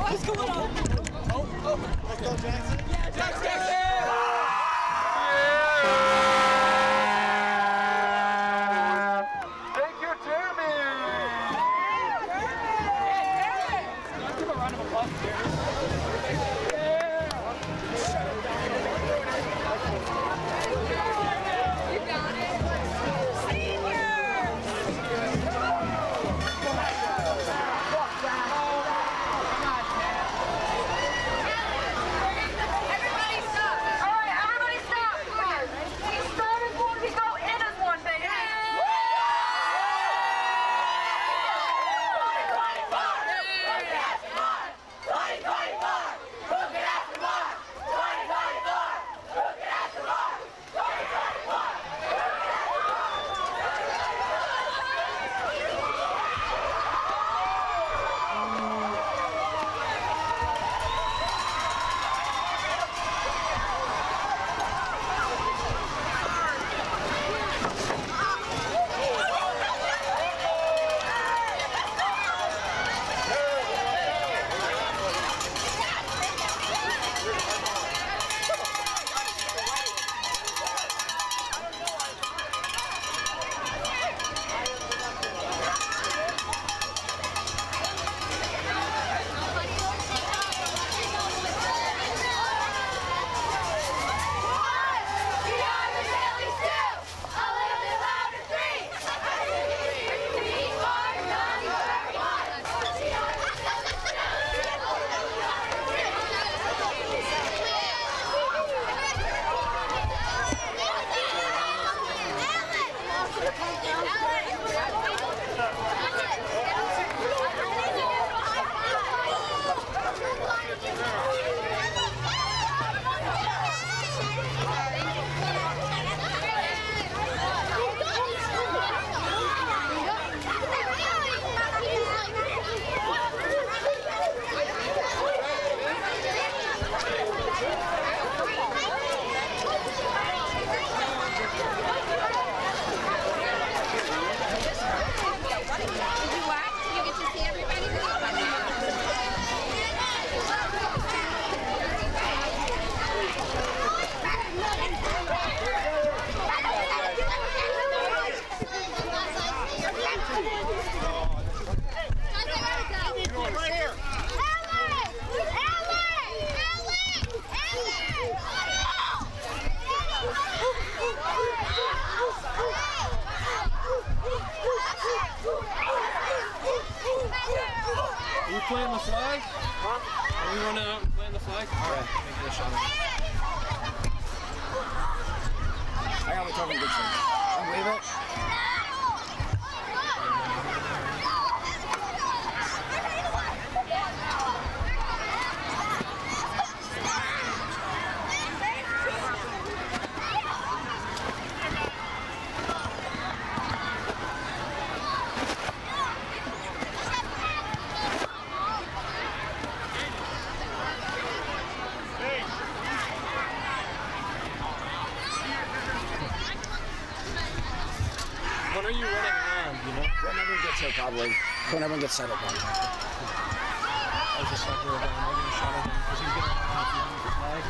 What's going on? Let's go, Jackson. Yeah, Jackson! Thank you, Jeremy! Give a round of applause to Jeremy. You got it. Everybody stop! All right, everybody stop! We started when we go in as one, baby! Are you playing the flag? Huh? Are we running out and playing the flag? Alright, make it a shot. I got my trophy good thing. I'll wave it. When are you running around, you know? When everyone gets here, probably. When everyone gets settled, probably. I was just like, we were going to make a shot at him because he's getting on the flag.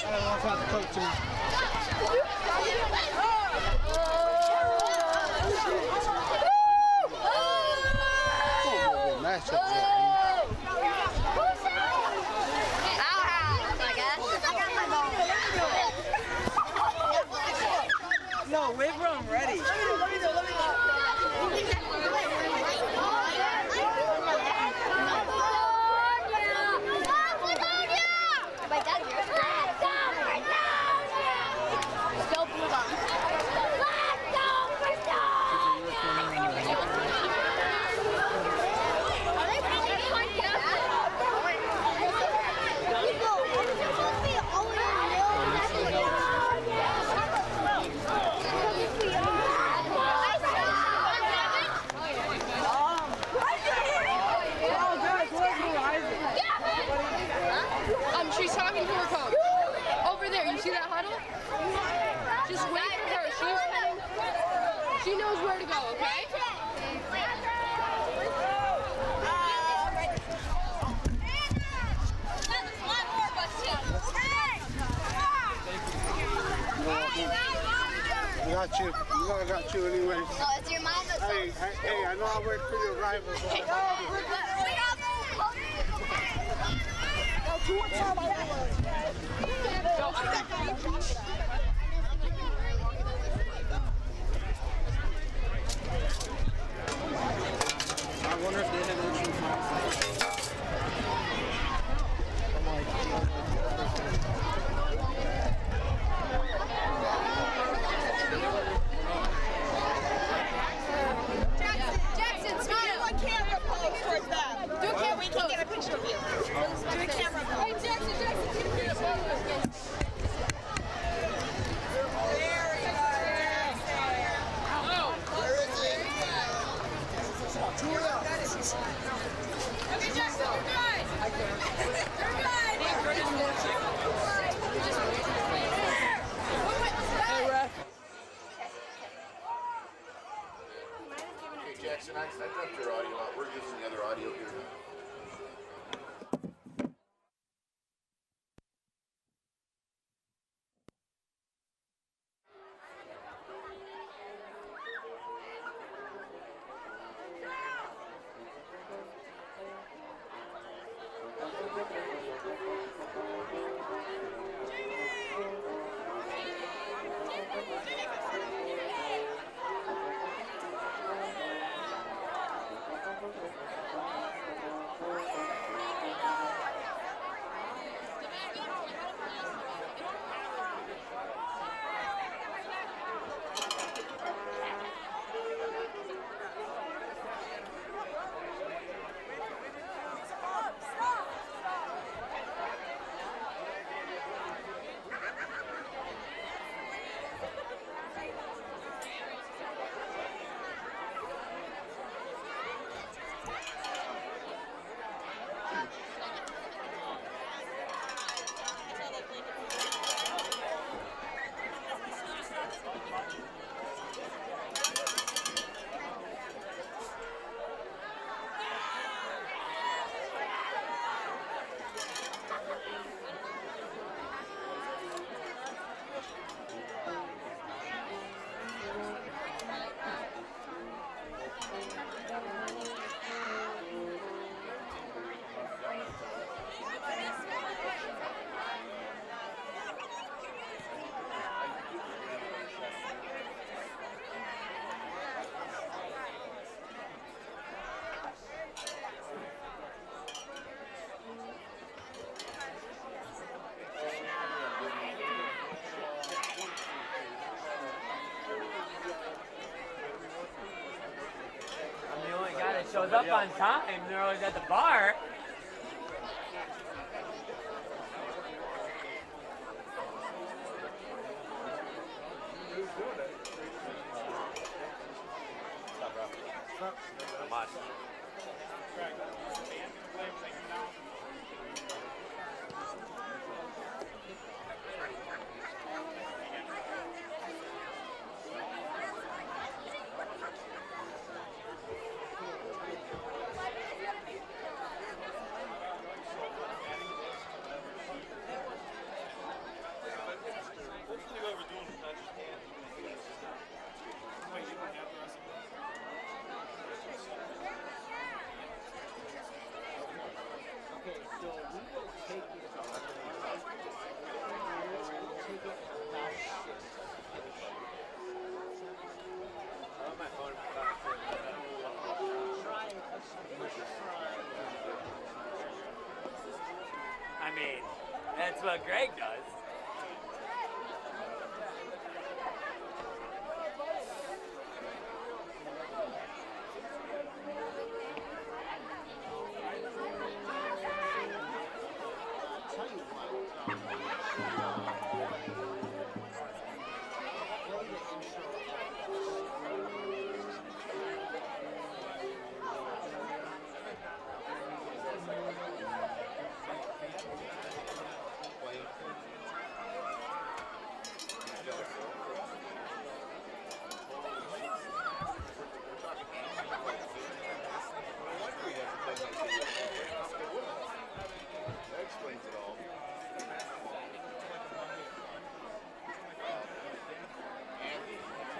I don't know about the coaches. No, wave when I'm ready. got you. You know I got you anyway. Oh, it's your mom that's Hey, I know I wait for your arrival. we have I wonder if they have actually found Jackson, smile. Do a camera pose towards them. Do a camera We can get a picture of you. Do a camera pose. Hey, Jackson, take a picture. Okay, Jackson, you're good. You're good. Hey, Raffle. Hey Jackson, I dropped your audio out. We're using the other audio here. I'm the only guy that shows up on time. They're always at the bar. I mean, that's what Greg does. That explains it all. Andy.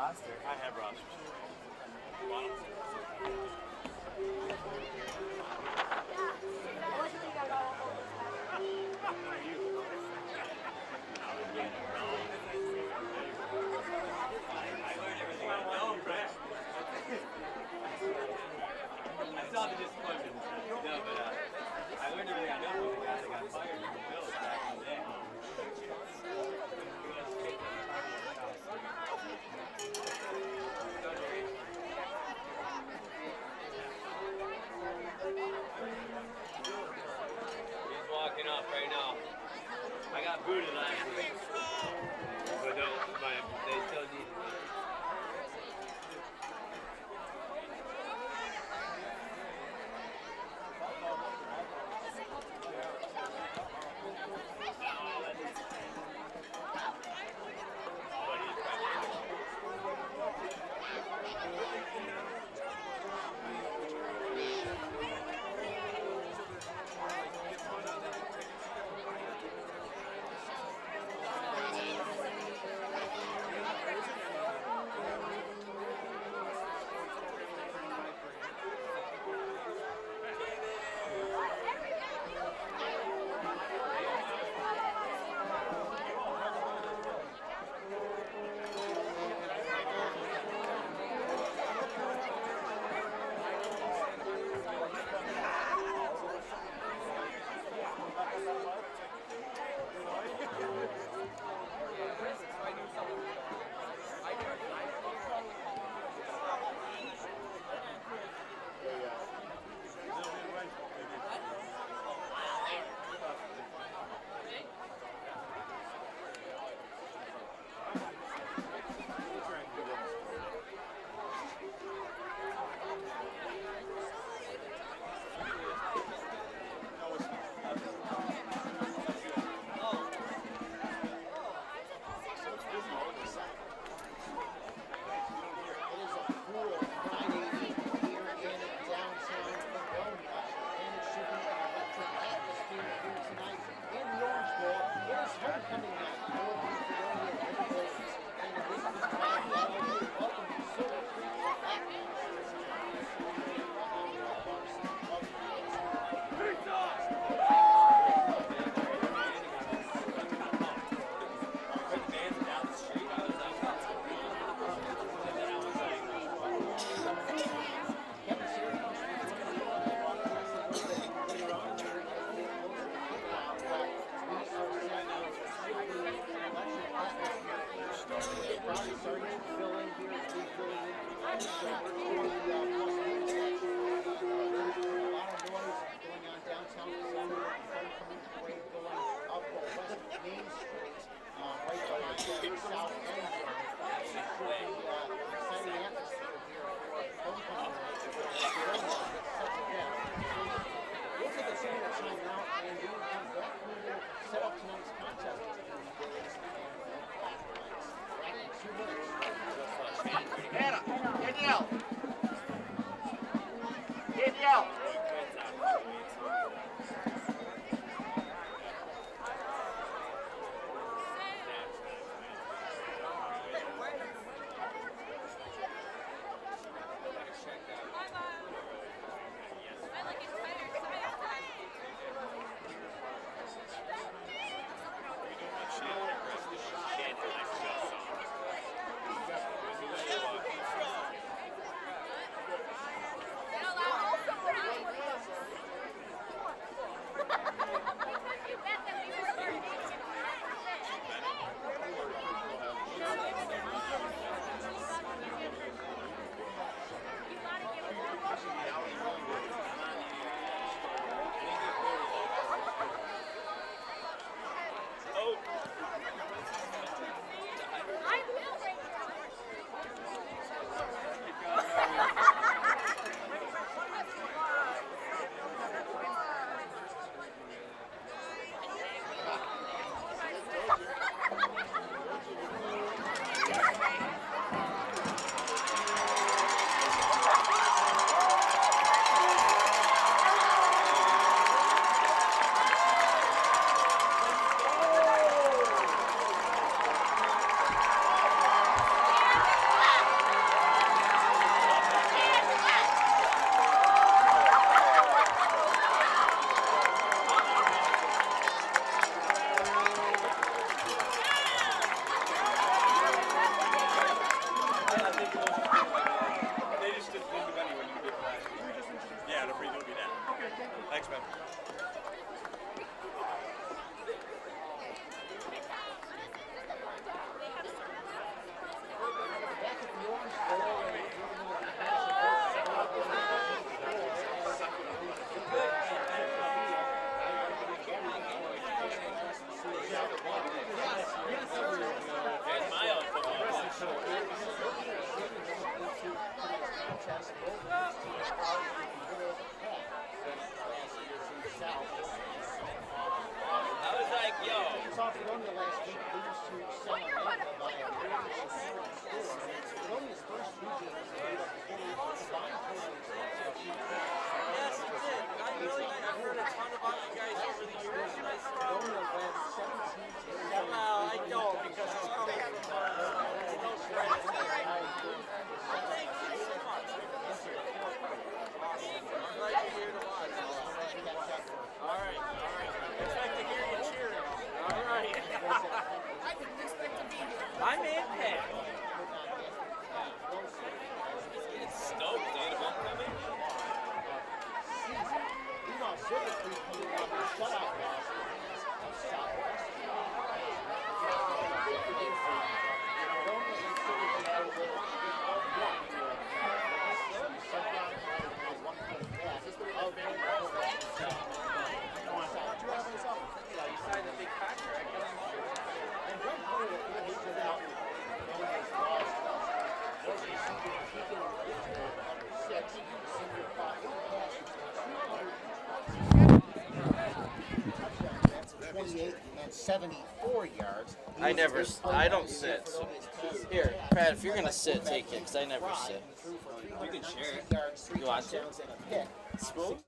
roster. I have rosters. I saw the disappointment. No, but I learned everything I know from the guy that got fired from the Bills back in the day. He's walking off right now. I got booted last week. But they still need me. Yes, it did. I've heard a ton about you guys over the years. Well, I don't because it's coming from no credit. Thank you so much. Awesome. I'm glad you're here to watch. All right. Expect to hear you cheering. All right. I didn't expect to be here. My man Pat. He's getting stoked, dude, about coming. You signed a big contract. And 74 yards. I don't sit. So. Here, Pat, if you're gonna sit, take it, because I never sit. You can share it. You want to? Smooth?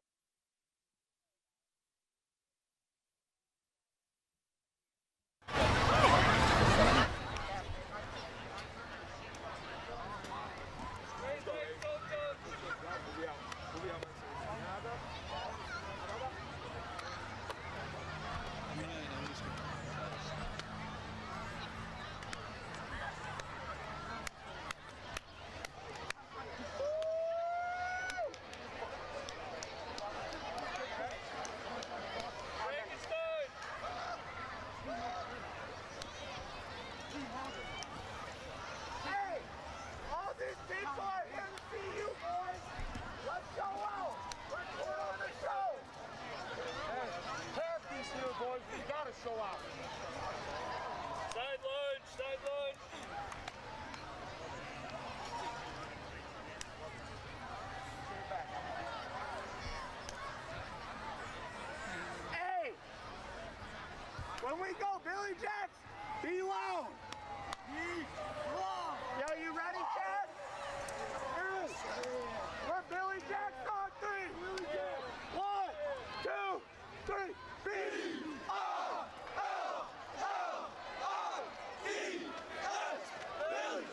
Hey, all these people are here to see you, boys. Let's go out. Let's put on a show. Hey, half these here, boys. We gotta show out. Side lunge, side lunge. Hey, when we go, Billy Jacks, be loud. Yo, you ready, Chad? Yes. We're Billy Jacks on three. 1, 2, 3. B-O-L-L-E-S. Billy.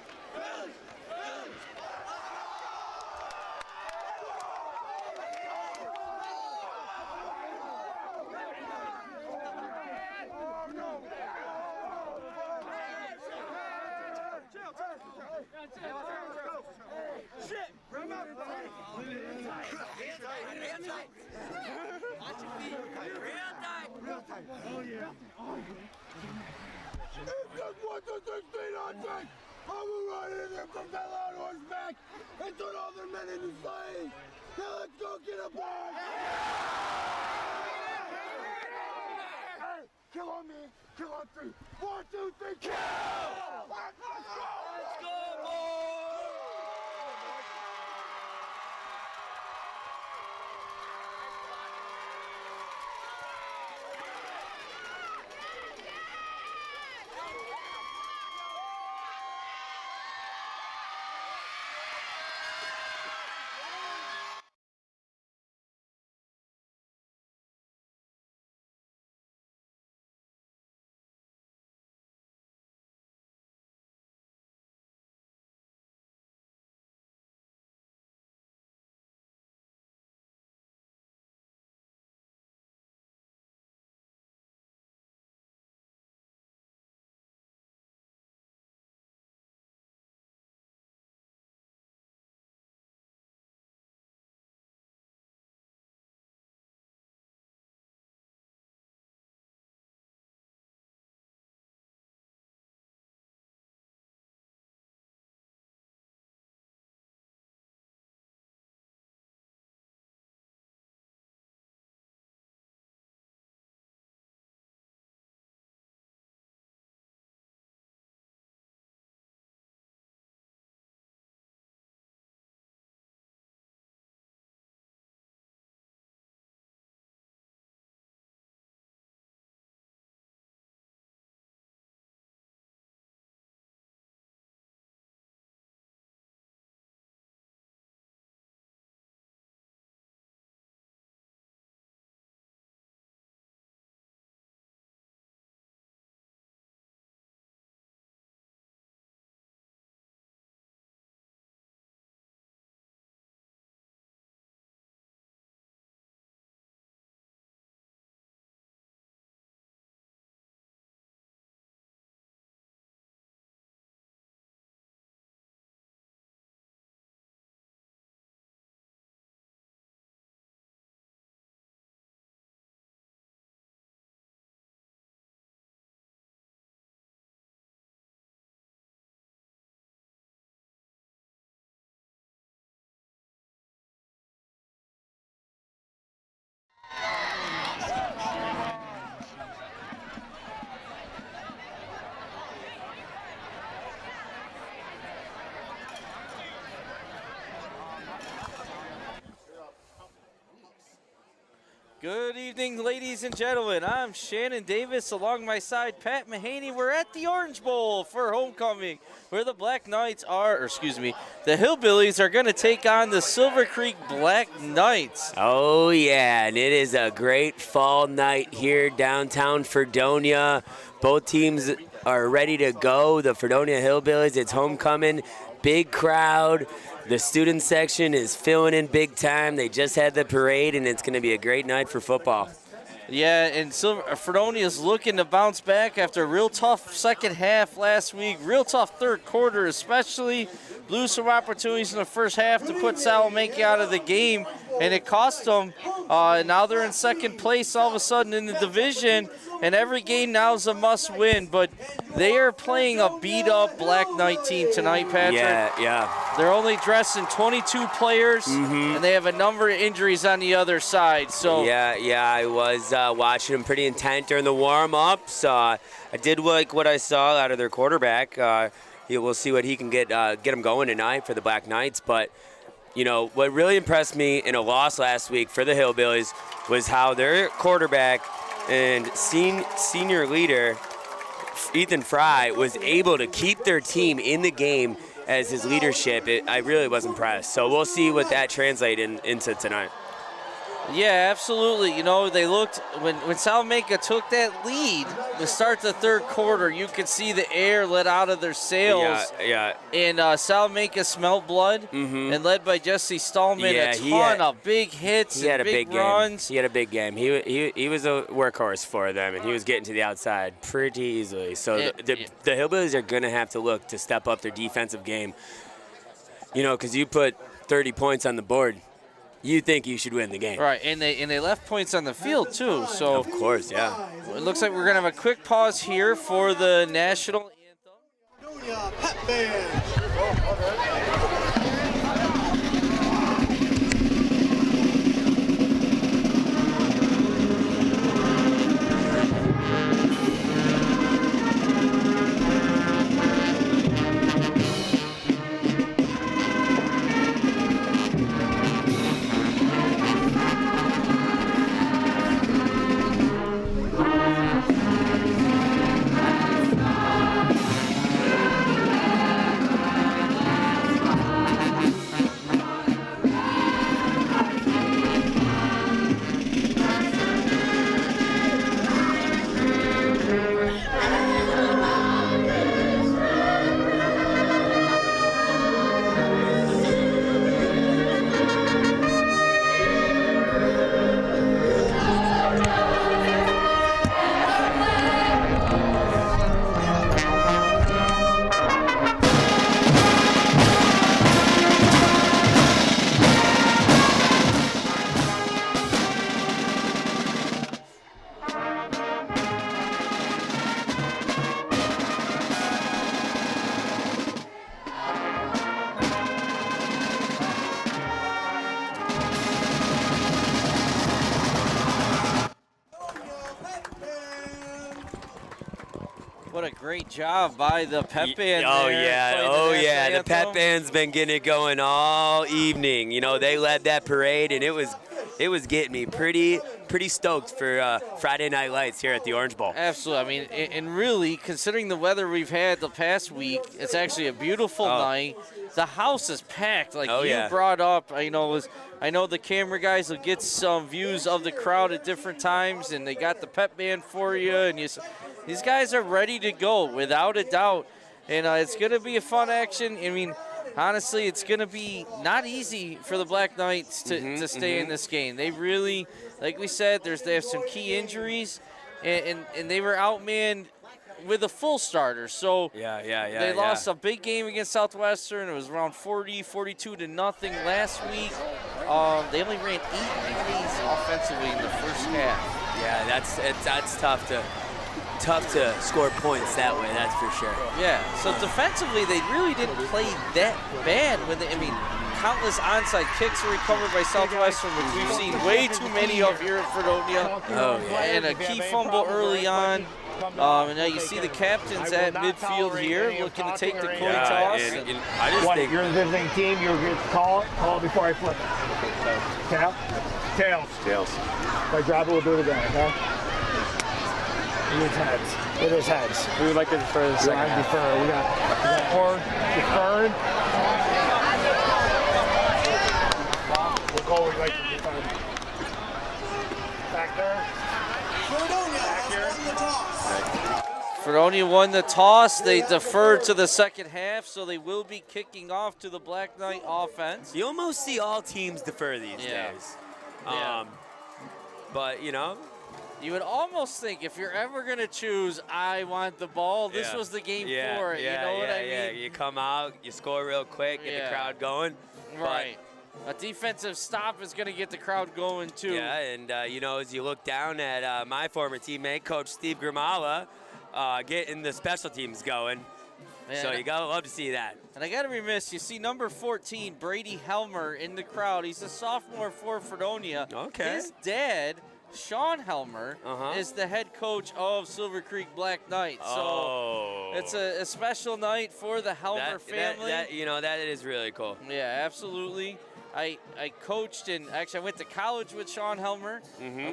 Shit! Remember! Real tight. Oh, yeah. It's just 1, 2, 3, speed on track. I'm gonna run in there from that on horseback and put all their men in the sleigh. Now let's go get a ball. Hey, kill on me. Kill on 3. 1, 2, 3, kill! Let's go, boys! Good evening, ladies and gentlemen. I'm Shannon Davis. Along my side, Pat Mahaney. We're at the Orange Bowl for homecoming, where the Black Knights are, or excuse me, the Hillbillies are going to take on the Silver Creek Black Knights. Oh, yeah, and it is a great fall night here downtown Fredonia. Both teams are ready to go. The Fredonia Hillbillies, it's homecoming, big crowd. The student section is filling in big time. They just had the parade, and it's going to be a great night for football. Yeah, and Fredonia is looking to bounce back after a real tough second half last week, real tough third quarter especially. Blew some opportunities in the first half to put Salamanca out of the game, and it cost them. Now they're in second place all of a sudden in the division, and every game now is a must-win. But they are playing a beat-up Black Knight team tonight, Patrick. Yeah. They're only dressing 22 players, and they have a number of injuries on the other side. So Yeah, I was watching them pretty intent during the warm-ups. I did like what I saw out of their quarterback. We'll see what he can get them going tonight for the Black Knights. But, you know, what really impressed me in a loss last week for the Hillbillies was how their quarterback and senior leader, Ethan Fry, was able to keep their team in the game as his leadership. I really was impressed. So we'll see what that translates into tonight. Yeah, absolutely. You know, they looked, when Salamanca took that lead to start the third quarter, you could see the air let out of their sails. Yeah. And Salamanca smelled blood, and led by Jesse Stallman, a ton of big hits and big runs. He had a big game. He was a workhorse for them, and he was getting to the outside pretty easily. So the Hillbillies are going to have to look to step up their defensive game. You know, because you put 30 points on the board, you think you should win the game. Right, and they left points on the field, too. So of course, yeah. It looks like we're going to have a quick pause here for the national anthem. Pep Band. What a great job by the Pep Band. Oh yeah. The Pep Band's been getting it going all evening. You know, they led that parade, and it was getting me pretty stoked for Friday Night Lights here at the Orange Bowl. Absolutely. I mean, and really, considering the weather we've had the past week, it's actually a beautiful night. The house is packed, like brought up. I know the camera guys will get some views of the crowd at different times, and they got the Pep Band for you, and these guys are ready to go without a doubt, and it's going to be a fun action. I mean, honestly, it's going to be not easy for the Black Knights to stay in this game. They really, like we said, they have some key injuries, and they were outmanned with a full starter. So they lost a big game against Southwestern. It was around 42 to nothing last week. They only ran 8 plays offensively in the first half. Yeah, that's tough to score points that way, that's for sure. Yeah, so defensively, they really didn't play that bad. Countless onside kicks were recovered by Southwestern, which we've seen way too many of here in Fredonia. Oh, yeah. And a key fumble early on. And now you see the captains at midfield here looking to take the coin toss. I just think you're the visiting team, you're going to call it before I flip it. Okay? Tails. Tails. If I grab it, we'll do it again, okay? It is heads. It is heads. We would like to defer the second half. Defer. We got or deferred. We'll go. We'd like to defer. Back there. Back here. Fredonia won the toss. They deferred to the second half, so they will be kicking off to the Black Knight offense. You almost see all teams defer these days. But, you know. You would almost think if you're ever going to choose, I want the ball, this was the game for it. You know what I mean? Yeah, you come out, you score real quick, get the crowd going. Right. A defensive stop is going to get the crowd going, too. Yeah, and, you know, as you look down at my former teammate, Coach Steve Grimala, getting the special teams going. Man, so you gotta love to see that. And I gotta be remiss, you see number 14, Brady Helmer, in the crowd. He's a sophomore for Fredonia. Okay. His dad, Sean Helmer, is the head coach of Silver Creek Black Knights. So it's a special night for the Helmer family. That is really cool. Yeah, absolutely. I coached and actually I went to college with Sean Helmer.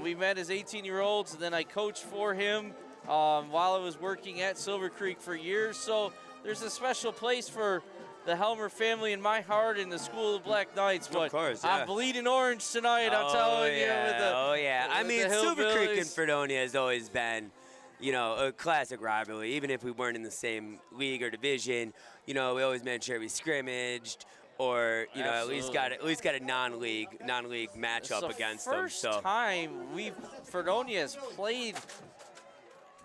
We met as 18-year-olds, and then I coached for him while I was working at Silver Creek for years. So there's a special place for the Helmer family in my heart in the School of Black Knights. But of course, I'm bleeding orange tonight, I'm telling you. I mean, Silver Creek and Fredonia has always been, you know, a classic rivalry. Even if we weren't in the same league or division, you know, we always made sure we scrimmaged or, you know, at least got a non-league matchup against them. First time Fredonia has played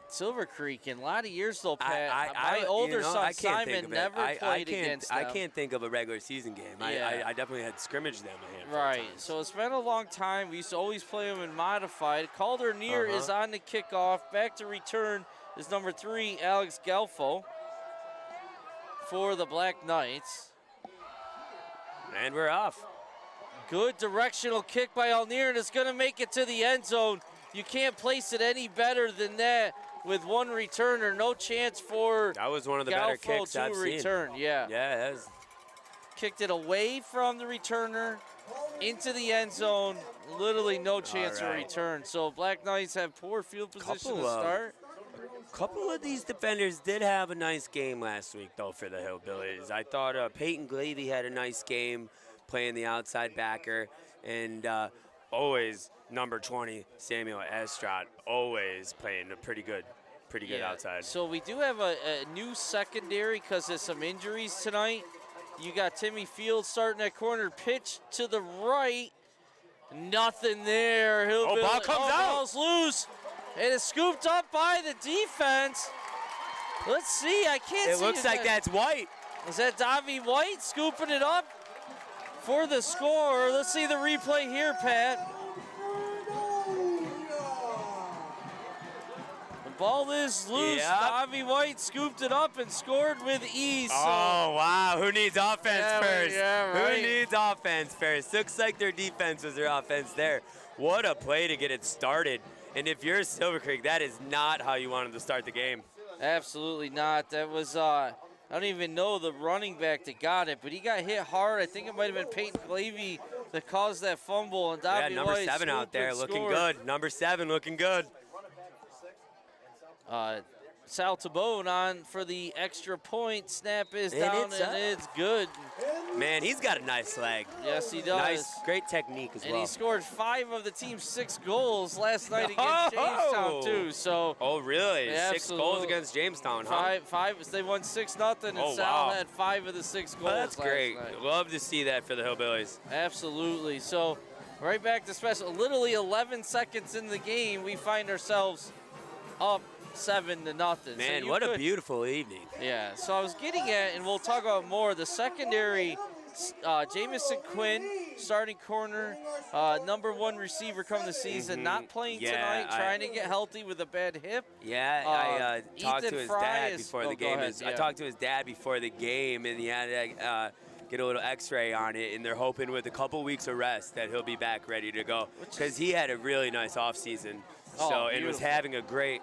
Silver Creek in a lot of years, though, Pat. My older son Simon never played against them. I can't think of a regular season game. I definitely had scrimmaged them a handful of times. So it's been a long time. We used to always play them in modified. Calder Near is on the kickoff. Back to return is number 3, Alex Gelfo for the Black Knights. And we're off. Good directional kick by Alnear, and it's going to make it to the end zone. You can't place it any better than that. With one returner, no chance for that was one of the better kicks I've seen. Yeah, that is. Kicked it away from the returner into the end zone. Literally no chance of return. So Black Knights have poor field position to start. A couple of these defenders did have a nice game last week, though, for the Hillbillies. I thought Peyton Glavey had a nice game playing the outside backer, and always number 20, Samuel Estrad, always playing a pretty good outside. So we do have a new secondary because of some injuries tonight. You got Timmy Fields starting at corner, pitch to the right. Nothing there. Ball comes out. Ball's loose. It is scooped up by the defense. Let's see. I can't see. It looks like that's White. Is that Davy White scooping it up for the score? Let's see the replay here, Pat. Ball is loose. Davy White scooped it up and scored with ease. Oh, wow. Who needs offense first? Yeah, right. Who needs offense first? Looks like their defense was their offense there. What a play to get it started. And if you're Silver Creek, that is not how you wanted to start the game. Absolutely not. That was, I don't even know the running back that got it, but he got hit hard. I think it might have been Peyton Glavey that caused that fumble. And Davy number White 7 out there looking good. Number 7 looking good. Sal Tabone on for the extra point. Snap is down, and it's good. Man, he's got a nice leg. Yes, he does. Nice, great technique as well. And he scored 5 of the team's 6 goals last night against Jamestown, too. So. Oh, really? Yeah, 6 goals against Jamestown, huh? Five. They won 6-0, and Sal had 5 of the 6 goals. That's great. Love to see that for the Hillbillies. Absolutely. So, right back to special. Literally 11 seconds in the game, we find ourselves up 7-0. Man, so what a beautiful evening. Yeah, so I was getting at, and we'll talk about more, the secondary, Jamison Quinn, starting corner, number 1 receiver coming the season, not playing tonight, trying to get healthy with a bad hip. Yeah, I talked to his dad before the game. I talked to his dad before the game, and he had to get a little x-ray on it, and they're hoping with a couple weeks of rest that he'll be back ready to go, because he had a really nice offseason. So and was having a great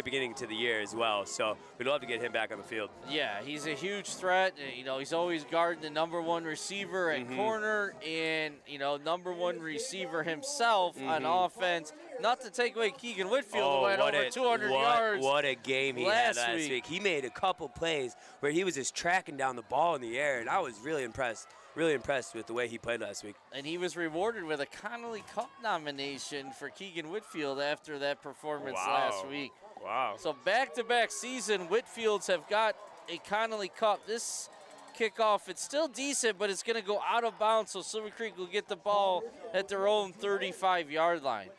beginning to the year as well. So we'd love to get him back on the field. Yeah, he's a huge threat. He's always guarding the #1 receiver at corner, and number 1 receiver himself on offense. Not to take away Keegan Whitfield, who went over 200 yards. What a game he had last week. He made a couple plays where he was just tracking down the ball in the air, and I was really impressed with the way he played last week. And he was rewarded with a Connolly Cup nomination for Keegan Whitfield after that performance last week. Wow. So back-to-back season, Whitfields have got a Connolly Cup. This kickoff, it's still decent, but it's going to go out of bounds, so Silver Creek will get the ball at their own 35-yard line.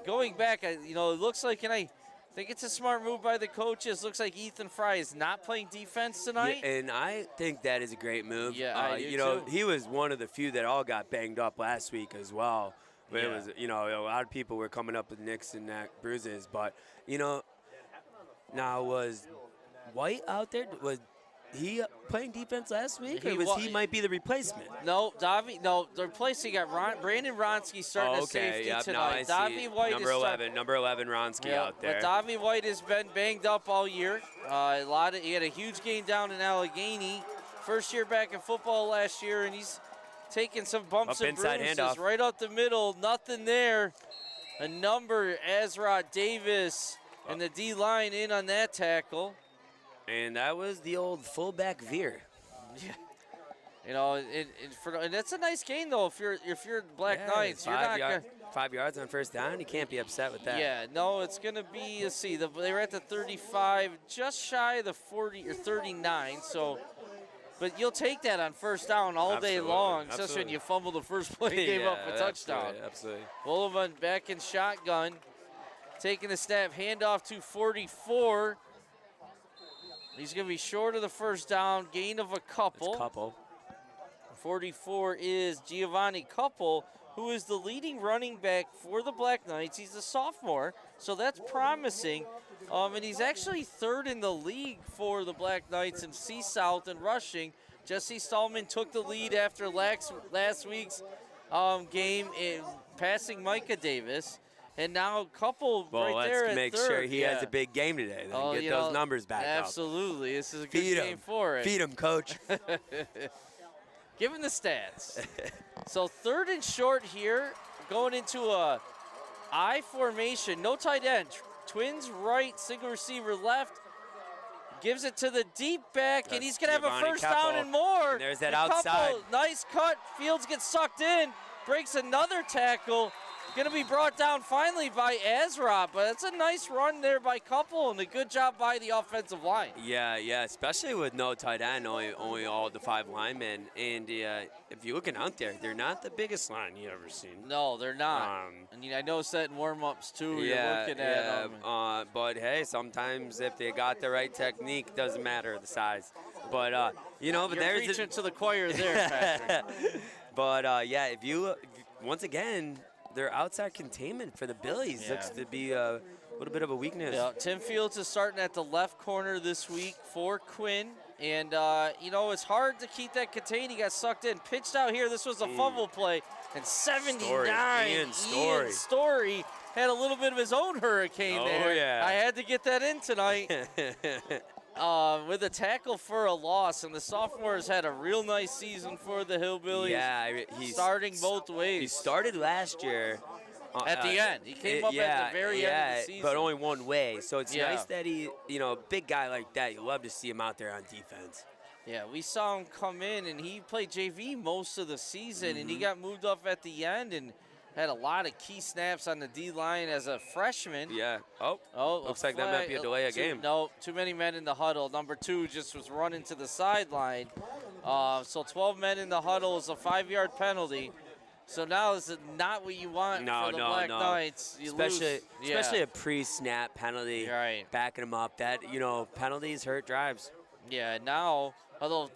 Going back, it looks like, and I think it's a smart move by the coaches. Looks like Ethan Fry is not playing defense tonight. Yeah, and I think that is a great move. Yeah, I do too. He was one of the few that all got banged up last week as well. But it was, a lot of people were coming up with nicks and neck bruises. But, now was White out there? Was he playing defense last week, or he might be the replacement? No, they're replacing. Brandon Ronsky starting at safety tonight. Davi White number 11 Ronsky out there. But Davi White has been banged up all year. He had a huge game down in Allegheny. First year back in football last year, and he's taking some bumps and bruises. Handoff. Right up the middle, nothing there. A number, Azrod Davis, and the D-line in on that tackle. And that was the old fullback veer. Yeah. And that's a nice gain, though, if you're Black Knights. You're not 5 yards on first down. You can't be upset with that. Yeah, no, it's going to be, let's see, they were at the 35, just shy of the 40 or 39. So, but you'll take that on first down all day long, especially when you fumble the first play, gave up a touchdown. Absolutely. Bolivan back in shotgun, taking the snap, handoff to 44. He's going to be short of the first down, gain of a couple. 44 is Giovanni Couple, who is the leading running back for the Black Knights. He's a sophomore, so that's promising. And he's actually third in the league for the Black Knights in C-South and rushing. Jesse Stallman took the lead after last week's game in passing Micah Davis. And now Couple right there at third. Let's make sure he has a big game today. Then get those numbers back up. Absolutely. This is a good game for it. Feed him, coach. Give him the stats. So 3rd and short here, going into a I formation. No tight end. Twins right, single receiver left. Gives it to the deep back, and he's going to have a first down and more. And there's that outside. Nice cut. Fields gets sucked in. Breaks another tackle. Going to be brought down finally by Azra, but it's a nice run there by Couple and a good job by the offensive line. Yeah, especially with no tight end, only all the 5 linemen. And if you're looking out there, they're not the biggest line you've ever seen. No, they're not. I noticed that in warm-ups too. You're looking at them. But hey, sometimes if they got the right technique, doesn't matter the size. But but you're there's preaching to the choir there, Patrick. But if you once again. Their outside containment for the Billies looks to be a little bit of a weakness. Yeah, Tim Fields is starting at the left corner this week for Quinn. And, it's hard to keep that contained. He got sucked in. Pitched out here. This was a fumble play. And 79, Ian Story had a little bit of his own hurricane there. Yeah. I had to get that in tonight. With a tackle for a loss, and the sophomores had a real nice season for the Hillbillies. Yeah, he's starting both ways. He started last year. At the end. He came up at the very end of the season. But only one way. So it's nice that he, a big guy like that, you love to see him out there on defense. Yeah, we saw him come in, and he played JV most of the season, and he got moved up at the end and had a lot of key snaps on the D-line as a freshman. Yeah. Looks like that might be a delay of game. No, too many men in the huddle. Number 2 just was running to the sideline. So 12 men in the huddle is a 5-yard penalty. So now this is not what you want for the Black Knights. Especially a pre-snap penalty. Right. Backing them up. That, penalties hurt drives. Yeah, now, although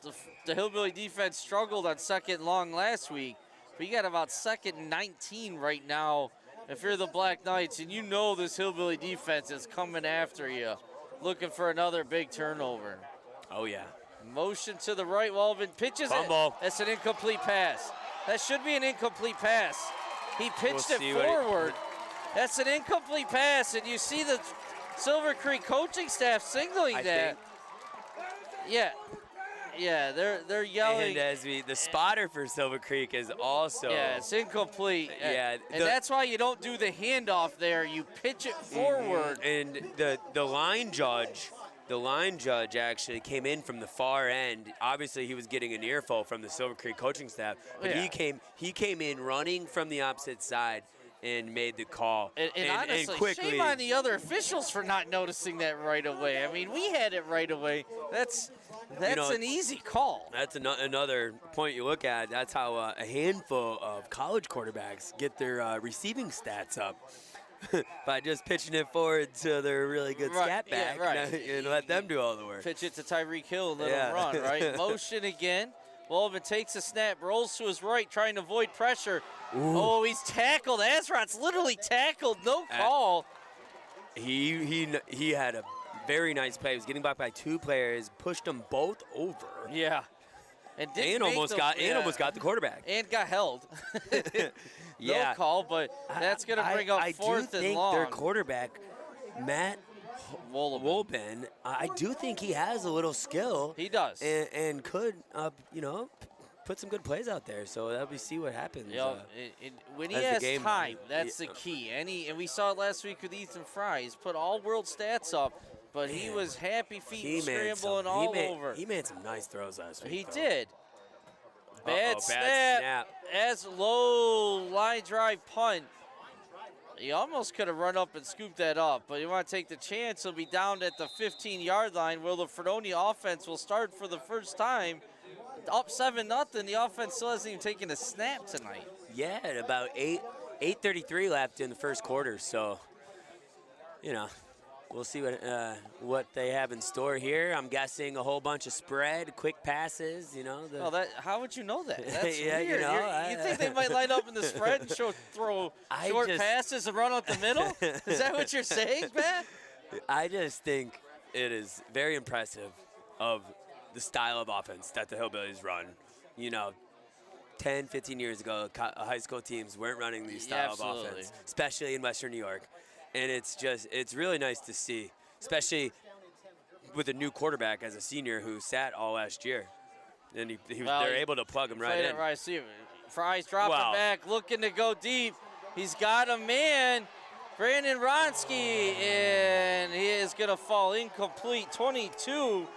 the Hillbilly defense struggled on 2nd long last week, but you got about 2nd and 19 right now if you're the Black Knights, and this Hillbilly defense is coming after you, looking for another big turnover. Oh, yeah. Motion to the right, Walvin pitches Fumble. it. That's an incomplete pass. That should be an incomplete pass. He pitched it forward, That's an incomplete pass, and you see the Silver Creek coaching staff signaling that. Yeah, they're yelling. And as the spotter for Silver Creek is also. Yeah, it's incomplete. Yeah, and that's why you don't do the handoff there. You pitch it forward. And the line judge. The line judge actually came in from the far end. Obviously, he was getting an earful from the Silver Creek coaching staff, but he came in running from the opposite side and made the call. And honestly, quickly, shame on the other officials for not noticing that right away. I mean, we had it right away. That's an easy call. That's another point you look at. That's how a handful of college quarterbacks get their receiving stats up. By just pitching it forward to their really good scat back and let them do all the work. Pitch it to Tyreek Hill and let him run, right? Motion again. Wolven takes a snap, rolls to his right, trying to avoid pressure. Ooh. Oh, he's tackled. Azrot's literally tackled. No call. He had a very nice play. He was getting blocked by 2 players, pushed them both over. Yeah. And almost got the quarterback. And got held. No call, but that's going to bring up 4th and long. Their quarterback, Matt Wolben, I do think he has a little skill. He does. And could, put some good plays out there. So that'll be see what happens. When he has time, that's the key. And we saw it last week with Ethan Fry. He's put all world stats up, but he was happy feet and scrambling all over. He made some nice throws last week. He did. Bad snap. As low line drive punt. He almost could have run up and scooped that up, but you want to take the chance. He'll be down at the 15-yard line where the Fredonia offense will start for the first time. Up 7-0. The offense still hasn't even taken a snap tonight. Yeah, at about 8:33 left in the first quarter. So, we'll see what they have in store here. I'm guessing a whole bunch of spread, quick passes. How would you know that? That's yeah, weird. You think they might line up in the spread and throw short passes and run up the middle? Is that what you're saying, Pat? I just think it is very impressive of the style of offense that the Hillbillies run. 10, 15 years ago, high school teams weren't running these style of offense, especially in Western New York. And it's really nice to see, especially with a new quarterback as a senior who sat all last year. And they're able to plug him right in. Right, see, Fry's dropping back, looking to go deep. He's got a man, Brandon Ronsky, and he is going to fall incomplete. 22.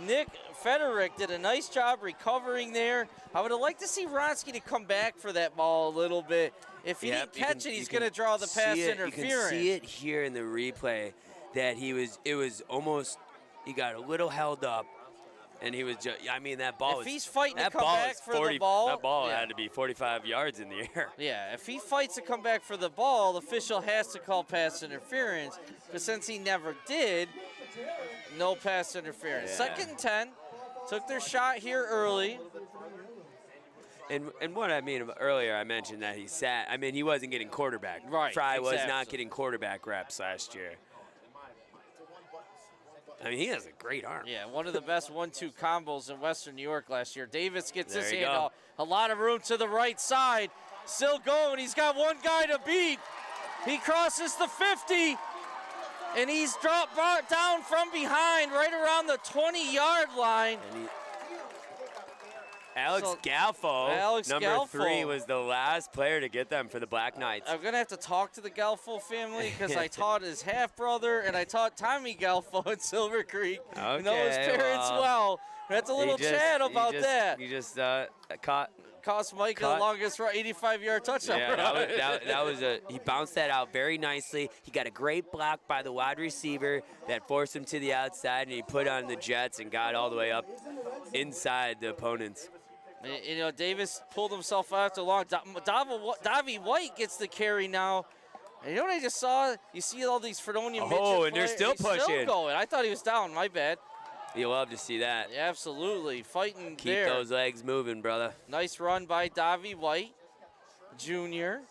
Nick Federick did a nice job recovering there. I would have liked to see Ronsky to come back for that ball a little bit. If he didn't catch it, he's going to draw the pass interference. You can see it here in the replay that it was almost, he got a little held up, and he was just, that ball he's fighting to come back for the ball. That ball had to be 45 yards in the air. Yeah, if he fights to come back for the ball, the official has to call pass interference. But since he never did, no pass interference. Yeah. 2nd and 10. Took their shot here early. And what I mean earlier, I mentioned that he sat. He wasn't getting quarterback. Right. Fry was not getting quarterback reps last year. He has a great arm. Yeah, one of the best 1-2 combos in Western New York last year. Davis gets his hand off. A lot of room to the right side. Still going. He's got one guy to beat. He crosses the 50. And he's brought down from behind right around the 20-yard line. Alex Galfo, number 3, was the last player to get them for the Black Knights. I'm going to have to talk to the Galfo family because I taught his half-brother and I taught Tommy Galfo in Silver Creek. Okay, I know his parents well. That's a little chat about that. You just cost Mike the longest 85-yard touchdown. Yeah, that was he bounced that out very nicely. He got a great block by the wide receiver that forced him to the outside, and he put on the jets and got all the way up inside the opponents. Davis pulled himself out after long. Davi White gets the carry now. And you know what I just saw? You see all these Fredonia midget and they're still pushing. Still going. I thought he was down. My bad. You love to see that. Yeah, absolutely. Fighting Keep there. those legs moving, brother. Nice run by Davi White, Jr.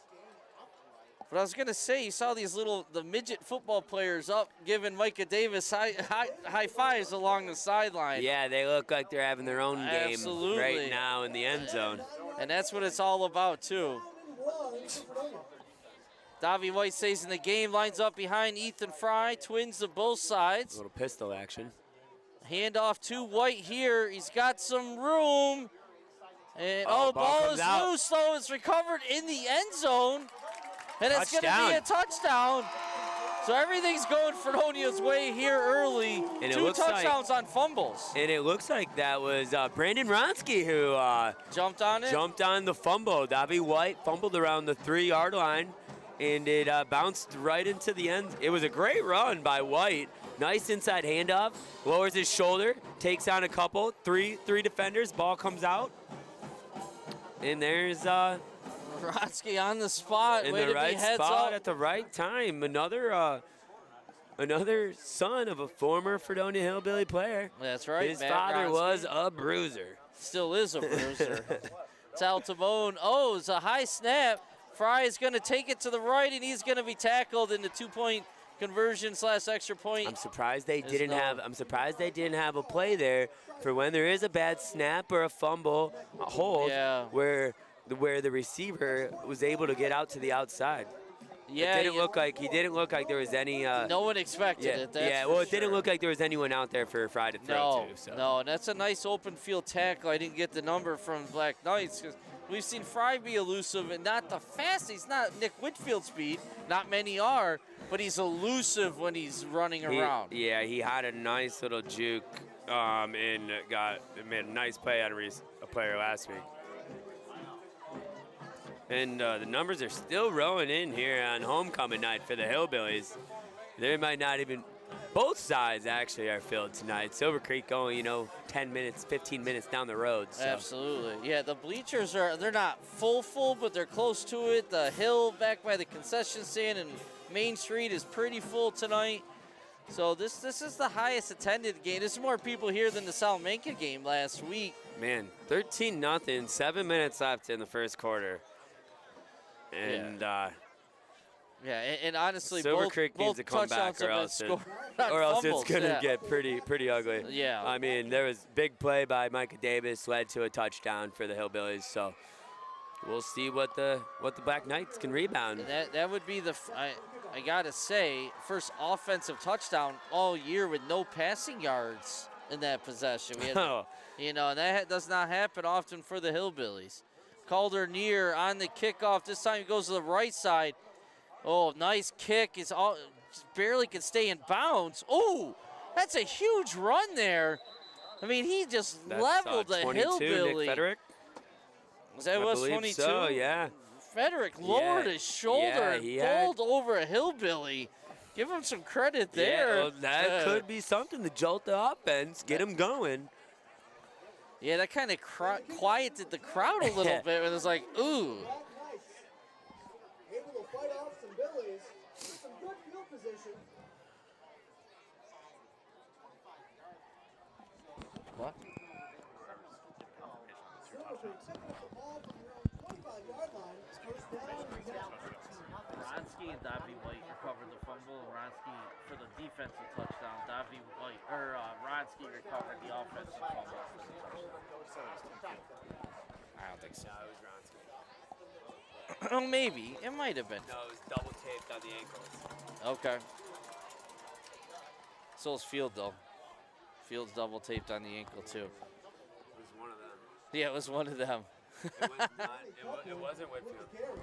But I was going to say, you saw the midget football players up giving Micah Davis high fives along the sideline. Yeah, they look like they're having their own game right now in the end zone. And that's what it's all about, too. Davi White stays in the game, lines up behind Ethan Fry, twins of both sides. A little pistol action. Handoff to White here. He's got some room. And ball is out. loose, though. It's recovered in the end zone. And it's going to be a touchdown. So everything's going Fredonia's way here early. And Two touchdowns on fumbles. And it looks like that was Brandon Ronsky who jumped on it. Jumped on the fumble. Davi White fumbled around the 3-yard line, and it bounced right into the end. It was a great run by White. Nice inside handoff. Lowers his shoulder, takes on a couple. Three defenders. Ball comes out. And there's Ronsky on the spot. in Way the to right be heads spot up. at the right time. Another son of a former Fredonia Hillbilly player. That's right. His Matt father Ronsky. was a bruiser. Still is a bruiser. It's out to Bone. Oh, it's a high snap. Fry is going to take it to the right, and he's going to be tackled in the 2-point conversion / extra point. I'm surprised they didn't have a play there for when there is a bad snap or a fumble, a hold, where the receiver was able to get out to the outside. Yeah, it didn't look like there was any. No one expected it. That's well, it didn't look like there was anyone out there for Fry to throw to. So. No, and that's a nice open field tackle. I didn't get the number from Black Knights because we've seen Fry be elusive and not the fast. He's not Nick Whitfield speed. Not many are, but he's elusive when he's running around. Yeah, he had a nice little juke and made a nice play out of a player last week. And the numbers are still rolling in here on homecoming night for the Hillbillies. There might not even, both sides actually are filled tonight. Silver Creek going, 10 minutes, 15 minutes down the road. So. Absolutely. Yeah, the bleachers they're not full, but they're close to it. The hill back by the concession stand and Main Street is pretty full tonight. So this is the highest attended game. There's more people here than the Salamanca game last week. Man, 13-0, 7 minutes left in the first quarter. And and honestly, Silver Creek needs to come back, or else it's going to get pretty ugly. Yeah. I mean, there was big play by Micah Davis, led to a touchdown for the Hillbillies. So we'll see what the Black Knights can rebound. And that would be I gotta say, first offensive touchdown all year with no passing yards in that possession. We had, and that does not happen often for the Hillbillies. Calder near on the kickoff. This time he goes to the right side. Oh, nice kick. Just barely can stay in bounds. Oh, that's a huge run there. I mean, he just leveled the 22, Hillbilly. Nick Frederick. That was 22? So, yeah. Frederick lowered his shoulder and pulled over a Hillbilly. Give him some credit there. Yeah, well, that could be something to jolt the offense, get him going. Yeah, that kind of quieted the crowd a little bit. It was like, ooh. Able to fight off some Billies. Some good field position. What? Ronsky and Davi White recovered the fumble. Ronsky for the defensive touchdown. Ronsky recovered the offensive fumble. I don't think so. No, it was Ronsky. Oh, maybe. It might have been. No, it was double taped on the ankles. Okay. So is Field, though. Field's double taped on the ankle, too. It was one of them. Yeah, it was one of them. It wasn't Whitfield.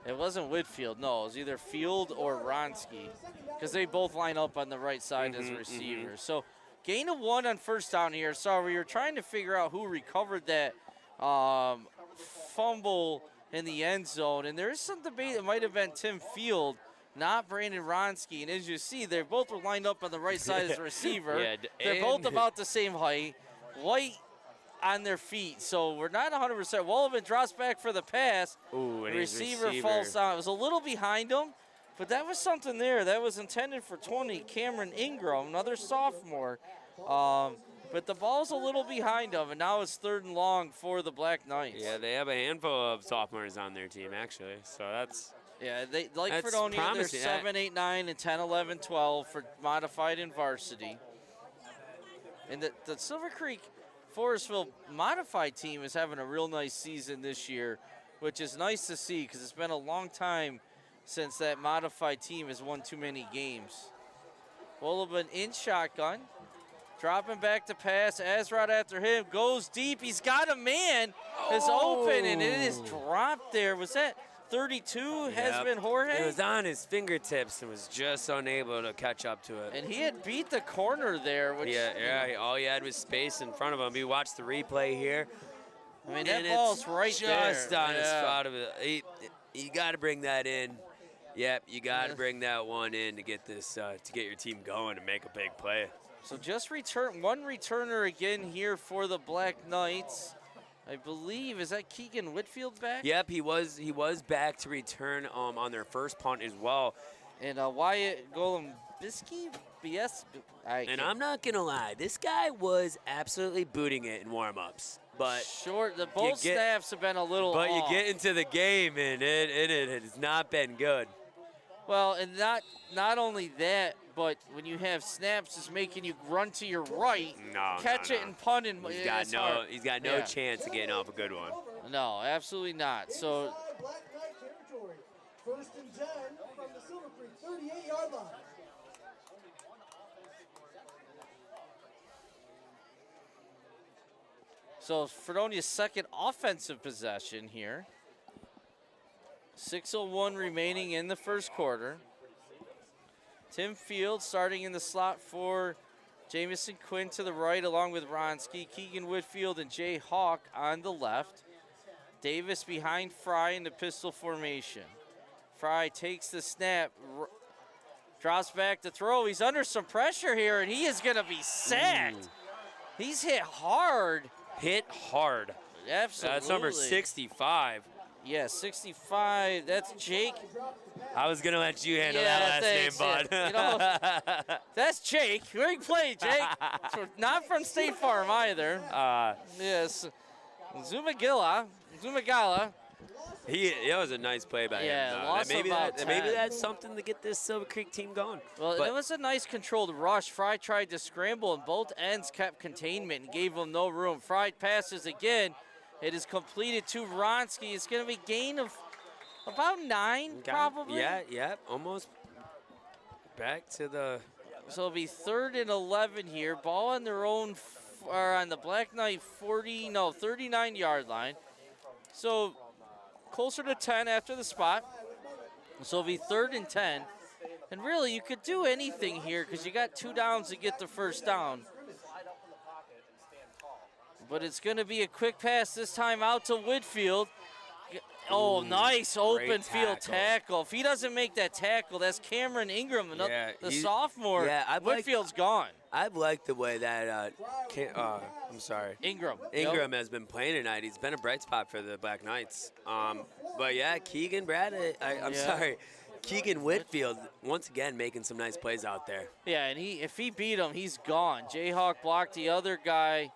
It wasn't Whitfield, no. It was either Field or Ronsky because they both line up on the right side as receivers. So gain of 1 on first down here. Sorry, we were trying to figure out who recovered that fumble in the end zone. And there is some debate. It might have been Tim Field, not Brandon Ronsky. And as you see, they both were lined up on the right side as a receiver. They're both about the same height. White on their feet, so we're not 100%. Wolovan drops back for the pass. Ooh, and receiver falls down. It was a little behind him, but that was something there. That was intended for 20. Cameron Ingram, another sophomore. But the ball's a little behind him, and now it's 3rd and long for the Black Knights. Yeah, they have a handful of sophomores on their team, actually, so that's... Yeah, they like Fredonia, they're 7, 8, 9, and 10, 11, 12 for modified and varsity. And the Silver Creek Forestville modified team is having a real nice season this year, which is nice to see because it's been a long time since that modified team has won too many games. Bullabin in shotgun. Dropping back to pass. Azrod after him. Goes deep. He's got a man. It's open, and it is dropped there. Was that 32? Has been Jorge? It was on his fingertips and was just unable to catch up to it. And he had beat the corner there. Which, all he had was space in front of him. We watched the replay here. I mean, that ball's right there. Just on his spot of it. You got to bring that in. Yep, you got to bring that one in to get this, to get your team going and make a big play. So just one returner again here for the Black Knights. I believe, is that Keegan Whitfield back? Yep, he was back to return on their first punt as well. And Wyatt Golombiski, BS. I'm not gonna lie, this guy was absolutely booting it in warm-ups. But both staffs have been a little But off. you get into the game and it has not been good. Well, and not only that, but when you have snaps just making you run to your right, catch it and punt, and he's got no chance of getting off a good one. No, absolutely not. So Black Knight territory. 1st and 10 from the Silver Creek 38-yard line. So Fredonia's second offensive possession here. 6:01 remaining in the first quarter. Tim Field starting in the slot for Jamison Quinn to the right, along with Ronski, Keegan Whitfield, and Jay Hawk on the left. Davis behind Fry in the pistol formation. Fry takes the snap, drops back to throw. He's under some pressure here, and he is going to be sacked. He's hit hard. Absolutely. That's number 65. Yeah, 65. That's Jake. I was going to let you handle that last name, bud. You know, that's Jake. Where you play, Jake? Not from State Farm either. Yes. Zumagala. That was a nice play by him. Maybe that's something to get this Silver Creek team going. Well, it was a nice controlled rush. Fry tried to scramble, and both ends kept containment and gave him no room. Fry passes again. It is completed to Ronski. It's going to be gain of about 9, probably. Yeah, almost back to the. So it'll be 3rd and 11 here. Ball on their own, or on the Black Knight 39-yard line. So closer to 10 after the spot. So it'll be 3rd and 10. And really, you could do anything here because you got 2 downs to get the first down. But it's going to be a quick pass this time out to Whitfield. Oh, nice open field tackle. If he doesn't make that tackle, that's Cameron Ingram, the sophomore. Yeah, Whitfield's gone. I've liked the way that Ingram has been playing tonight. He's been a bright spot for the Black Knights. But yeah, Keegan Whitfield once again making some nice plays out there. Yeah, and if he beat him, he's gone. Jayhawk blocked the other guy.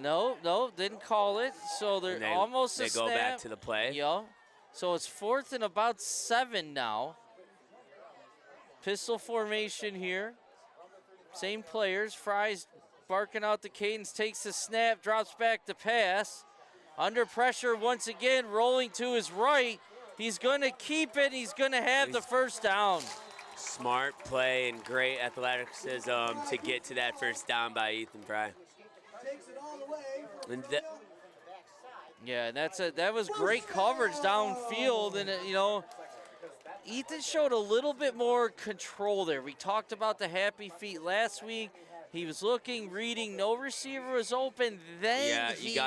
No, didn't call it. So they're almost they go back to the play. Yeah. So it's 4th and about 7 now. Pistol formation here. Same players. Fry's barking out the cadence, takes the snap, drops back to pass. Under pressure once again, rolling to his right. He's going to keep it. He's going to have the first down. Smart play and great athleticism to get to that first down by Ethan Fry. And that was great coverage downfield, and Ethan showed a little bit more control there. We talked about the happy feet last week. He was looking, reading, no receiver was open. Then he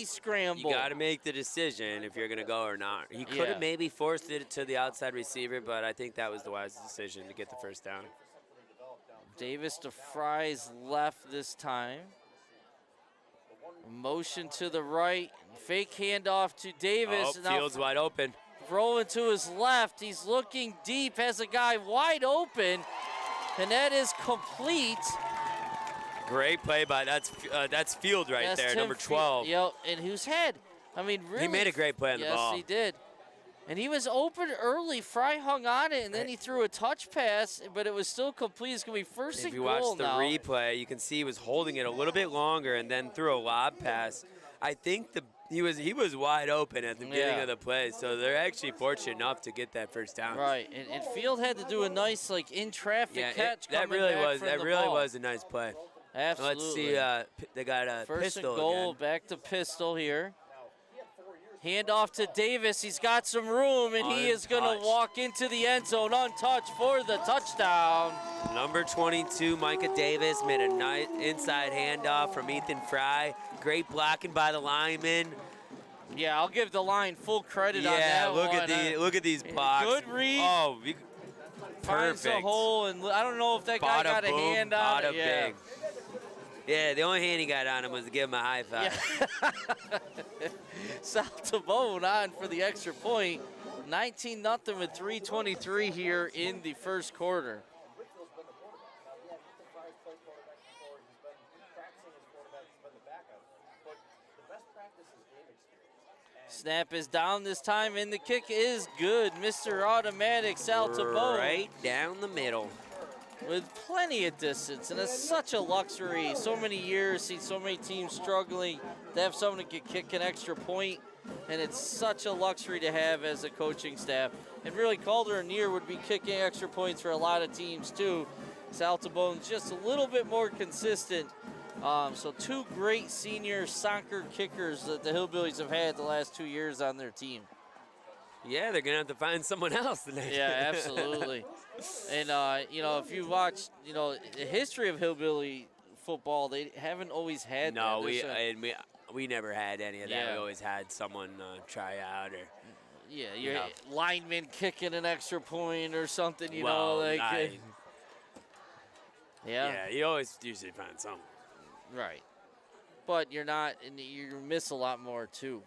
scrambled. You got to make the decision if you're going to go or not. He could have maybe forced it to the outside receiver, but I think that was the wise decision to get the first down. Davis to Fry's left this time. Motion to the right. Fake handoff to Davis. Oh, Field's wide open. Rolling to his left. He's looking deep. Has a guy wide open. And that is complete. Great play by that's Field right there, number 12. Yep, and whose head? I mean, really. He made a great play on the ball. Yes, he did. And he was open early. Fry hung on it, and then he threw a touch pass, but it was still complete. It's going to be first and goal now. If you watch the replay, you can see he was holding it a little bit longer and then threw a lob pass. I think He was wide open at the beginning of the play, so they're actually fortunate enough to get that first down. Right, and Field had to do a nice in traffic catch. That really was a nice play. Absolutely. Let's see. They got a first pistol and goal. again. Back to pistol here. Hand off to Davis. He's got some room, and he is going to walk into the end zone untouched for the touchdown. Number 22, Micah Davis, made a nice inside handoff from Ethan Fry. Great blocking by the lineman. Yeah, I'll give the line full credit on that one. Yeah, look at these blocks. Good read. Oh, finds a hole, and I don't know if that guy got a hand on it. Yeah. Yeah, the only hand he got on him was to give him a high five. Yeah. South to Bone on for the extra point. 19-0 with 3:23 here in the first quarter. Snap is down this time, and the kick is good. Mr. Automatic, South to Bone. Right down the middle. With plenty of distance, and it's such a luxury. So many years, seen so many teams struggling to have someone who can kick an extra point, and it's such a luxury to have as a coaching staff. And really, Calder and Neer would be kicking extra points for a lot of teams too. Saltabone's just a little bit more consistent. So two great senior soccer kickers that the Hillbillies have had the last 2 years on their team. Yeah, they're going to have to find someone else the next Yeah, absolutely. And, if you watch, the history of Hillbilly football, they haven't always had that. No, we never had any of that. Yeah. We always had someone try out or... Yeah, your lineman kicking an extra point or something, Yeah, you always usually find something. Right. But you're not, and you miss a lot more, too.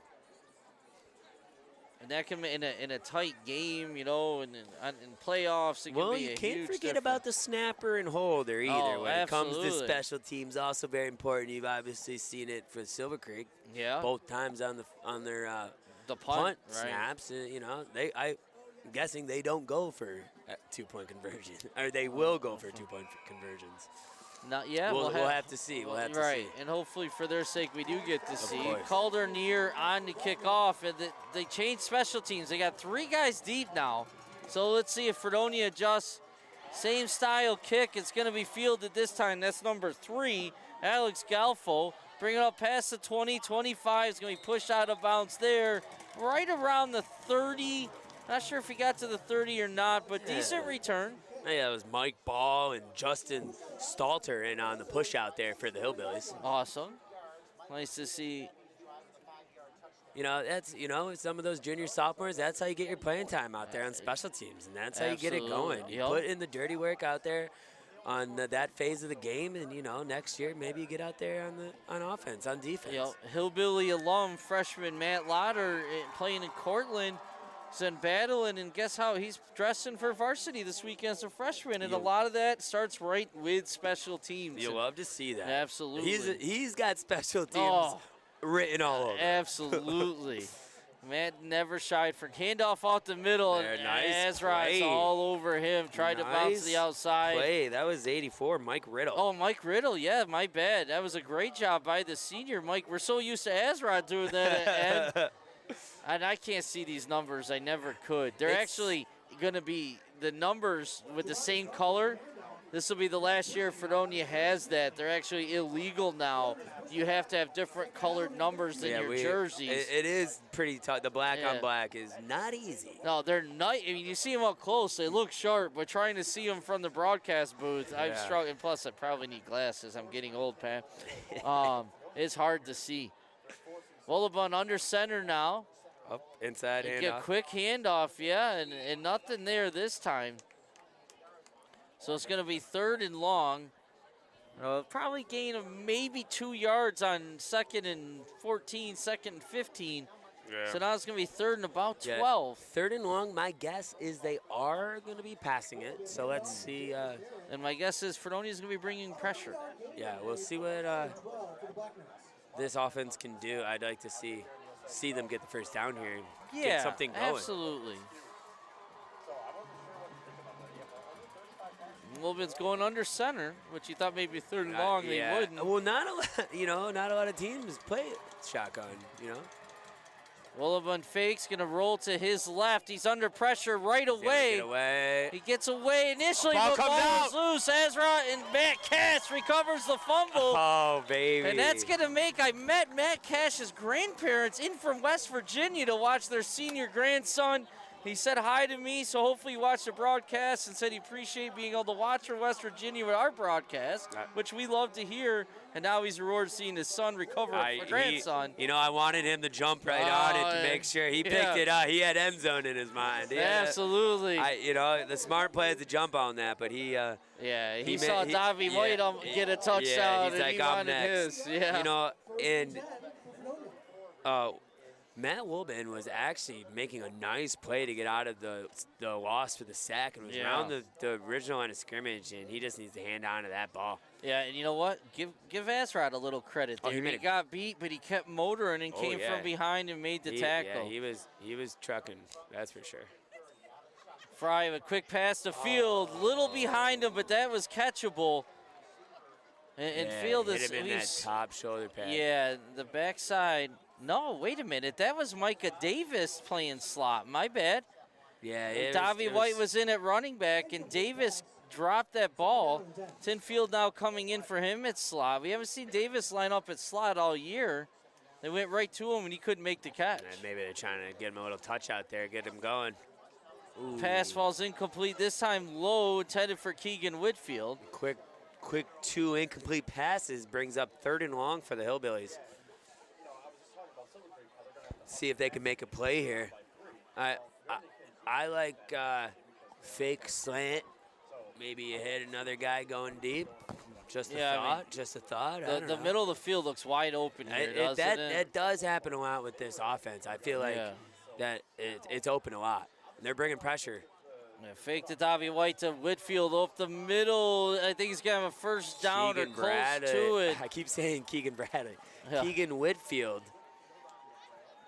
And that can be in a tight game, and in playoffs, it can be a huge Well, you can't forget about the snapper and holder either. When it comes to special teams, also very important. You've obviously seen it for Silver Creek. Yeah. Both times on their the punt right. snaps. I'm guessing they don't go for 2-point conversion, or they will go for 2-point conversions. Not yet. We'll have to see. We'll have to see. And hopefully for their sake we do get to see. Calder Neer on to kick off, and they changed special teams. They got 3 guys deep now. So let's see if Fredonia adjusts. Same style kick. It's going to be fielded this time. That's number 3, Alex Galfo. Bring it up past the 20, 25. It's going to be pushed out of bounds there. Right around the 30. Not sure if he got to the 30 or not, but decent return. Yeah, it was Mike Ball and Justin Stalter in on the push out there for the Hillbillies. Awesome. Nice to see. That's, some of those junior sophomores, that's how you get your playing time out there on special teams, and that's how you get it going. You put in the dirty work out there on that phase of the game, and, next year maybe you get out there on offense, on defense. Hillbilly alum freshman Matt Lauder playing in Cortland. And battling, and guess how? He's dressing for varsity this weekend as a freshman, and a lot of that starts right with special teams. You love to see that. Absolutely. He's got special teams written all over. Absolutely. Matt never shied for handoff off the middle, and Ezra's all over him. Tried to bounce to the outside. Play. That was 84, Mike Riddle. Oh, Mike Riddle, yeah, my bad. That was a great job by the senior Mike. We're so used to Ezra doing that. And I can't see these numbers. I never could. They're actually going to be the numbers with the same color. This will be the last year Fredonia has that. They're actually illegal now. You have to have different colored numbers than your jerseys. It is pretty tough. The black on black is not easy. No, they're not. I mean, you see them up close. They look sharp, but trying to see them from the broadcast booth, I'm struggling. Plus, I probably need glasses. I'm getting old, Pat. It's hard to see. Wollabun under center now. Up inside handoff. Get a quick handoff, and nothing there this time. So it's going to be 3rd and long. Probably gain of maybe 2 yards on 2nd and 14, 2nd and 15. Yeah. So now it's going to be 3rd and about 12. 3rd and long, my guess is they are going to be passing it. So let's see. And my guess is Fredonia is going to be bringing pressure. Yeah, we'll see what this offense can do. I'd like to see them get the first down here and get something going. Absolutely. Wollabun's going under center, which you thought maybe 3rd and long they wouldn't. Well, not a lot. Not a lot of teams play shotgun. Willibon fakes, going to roll to his left. He's under pressure right away. Get away. He gets away initially, Ball but comes ball is out. loose. Ezra and Matt Cash recovers the fumble. Oh, baby. And that's going to make, I met Matt Cash's grandparents in from West Virginia to watch their senior grandson. He said hi to me, so hopefully he watched the broadcast and said he appreciated being able to watch from West Virginia with our broadcast, which we love to hear. And now he's rewarded seeing his son recover a grandson. I wanted him to jump right on it to make sure he picked it up. He had end zone in his mind. Absolutely. The smart play is to jump on that, but he saw Davy White get a touchdown, he's and he wanted next. his. Yeah. Matt Willibon was actually making a nice play to get out of the loss for the sack and was around the original line of scrimmage, and he just needs to hand on to that ball. Yeah, and you know what? Give Asrod a little credit there. He got beat, but he kept motoring and came from behind and made the tackle. Yeah, he was trucking, that's for sure. Fry with a quick pass to Field, little behind him, but that was catchable. And Field is hit him in that top shoulder pad. Yeah, the backside. No, wait a minute. That was Micah Davis playing slot. My bad. Yeah, Davy White was in at running back, and Davis dropped that ball. Tinfield now coming in for him at slot. We haven't seen Davis line up at slot all year. They went right to him, and he couldn't make the catch. And maybe they're trying to get him a little touch out there, get him going. Ooh. Pass falls incomplete, this time low, intended for Keegan Whitfield. Quick 2 incomplete passes brings up 3rd and long for the Hillbillies. See if they can make a play here. I like fake slant. Maybe you hit another guy going deep. Just a thought. Just a thought. The middle of the field looks wide open here, doesn't it? That does happen a lot with this offense. I feel like that it's open a lot. And they're bringing pressure. Yeah, fake to Davy White to Whitfield up the middle. I think he's going to have a first down or close to it. I keep saying Keegan Bradley. Yeah. Keegan Whitfield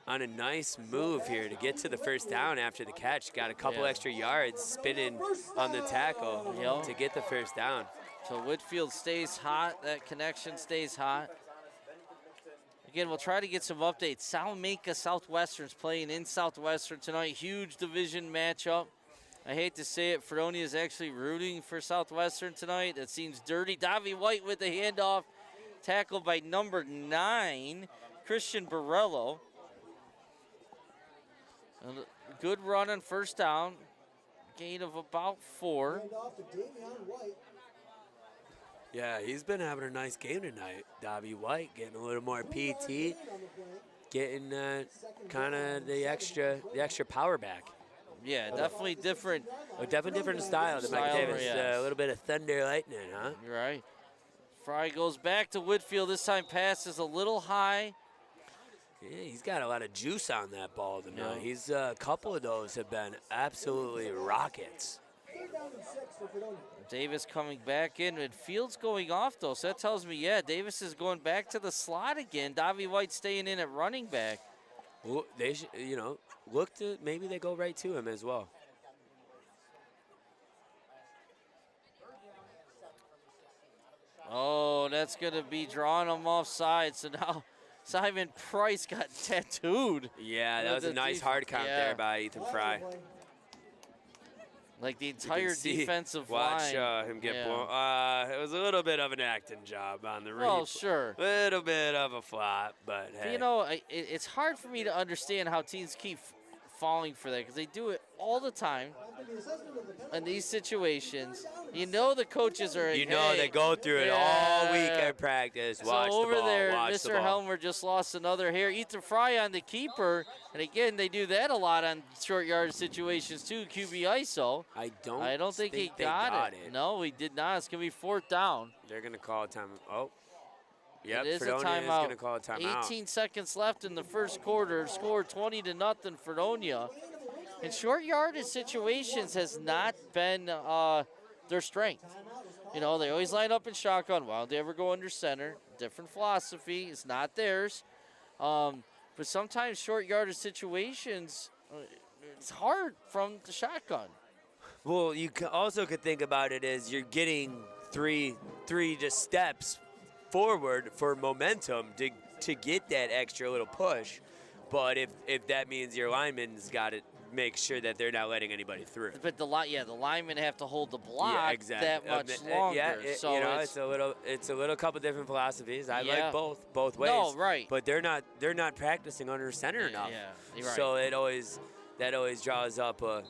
on a nice move here to get to the first down after the catch. Got a couple extra yards spinning on the tackle to get the first down. So Whitfield stays hot. That connection stays hot. Again, we'll try to get some updates. Salamanca Southwestern's playing in Southwestern tonight. Huge division matchup. I hate to say it, Fredonia is actually rooting for Southwestern tonight. That seems dirty. Davy White with the handoff. Tackled by number 9, Christian Borello. A good run on first down. Gain of about 4. Yeah, he's been having a nice game tonight. Davy White getting a little more PT, getting kind of the extra power back. Yeah, definitely different. Definitely different style than Mike Davis. A little bit of thunder lightning, huh? You're right. Fry goes back to Whitfield. This time passes a little high. Yeah, he's got a lot of juice on that ball tonight. Yeah. He's a couple of those have been absolutely rockets. Davis coming back in, and Fields going off though. So that tells me, Davis is going back to the slot again. Davy White staying in at running back. Well, they should, look to maybe they go right to him as well. Oh, that's going to be drawing him offside. So now Simon Price got tattooed. Yeah, that was a nice hard count there by Ethan Fry. Like the entire defensive line. Watch him get blown. It was a little bit of an acting job on the read. Oh, sure. Little bit of a flop, but hey. It's hard for me to understand how teams keep falling for that because they do it all the time in these situations. The coaches are. They go through it all week at practice. Watch over the ball. there, watch Mr. the ball. Helmer just lost another hair. Ethan Fry on the keeper, and again they do that a lot on short yardage situations too. QB ISO. I don't think he got it. No, he did not. It's gonna be 4th down. They're gonna call a time. Oh. Yep, it is Fredonia a timeout. Is going to call a timeout. 18 seconds left in the first quarter. Score 20-0 Fredonia. And short yardage situations has not been their strength. They always line up in shotgun. Why don't they ever go under center? Different philosophy. It's not theirs. But sometimes short yardage situations, it's hard from the shotgun. Well, you also could think about it as you're getting three just steps forward for momentum to get that extra little push. But if that means your lineman's got to make sure that they're not letting anybody through. But the linemen have to hold the block that much longer. Yeah, so it's a little couple different philosophies. I like both ways. No, right. But they're not practicing under center enough. Yeah, you're right. So that always draws up a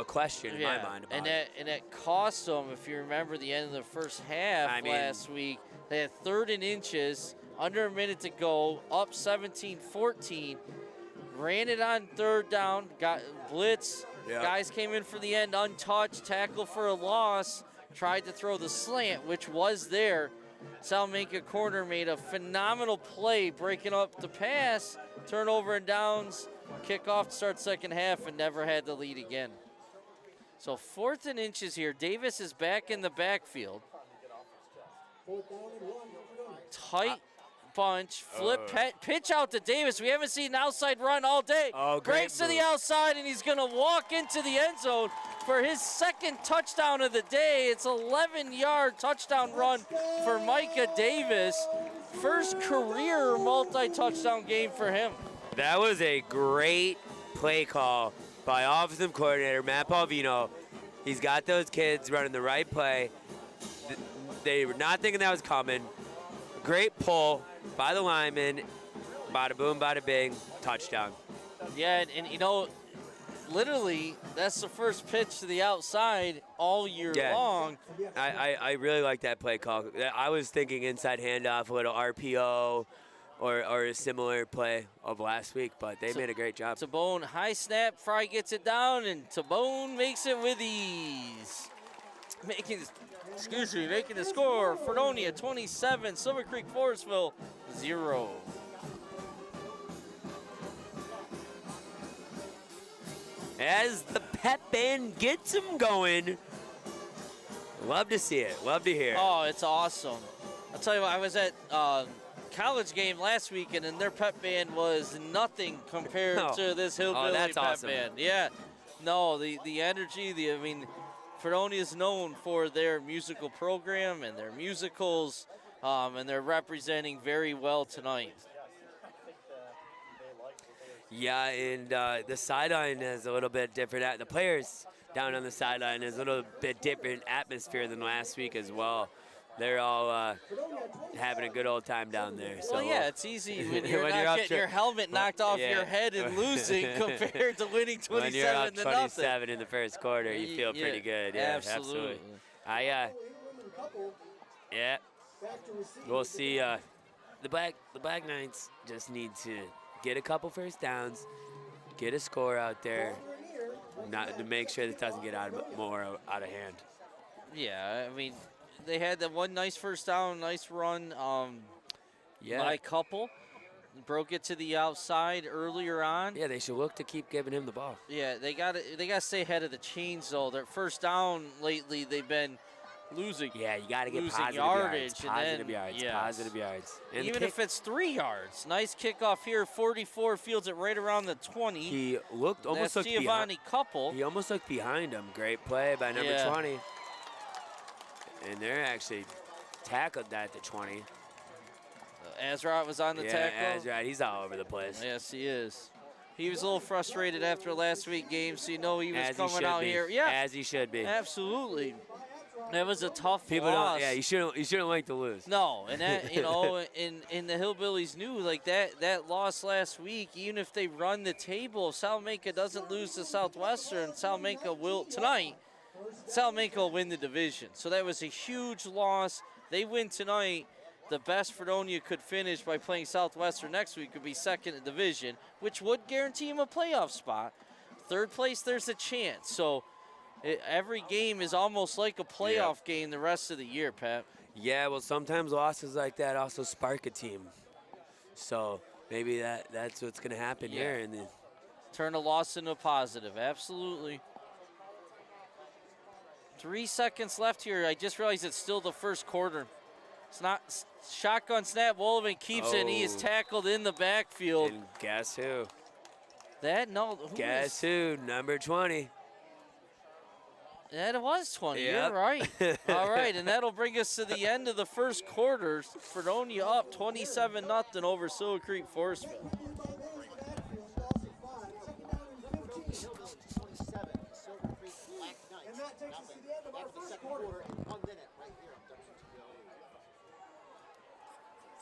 question in my mind about it. And it cost them, if you remember the end of the first half last week, they had 3rd and inches, under a minute to go, up 17-14, ran it on 3rd down, got blitz, guys came in for the end untouched, tackle for a loss, tried to throw the slant, which was there. Salamanca corner made a phenomenal play, breaking up the pass, turnover and downs, kickoff to start second half, and never had the lead again. So 4th and inches here. Davis is back in the backfield. Tight bunch, flip, pitch out to Davis. We haven't seen an outside run all day. Breaks to the outside, and he's going to walk into the end zone for his 2nd touchdown of the day. It's an 11-yard touchdown run for Micah Davis. First career multi-touchdown game for him. That was a great play call by offensive coordinator Matt Palvino. He's got those kids running the right play. They were not thinking that was coming. Great pull by the lineman. Bada boom, bada bing, touchdown. Yeah, and you know, literally, that's the first pitch to the outside all year long. I really like that play call. I was thinking inside handoff, a little RPO, or a similar play of last week, but they made a great job. Tabone, high snap, Fry gets it down, and Tabone makes it with ease. Making the score, Fredonia 27, Silver Creek Forestville 0. As the pep band gets them going, love to see it, love to hear it. Oh, it's awesome. I'll tell you what, I was at college game last weekend, and their pep band was nothing compared to this Hillbilly pep band. Yeah, no, the energy, I mean, Fredonia is known for their musical program and their musicals, and they're representing very well tonight. Yeah, and the sideline is a little bit different. The players down on the sideline is a little bit different atmosphere than last week as well. They're all having a good old time down there. So, well, yeah, it's easy when you're not getting your helmet knocked off your head and losing compared to winning 27 when you're up to 27 nothing. in the first quarter, you feel pretty good. Yeah, absolutely. We'll see. The Black Knights just need to get a couple first downs, get a score out there, not to make sure this doesn't get more out of hand. Yeah, I mean, they had that one nice first down, nice run by a couple. Broke it to the outside earlier on. Yeah, they should look to keep giving him the ball. Yeah, they got to stay ahead of the chains, though. Their first down lately, they've been losing. Yeah, you got to get positive yardage. Positive yards. And even if it's 3 yards. Nice kickoff here, 44, fields it right around the 20. He looked almost like Giovanni Couple. He almost looked behind him. Great play by number 20. And they're actually tackled that at the 20. Azrat was on the tackle. Yeah, Azrat, he's all over the place. Yes, he is. He was a little frustrated after last week's game, so you know he was coming out here. Yeah, as he should be. Absolutely. That was a tough People loss. You shouldn't like to lose. No, and that, you know, and the Hillbillies knew, like, that loss last week, even if they run the table, if Salamanca doesn't lose to Southwestern, Salamanca will tonight. Salamanca will win the division. So that was a huge loss. They win tonight. The best Fredonia could finish by playing Southwestern next week could be second in the division, which would guarantee him a playoff spot. Third place, there's a chance. So every game is almost like a playoff game the rest of the year, Pat. Yeah, well, sometimes losses like that also spark a team. So maybe that's what's going to happen here. And turn a loss into a positive, absolutely. 3 seconds left here. I just realized it's still the first quarter. It's not shotgun snap. Wolven keeps it, and he is tackled in the backfield. And guess who? Guess who? Number 20. That was 20. Yep. You're right. All right, and that'll bring us to the end of the first quarter. Fredonia up 27-0 over Silver Creek Forestville. that takes us to the end of our first quarter. 1 minute right here.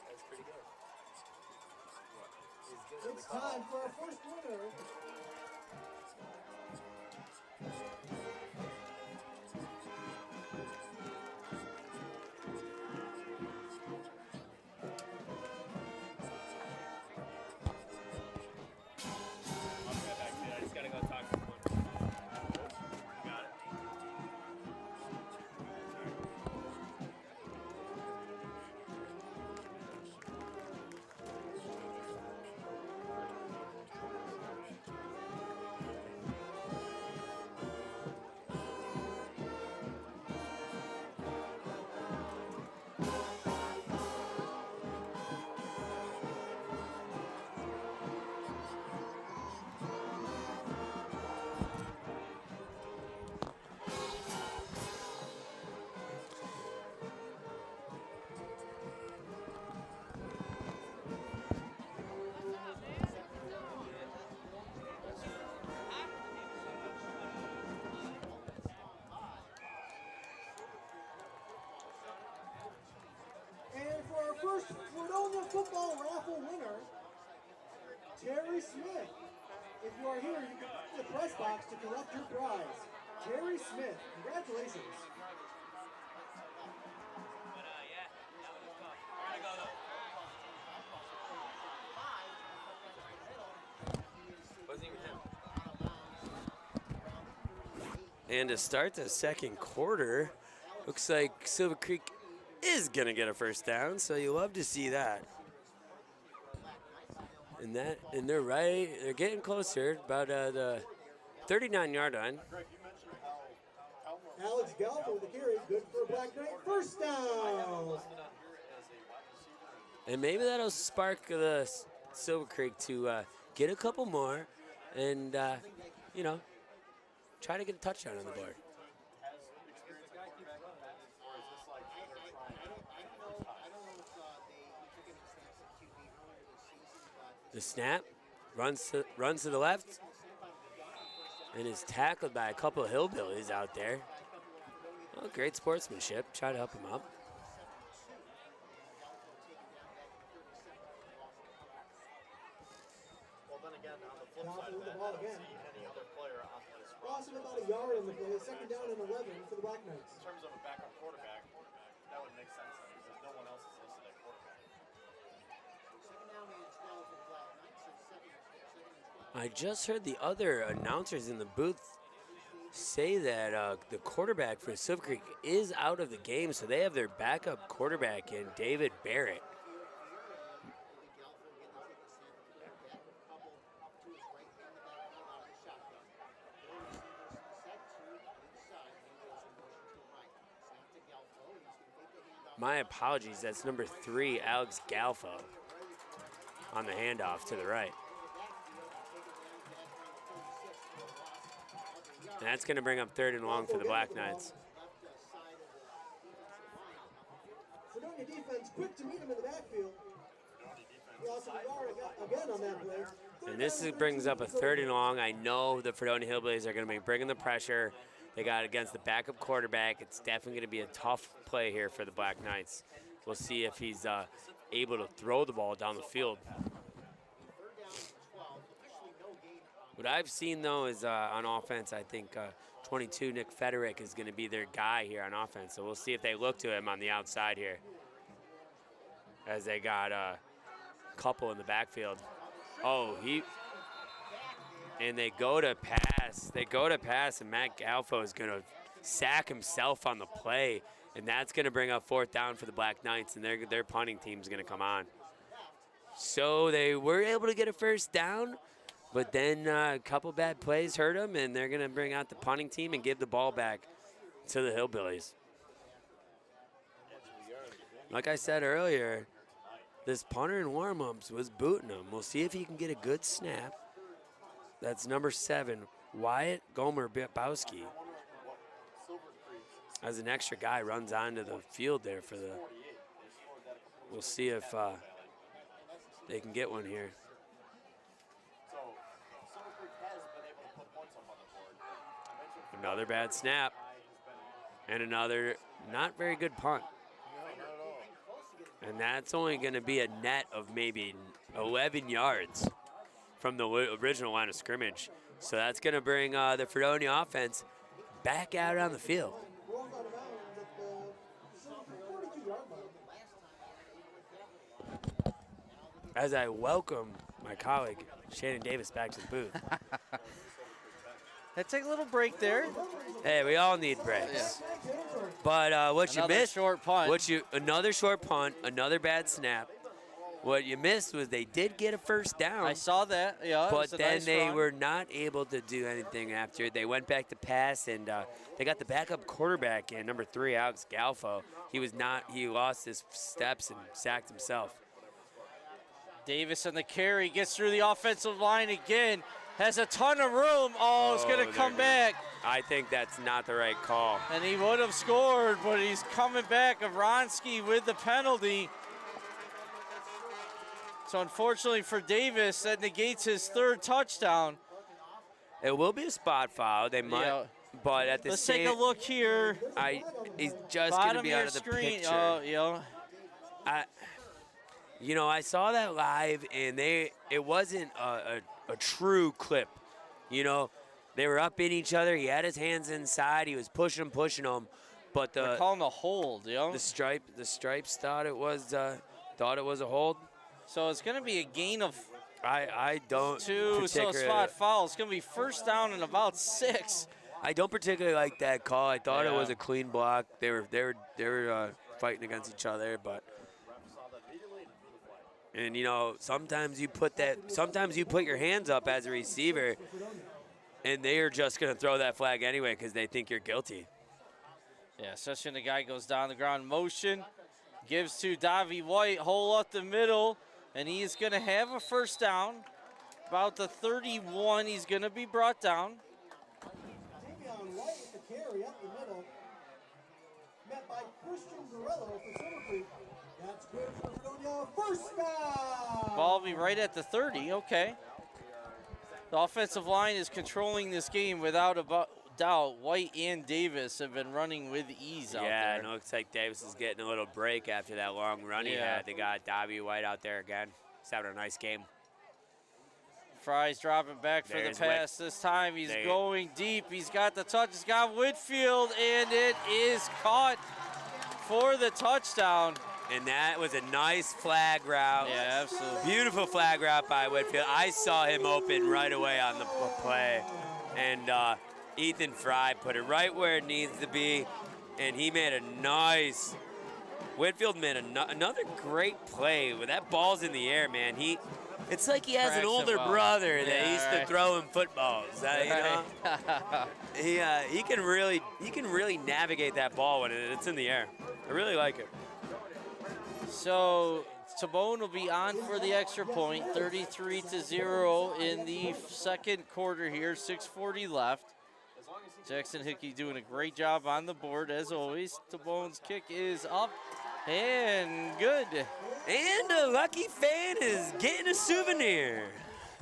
That's pretty good. It's time for our first winner. I just gotta go talk to someone. Got it. And for our first Fredonia football raffle winner, Terry Smith. If you are here, you can come to the press box to collect your prize. Terry Smith, congratulations. Wasn't even him. And to start the second quarter, looks like Silver Creek is going to get a first down, so you love to see that. And they're getting closer, about the 39-yard line. Alex Galvo with the carry, good for a Black Knight, first down. And maybe that'll spark the Silver Creek to get a couple more and, try to get a touchdown on the board. The snap, runs to the left, and is tackled by a couple of hillbillies out there. Oh, great sportsmanship. Try to help him up. Well, then again, on the flip side of that, I don't see any other player on this roster. Crossing about a yard on the play, second down and 11 for the Black Knights. In terms of a backup quarterback, that would make sense then, because no one else is listed at quarterback. Second down and 12 for the Black Knights. So second and 12. I just heard the other announcers in the booth say that the quarterback for Silver Creek is out of the game, so they have their backup quarterback in David Barrett. My apologies, that's number 3, Alex Galfo, on the handoff to the right. And that's going to bring up 3rd and long for the Black Knights. Fredonia defense quick to meet him in the backfield. Loss of a yard again on that play. And this brings up a 3rd and long. I know the Fredonia Hillbillies are going to be bringing the pressure. They got against the backup quarterback. It's definitely going to be a tough play here for the Black Knights. We'll see if he's able to throw the ball down the field. What I've seen, though, is on offense, I think 22, Nick Federick, is going to be their guy here on offense. So we'll see if they look to him on the outside here, as they got a couple in the backfield. Oh, and they go to pass. They go to pass, and Matt Galfo is going to sack himself on the play, and that's going to bring up 4th down for the Black Knights, and their punting team is going to come on. So they were able to get a first down, but then a couple bad plays hurt them, and they're going to bring out the punting team and give the ball back to the Hillbillies. Like I said earlier, this punter in warm-ups was booting him. We'll see if he can get a good snap. That's number 7, Wyatt Gomer-Bowski. As an extra guy runs onto the field there for the. We'll see if they can get one here. Another bad snap. And another not very good punt. And that's only going to be a net of maybe 11 yards from the original line of scrimmage. So that's going to bring the Fredonia offense back out on the field. As I welcome my colleague, Shannon Davis, back to the booth. Let's take a little break there. Hey, we all need breaks. Yeah. But what Another you missed, short punt. another short punt, another bad snap. What you missed was they did get a first down. I saw that, yeah. But then they were not able to do anything after. They went back to pass, and they got the backup quarterback in, number 3, Alex Galfo. He lost his steps and sacked himself. Davis on the carry, gets through the offensive line again. Has a ton of room. Oh, it's going to come back. I think that's not the right call. And he would have scored, but he's coming back. Aronski with the penalty. So unfortunately for Davis, that negates his 3rd touchdown. It will be a spot foul. They might, Yeah. but at the Let's same, take a look here. He's just going to be out of the screen. picture. Oh, yeah. I saw that live, and it wasn't a true clip. They were up in each other. He had his hands inside. He was pushing them, but They're calling a hold, the stripes thought it was a hold. So it's going to be a gain of I don't 2, so a spot foul. It's going to be first down and about 6. I don't particularly like that call. I thought it was a clean block. They were fighting against each other, but. And sometimes you put your hands up as a receiver, and they are just going to throw that flag anyway because they think you're guilty. Yeah, especially when the guy goes down the ground in motion, gives to Davy White, hole up the middle, and he's going to have a first down. About the 31, he's going to be brought down. Davion White with the carry up the middle, met by Christian Guerrero for Silver Creek. That's good for Fredonia. First down. Ball will be right at the 30. Okay. The offensive line is controlling this game without a doubt. White and Davis have been running with ease out there. Yeah, and it looks like Davis is getting a little break after that long run he had. They got Davy White out there again. He's having a nice game. Fry's dropping back for the pass this time. He's going deep. He's got the touch. He's got Whitfield, and it is caught for the touchdown. And that was a nice flag route. Yeah, absolutely. Beautiful flag route by Whitfield. I saw him open right away on the play. And Ethan Fry put it right where it needs to be. And he made a nice, Whitfield made another great play. When that ball's in the air, man, it's like he has an older brother that used to throw him footballs. He can really navigate that ball when it's in the air. I really like it. So Timon will be on for the extra point, 33-0 in the second quarter here, 6:40 left. Jackson Hickey doing a great job on the board as always. Timon's kick is up and good. And a lucky fan is getting a souvenir.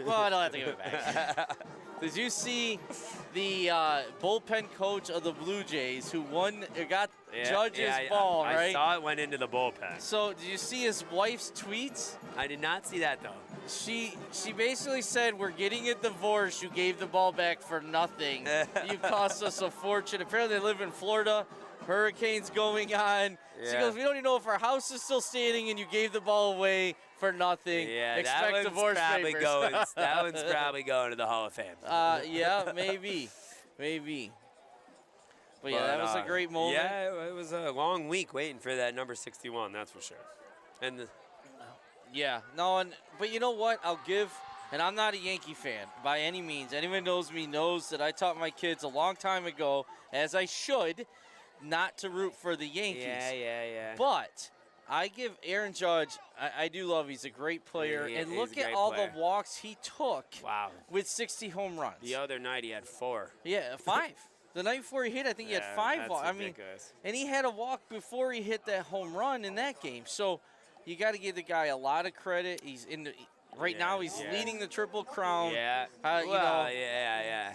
Well, I don't have to give it back. Did you see the bullpen coach of the Blue Jays who got Judge's ball, right? I saw it went into the bullpen. So did you see his wife's tweets? I did not see that, though. She basically said, "We're getting a divorce. You gave the ball back for nothing. You cost us a fortune." Apparently they live in Florida. Hurricanes going on. She goes, "We don't even know if our house is still standing, and you gave the ball away for nothing. Yeah, expect divorce papers." That one's probably going to the Hall of Fame. Yeah, maybe. But yeah, that was a great moment. Yeah, it was a long week waiting for that number 61, that's for sure. And but you know what? I'll give, and I'm not a Yankee fan by any means. Anyone knows me knows that I taught my kids a long time ago, as I should, not to root for the Yankees. Yeah. But I give Aaron Judge, I do love, he's a great player. And look at all the walks he took with 60 home runs. The other night he had 4. Yeah, 5. The night before he hit, I think he had 5 walks. I mean, and he had a walk before he hit that home run in that game. So you got to give the guy a lot of credit. He's in the, now he's leading the Triple Crown. Yeah. Yeah.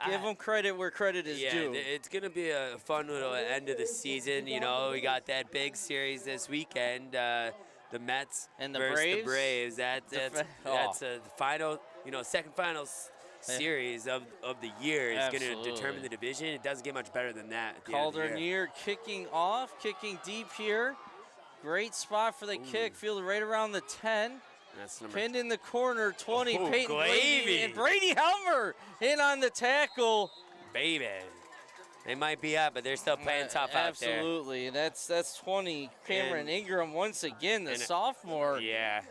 Give them credit where credit is due. Yeah, it's going to be a fun little end of the season. You know, we got that big series this weekend, the Mets and the versus Braves. the Braves. That's a final, second final series of the year is going to determine the division. It doesn't get much better than that. Calder kicking off, kicking deep here. Great spot for the kick, fielded right around the 10. That's pinned in the corner, 20, Peyton Glavy. and Brady Helmer in on the tackle. Baby. They might be up, but they're still playing tough out there. Absolutely, and that's 20. Cameron Ingram once again, the sophomore,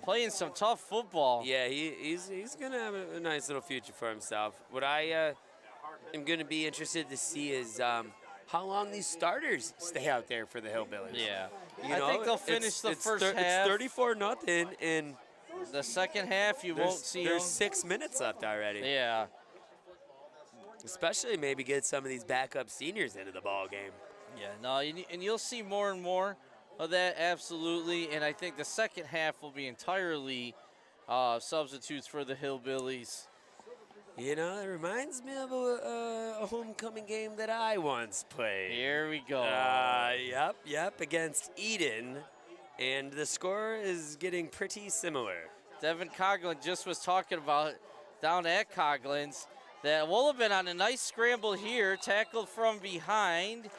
playing some tough football. Yeah, he's going to have a nice little future for himself. What I am going to be interested to see is how long these starters stay out there for the Hillbillies. Yeah, I think they'll finish the first half. It's 34-0, and the second half you won't see There's them. 6 minutes left already. Yeah. Especially maybe get some of these backup seniors into the ball game. Yeah, no, and you'll see more and more of that, absolutely. And I think the second half will be entirely substitutes for the Hillbillies. You know, it reminds me of a homecoming game that I once played. Here we go. Yep, against Eden. And the score is getting pretty similar. Devin Coughlin just was talking about down at Coughlin's that will have been on a nice scramble here, tackled from behind.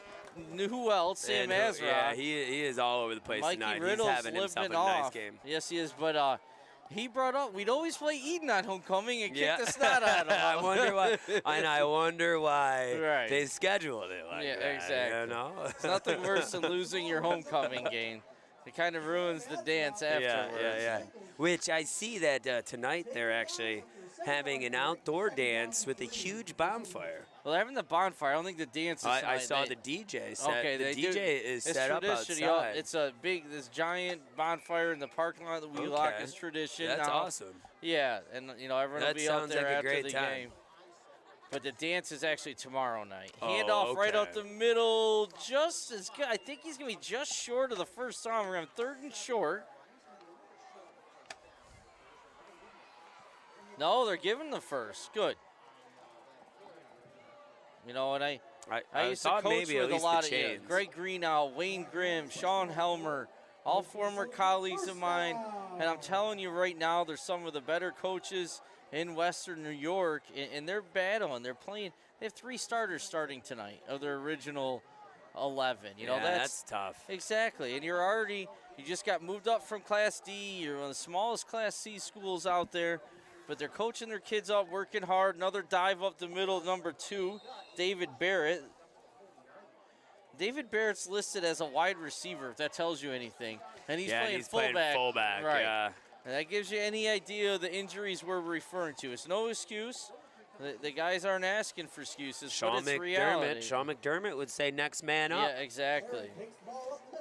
Who else? Sam Azra. Yeah, he is all over the place Mikey tonight. Riddle's He's having himself a nice game. Yes, he is. But he brought up we'd always play Eden on homecoming and kick the snot out of him. I wonder why they scheduled it like that. Exactly. You know? It's nothing worse than losing your homecoming game. It kind of ruins the dance afterwards. Yeah. Which I see that tonight they're actually having an outdoor dance with a huge bonfire. Well, they're having the bonfire. I don't think the dance is I saw the DJ set. Okay, the DJ is set up outside. It's this giant bonfire in the parking lot that we lock is tradition. That's now. awesome. Yeah, and everyone will be out there after the game. But the dance is actually tomorrow night. Handoff right out the middle, just as good. I think he's going to be just short of the first time. We're going to have 3rd and short. No, they're giving the first. Good. You know, and I used to coach with a lot of Greg Greenow, Wayne Grimm, Sean Helmer, all former colleagues of mine. And I'm telling you right now, they're some of the better coaches in Western New York, and they're battling. They're playing. They have 3 starters starting tonight of their original 11. You know, that's tough. Exactly, and you just got moved up from Class D. You're one of the smallest Class C schools out there, but they're coaching their kids up, working hard. Another dive up the middle, number 2, David Barrett. David Barrett's listed as a wide receiver, if that tells you anything, and he's playing fullback. Right. Yeah. And that gives you any idea of the injuries we're referring to. It's no excuse. The guys aren't asking for excuses, but it's reality. Sean McDermott would say next man up. Yeah, exactly.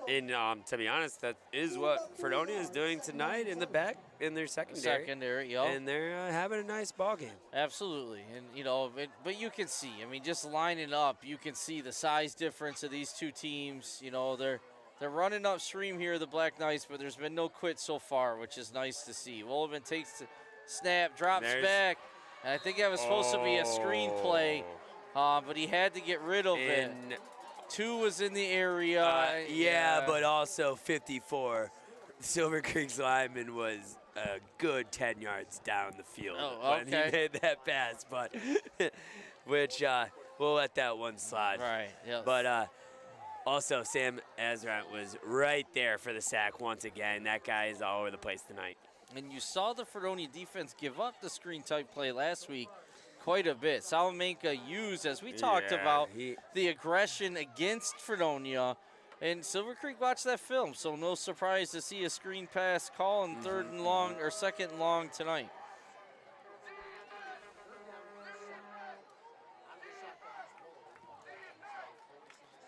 And to be honest, that is what Fredonia is doing tonight in their secondary. And they're having a nice ball game. Absolutely. And, but you can see, just lining up, you can see the size difference of these two teams. You know, they're running upstream here, the Black Knights, but there's been no quit so far, which is nice to see. Wolven takes the snap, drops back, and I think that was supposed to be a screen play, but he had to get rid of it. 2 was in the area. But also 54. Silver Creek's lineman was a good 10 yards down the field when he made that pass, but which we'll let that one slide. Right, yeah. But also, Sam Azrant was right there for the sack once again. That guy is all over the place tonight. And you saw the Fredonia defense give up the screen-type play last week quite a bit. Salamanca used, as we talked about, the aggression against Fredonia. And Silver Creek watched that film, so no surprise to see a screen pass call in 3rd and long or 2nd and long tonight.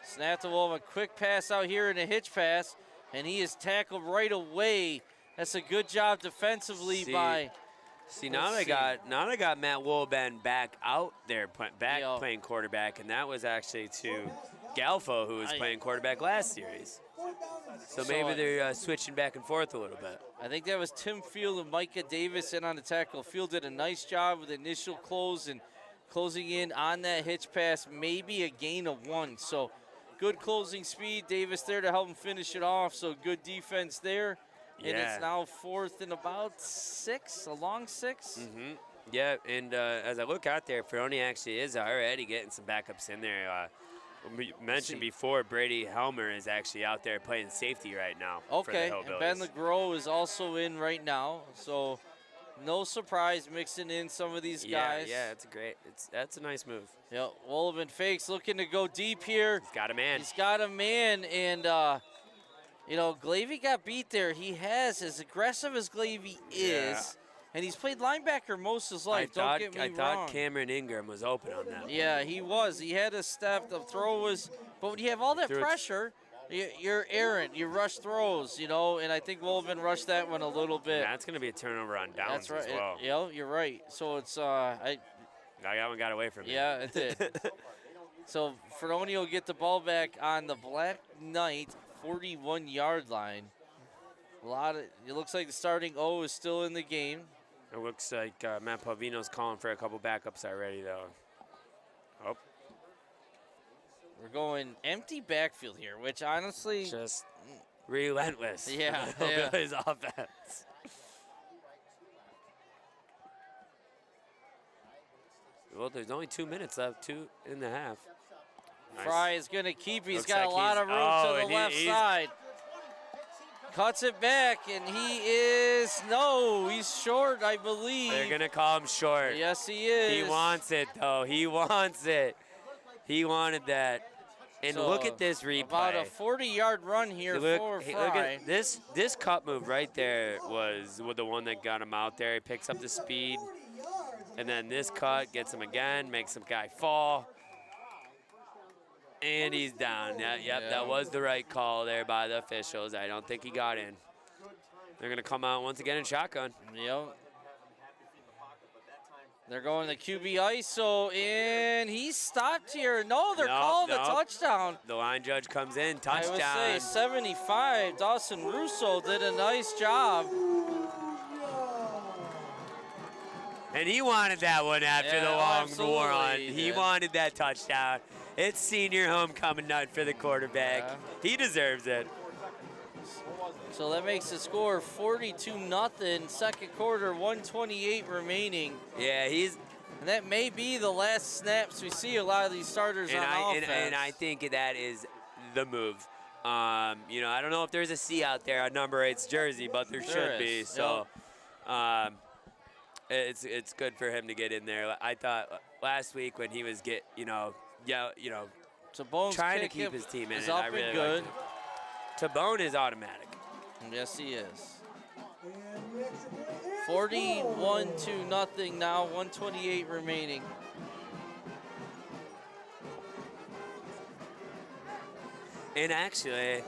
Snap to Wolven, quick pass out here in a hitch pass, and he is tackled right away. That's a good job defensively by. Now they got Matt Wolben back out there, playing quarterback, and that was actually to Galfo, who was playing quarterback last series. So maybe they're switching back and forth a little bit. I think that was Tim Field and Micah Davis in on the tackle. Field did a nice job with the initial close and closing in on that hitch pass, maybe a gain of 1. So good closing speed. Davis there to help him finish it off. So good defense there. And it's now 4th and about 6, a long 6. Mm-hmm. Yeah, and as I look out there, Fredonia actually is already getting some backups in there. We mentioned before, Brady Helmer is actually out there playing safety right now. Okay, for the and Ben LeGros is also in right now. So no surprise mixing in some of these guys. Yeah, that's a nice move. Yeah, Wolven fakes looking to go deep here. He's got a man. He's got a man, and you know, Glavey got beat there. He has, as aggressive as Glavey is, and he's played linebacker most of his life. Don't get me wrong. I thought Cameron Ingram was open on that. Yeah, he was. He had a step. The throw was, but when you have all that pressure, you're errant. You rush throws, you know, and I think Wolven rushed that one a little bit. That's going to be a turnover on downs as well. Yeah, you're right. So it's that one got away from me. Yeah, it did. So Fredonia will get the ball back on the Black Knight 41-yard line. It looks like the starting O is still in the game. It looks like Matt Pavino's calling for a couple backups already, though. Oh. We're going empty backfield here, which honestly... Just relentless. Yeah. Hillbillies offense. Well, there's only 2 minutes left, 2.5. Nice. Fry is going to keep. He's Looks got like a lot of room to the left he's side. Cuts it back, and he's short, I believe. They're going to call him short. Yes, he is. He wants it, though. He wants it. He wanted that. And so look at this replay. About a 40-yard run here for Fry. Look at this cut move right there was the one that got him out there. He picks up the speed. And then this cut gets him again, makes some guy fall. And he's down. Yep, that was the right call there by the officials. I don't think he got in. They're going to come out once again in shotgun. Yep. They're going to QB ISO, and he's stopped here. No, they're calling a touchdown. The line judge comes in, touchdown. I would say 75. Dawson Russo did a nice job. And he wanted that one after the long run. He wanted that touchdown. It's senior homecoming night for the quarterback. Yeah. He deserves it. So that makes the score 42-0. Second quarter, 1:28 remaining. Yeah, and that may be the last snaps we see a lot of these starters on offense. And I think that is the move. You know, I don't know if there's a C out there on number 8's jersey, but there should be. So it's good for him to get in there. I thought last week when he was so Bones trying to keep his team in it, up I really good. liked it. Tabone is automatic. Yes, he is. 41-0 now, 1:28 remaining. And actually,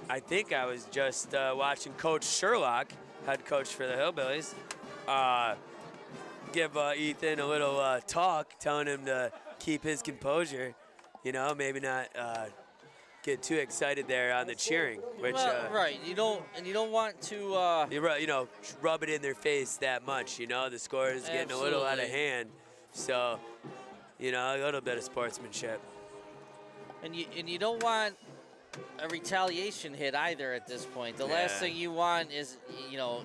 I think I was just watching Coach Sherlock, head coach for the Hillbillies, give Ethan a little talk, telling him to keep his composure. You know, maybe not get too excited there on the cheering. Which right, you don't want to. Rub it in their face that much. You know, the score is getting a little out of hand. So, a little bit of sportsmanship. And you don't want a retaliation hit either at this point. The last thing you want is,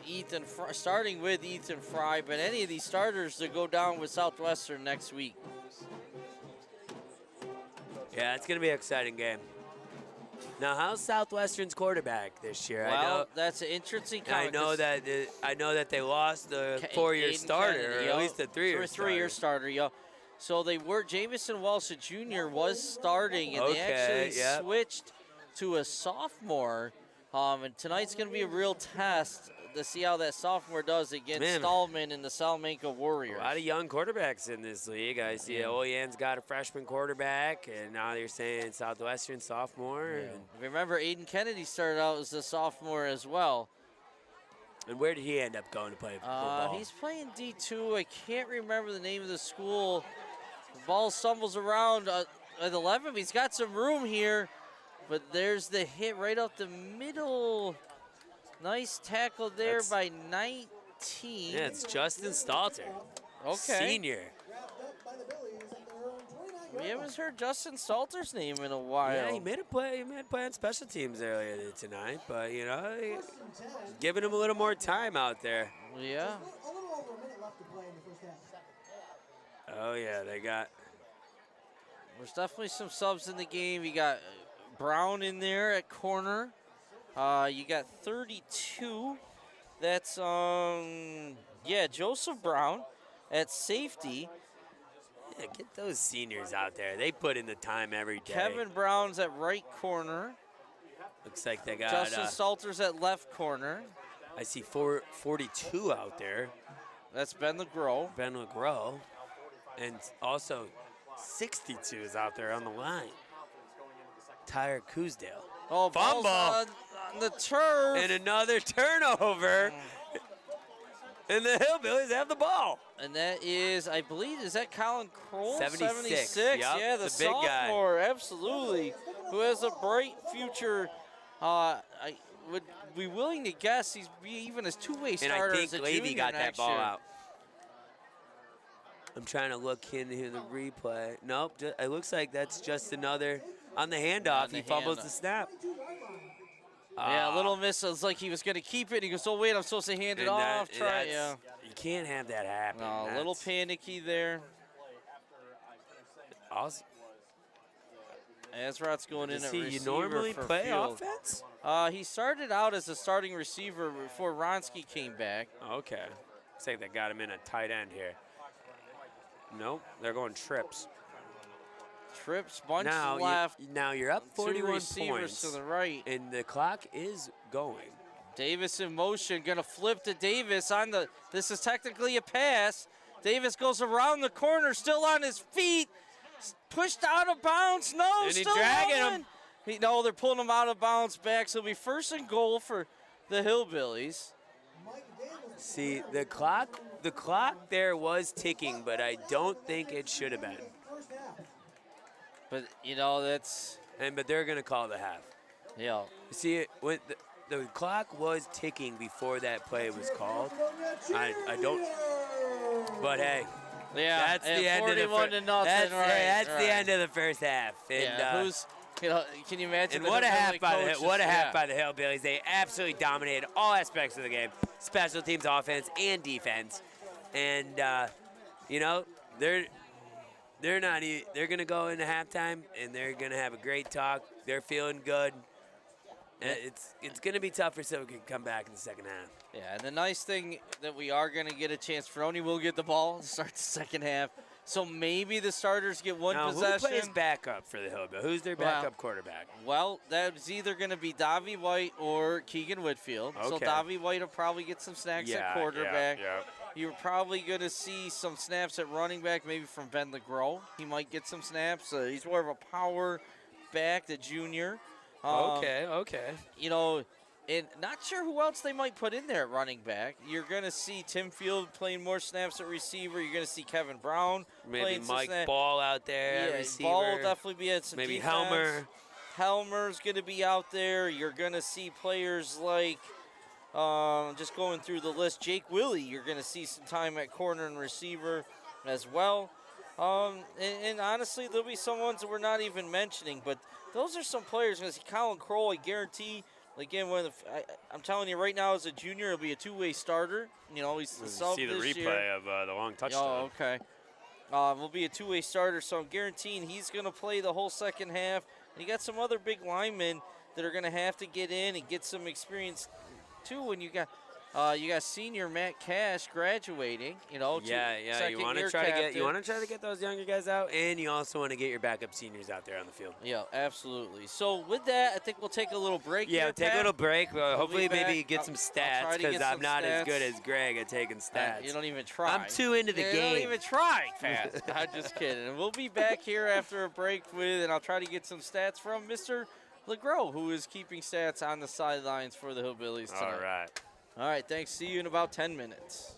Ethan starting with Ethan Fry, but any of these starters to go down with Southwestern next week. Yeah, it's going to be an exciting game. Now, how's Southwestern's quarterback this year? Well, that's an interesting comment. I know that they lost the 4-year starter, or at least the 3-year starter. Yo. So they were Jamison Walsh Jr. was starting, and they actually switched to a sophomore. And tonight's going to be a real test to see how that sophomore does against Stallman and the Salamanca Warriors. A lot of young quarterbacks in this league. I see Olean's got a freshman quarterback, and now they're saying Southwestern sophomore. Yeah. And remember, Aiden Kennedy started out as a sophomore as well. And where did he end up going to play football? He's playing D2. I can't remember the name of the school. The ball stumbles around at 11. He's got some room here, but there's the hit right up the middle. Nice tackle there by Knight. 19. Yeah, it's Justin Stalter. Okay. Senior. We haven't heard Justin Stalter's name in a while. Yeah, he made a play. He made a play on special teams earlier tonight, but you know, giving him a little more time out there. Yeah. Oh yeah, they got. There's definitely some subs in the game. You got Brown in there at corner. You got 32. That's Joseph Brown at safety. Yeah, get those seniors out there. They put in the time every day. Kevin Brown's at right corner. Looks like they got Justin Salter's at left corner. I see 42 out there. That's Ben LeGros. Ben LeGros. And also 62 is out there on the line. Tyre Coosdale. Oh, fumble on the turf. And another turnover. And the Hillbillies have the ball. And that is, I believe, is that Colin Kroll? 76. Yep, Yeah, the big guy. sophomore, absolutely, who has a bright future. I would be willing to guess he's even as two-way starter. And I think Levy got that ball year. out. I'm trying to look into the replay. Nope, it looks like that's just another on the handoff. He fumbles the snap. Yeah, a little miss. It's like he was going to keep it. He goes, oh, wait, I'm supposed to hand it off. Yeah. You can't have that happen. No, a little panicky there. Awesome. Azrot's going in at receiver. You normally for play field. offense? He started out as a starting receiver before Ronski came back. Okay. Looks like they got him in a tight end here. Nope, they're going trips. Trips, bunch left. Now you're up 41 receivers points. to the right. And the clock is going. Davis in motion, gonna flip to Davis on the, this is technically a pass. Davis goes around the corner, still on his feet. Pushed out of bounds, no, and still dragging him. No, they're pulling him out of bounds back, so it'll be first and goal for the Hillbillies. See, the clock there was ticking, but I don't think it should have been. But, you know, that's... But they're going to call the half. Yeah. See, when the clock was ticking before that play was called. I don't... But, hey. Yeah, that's the end of the first. That's the end of the first half. And, yeah, you know, can you imagine? And what a half by the Hillbillies! They absolutely dominated all aspects of the game, special teams, offense, and defense. And you know, they're gonna go into halftime and they're gonna have a great talk. They're feeling good. It's gonna be tough for Silver to come back in the second half. Yeah, and the nice thing that we are gonna get a chance. Fredonia will get the ball to start the second half. So maybe the starters get one possession. Who plays backup for the Hillbillies? Who's their backup quarterback? Well, that's either going to be Davy White or Keegan Whitfield. Okay. So Davy White will probably get some snacks at quarterback. Yeah. You're probably going to see some snaps at running back, maybe from Ben LeGros. He might get some snaps. He's more of a power back, the junior. Okay. You know, and not sure who else they might put in there at running back. You're going to see Tim Field playing more snaps at receiver. You're going to see Kevin Brown maybe playing Mike some Ball out there. Yeah, receiver. Ball will definitely be at some maybe defense. Helmer. Helmer's going to be out there. You're going to see players like, just going through the list, Jake Willie. You're going to see some time at corner and receiver as well. And honestly, there'll be some ones that we're not even mentioning, but those are some players. You're going to see Colin Kroll, I guarantee. Again, I'm telling you right now, as a junior, he'll be a two-way starter. You know, he's the sub see the this replay year. of the long touchdown. Oh, okay. Will be a two-way starter, so I'm guaranteeing he's going to play the whole second half. And you got some other big linemen that are going to have to get in and get some experience too. When you got senior Matt Cash graduating, you know. Yeah. You want to try to get those younger guys out, and you also want to get your backup seniors out there on the field. Yeah, absolutely. So with that, I think we'll take a little break. Yeah, here, take Pat. a little break. Hopefully, maybe get some stats because I'm not stats. as good as Greg at taking stats. You don't even try. I'm too into the game. You don't even try, Pat. I'm just kidding. And we'll be back here after a break and I'll try to get some stats from Mr. LeGros, who is keeping stats on the sidelines for the Hillbillies tonight. All right, thanks. See you in about 10 minutes.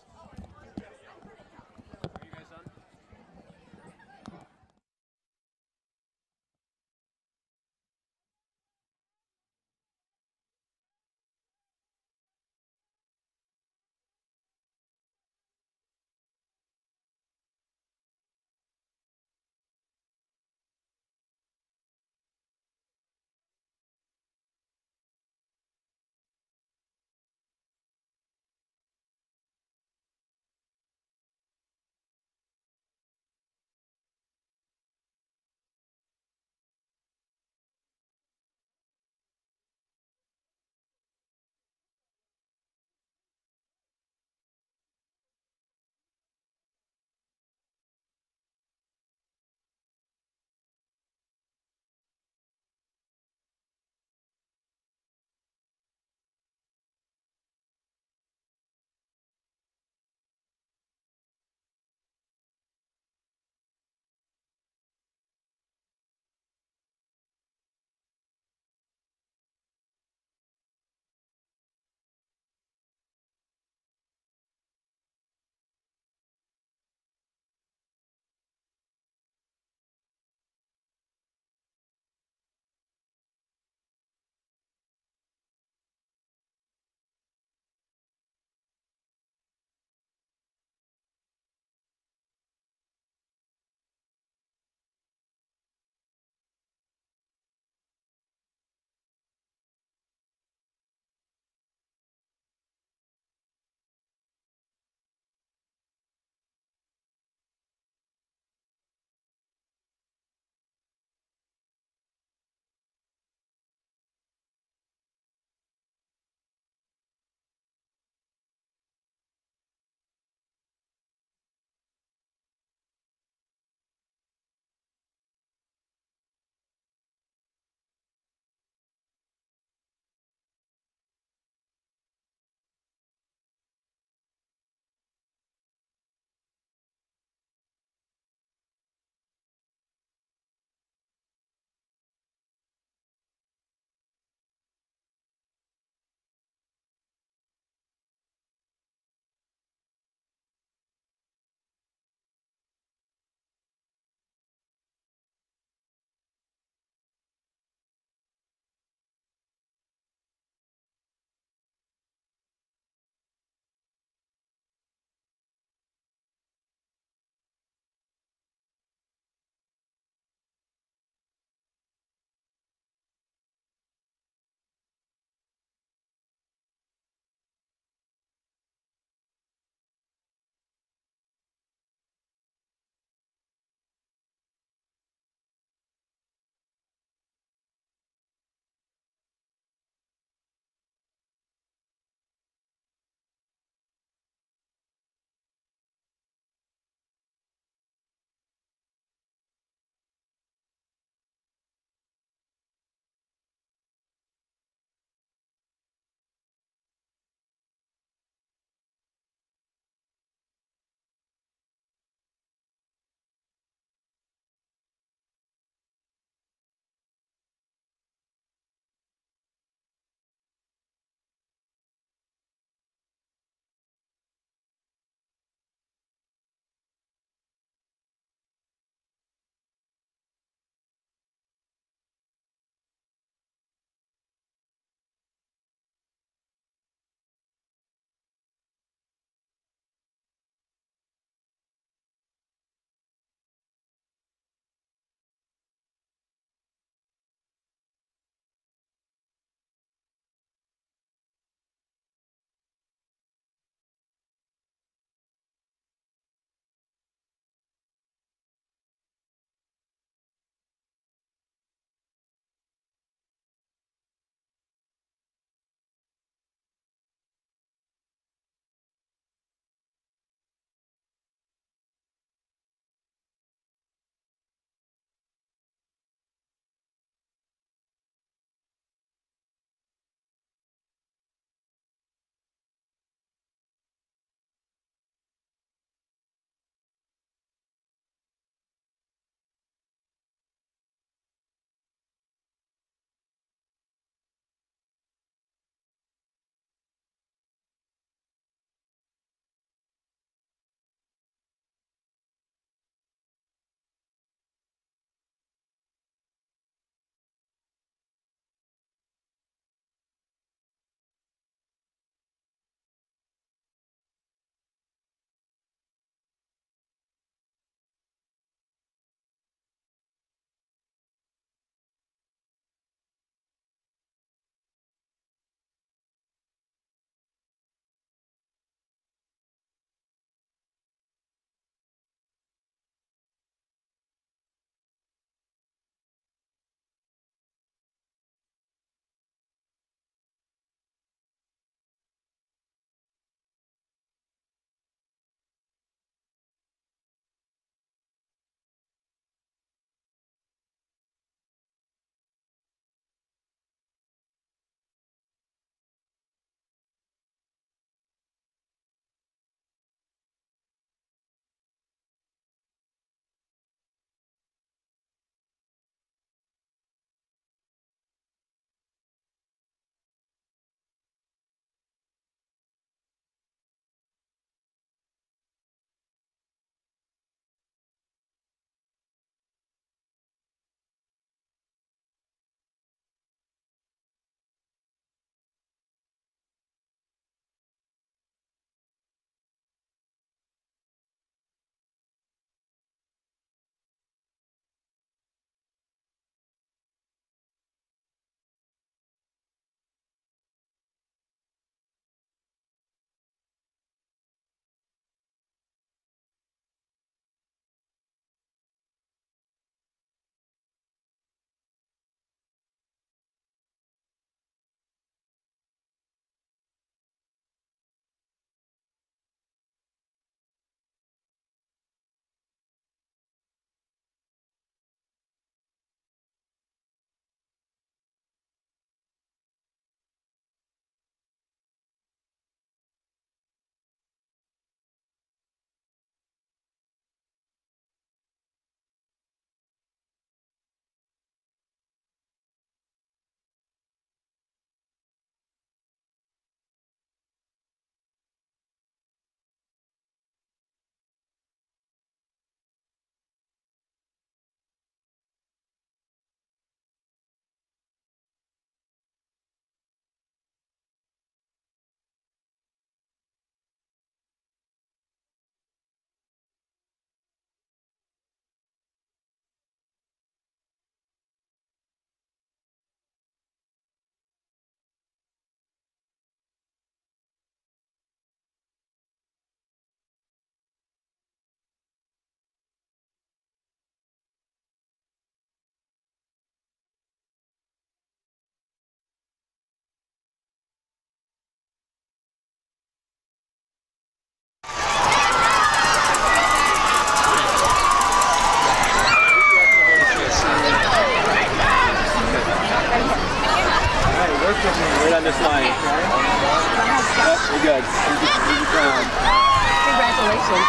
Congratulations.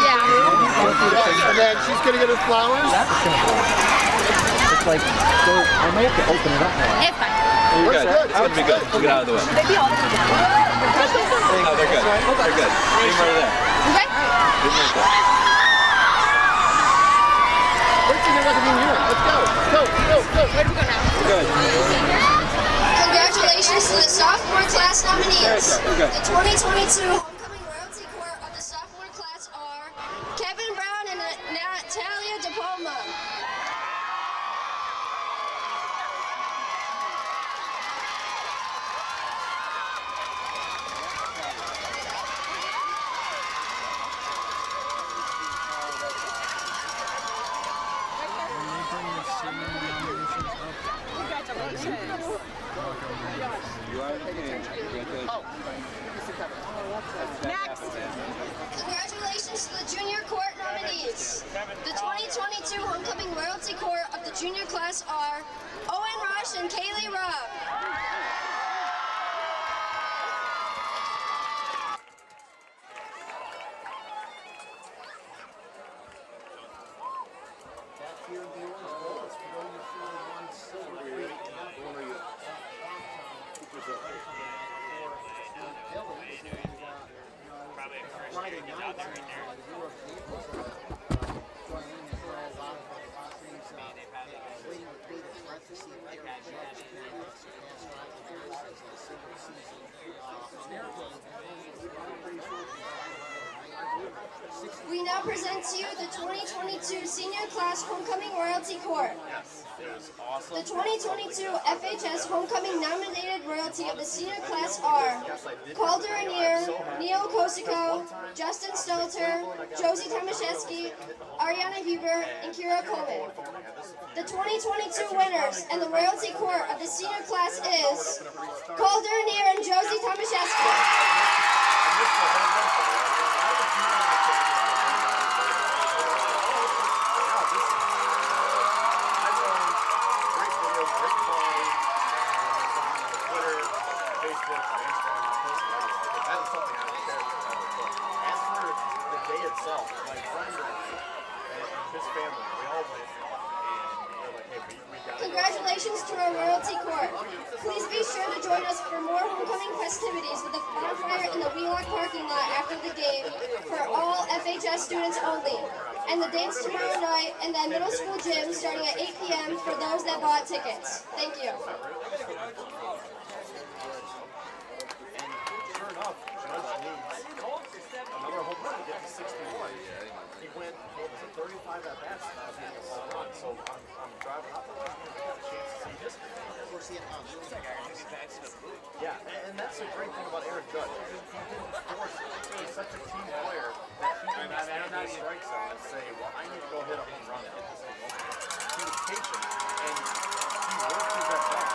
Yeah. And then she's gonna get her flowers. It's like, so I might have to open it up now. It's fine. We're good. It's gonna be good. We'll get out of the way. They be all over. No, they're good. They're good. Leave them right there. Okay. Leave them right there. Let's see, like a new year. Let's go. Go. Where do we go now? We're good. Congratulations to the sophomore class nominees. Okay. The 2022 Homecoming Royalty Court of the sophomore class are Kevin Brown and Natalia DePalma. Congratulations to the junior court nominees. The 2022 Homecoming Royalty Court of the junior class are Owen Rush and Kaylee Robb. We now present to you the 2022 Senior Class Homecoming Royalty Court. The 2022 FHS Homecoming nominated royalty of the senior class are Calder Anier, Neil Kosico, Justin Stelter, Josie Tomaszewski, Ariana Huber, and Kira Coleman. The 2022 winners and the royalty court of the senior class is Calder Anier and Josie Tomaszewski. Congratulations to our royalty court. Please be sure to join us for more homecoming festivities with a bonfire in the Wheelock parking lot after the game for all FHS students only. And the dates tomorrow night in the middle school gym starting at 8 p.m. for those that bought tickets. Thank you. Another home run to get to 61. He went, 35 at bats now he has a run. So I'm driving up and I got a chance to see his. Yeah, and that's the great thing about Aaron Judge. He's such a team player that he can stand those strike zone and say, well, I need to go hit up and run and hit this thing over. He was patient and he worked his at bat.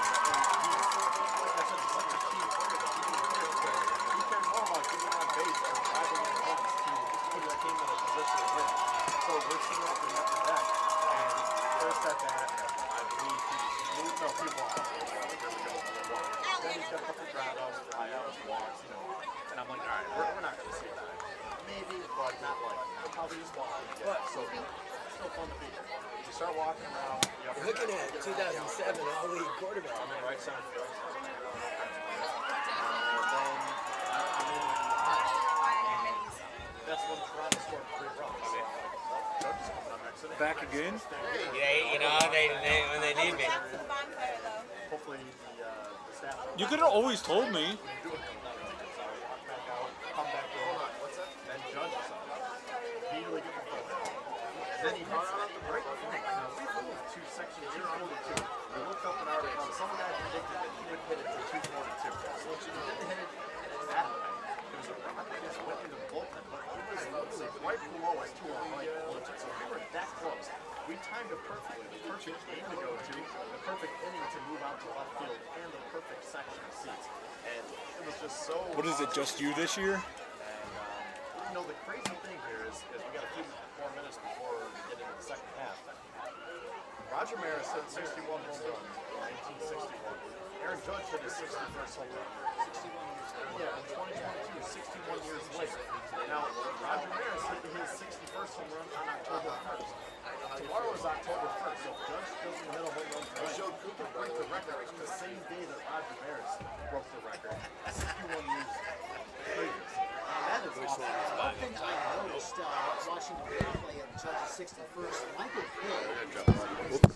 Like I said, he's such a team player that he cares more about getting on base and driving in runs to put that team in a position to win. So we're sitting up in after that, and first at bat, I believe he walked. Then he's got a couple ground outs, flyouts, walks, and I'm like, all right, we're not going to see that. Maybe, but not like, we'll probably just walk and get it. So it's still fun to be here. You start walking around. You're looking at 2007 All-League quarterback. I'm in right center field. That's when Toronto scored 3 runs. Back again? Yeah, when they need me. Hopefully the staff. You could have always told me. Come back in. What's that? Then Judge or something. Immediately get the phone. Then he hits out the break. Now we moved to section 242. We looked up in our account. Some guy predicted that he would hit it to 242. So he didn't hit it that high. It was a rock that just went into the bullpen, but it was literally right below us to our right bullpen. So we were that close. We timed it perfectly. The perfect game to go to, the perfect inning to move out to left field, and the perfect section of seats. And it was just so. What is it, just you this year? And the crazy thing here is we got a few more minutes before we get into the second half. Roger Maris hit 61 home runs in 1961. Aaron Judge hit his 61st home run. 61 years old. Yeah, in 2022, 61 years was October 1st. So Judge goes in the middle home run. I showed Cooper break the record the same day that Roger Maris broke the record. 61 years previous. That is awesome. One thing I noticed watching the replay of Judge's 61st, Michael Pitt.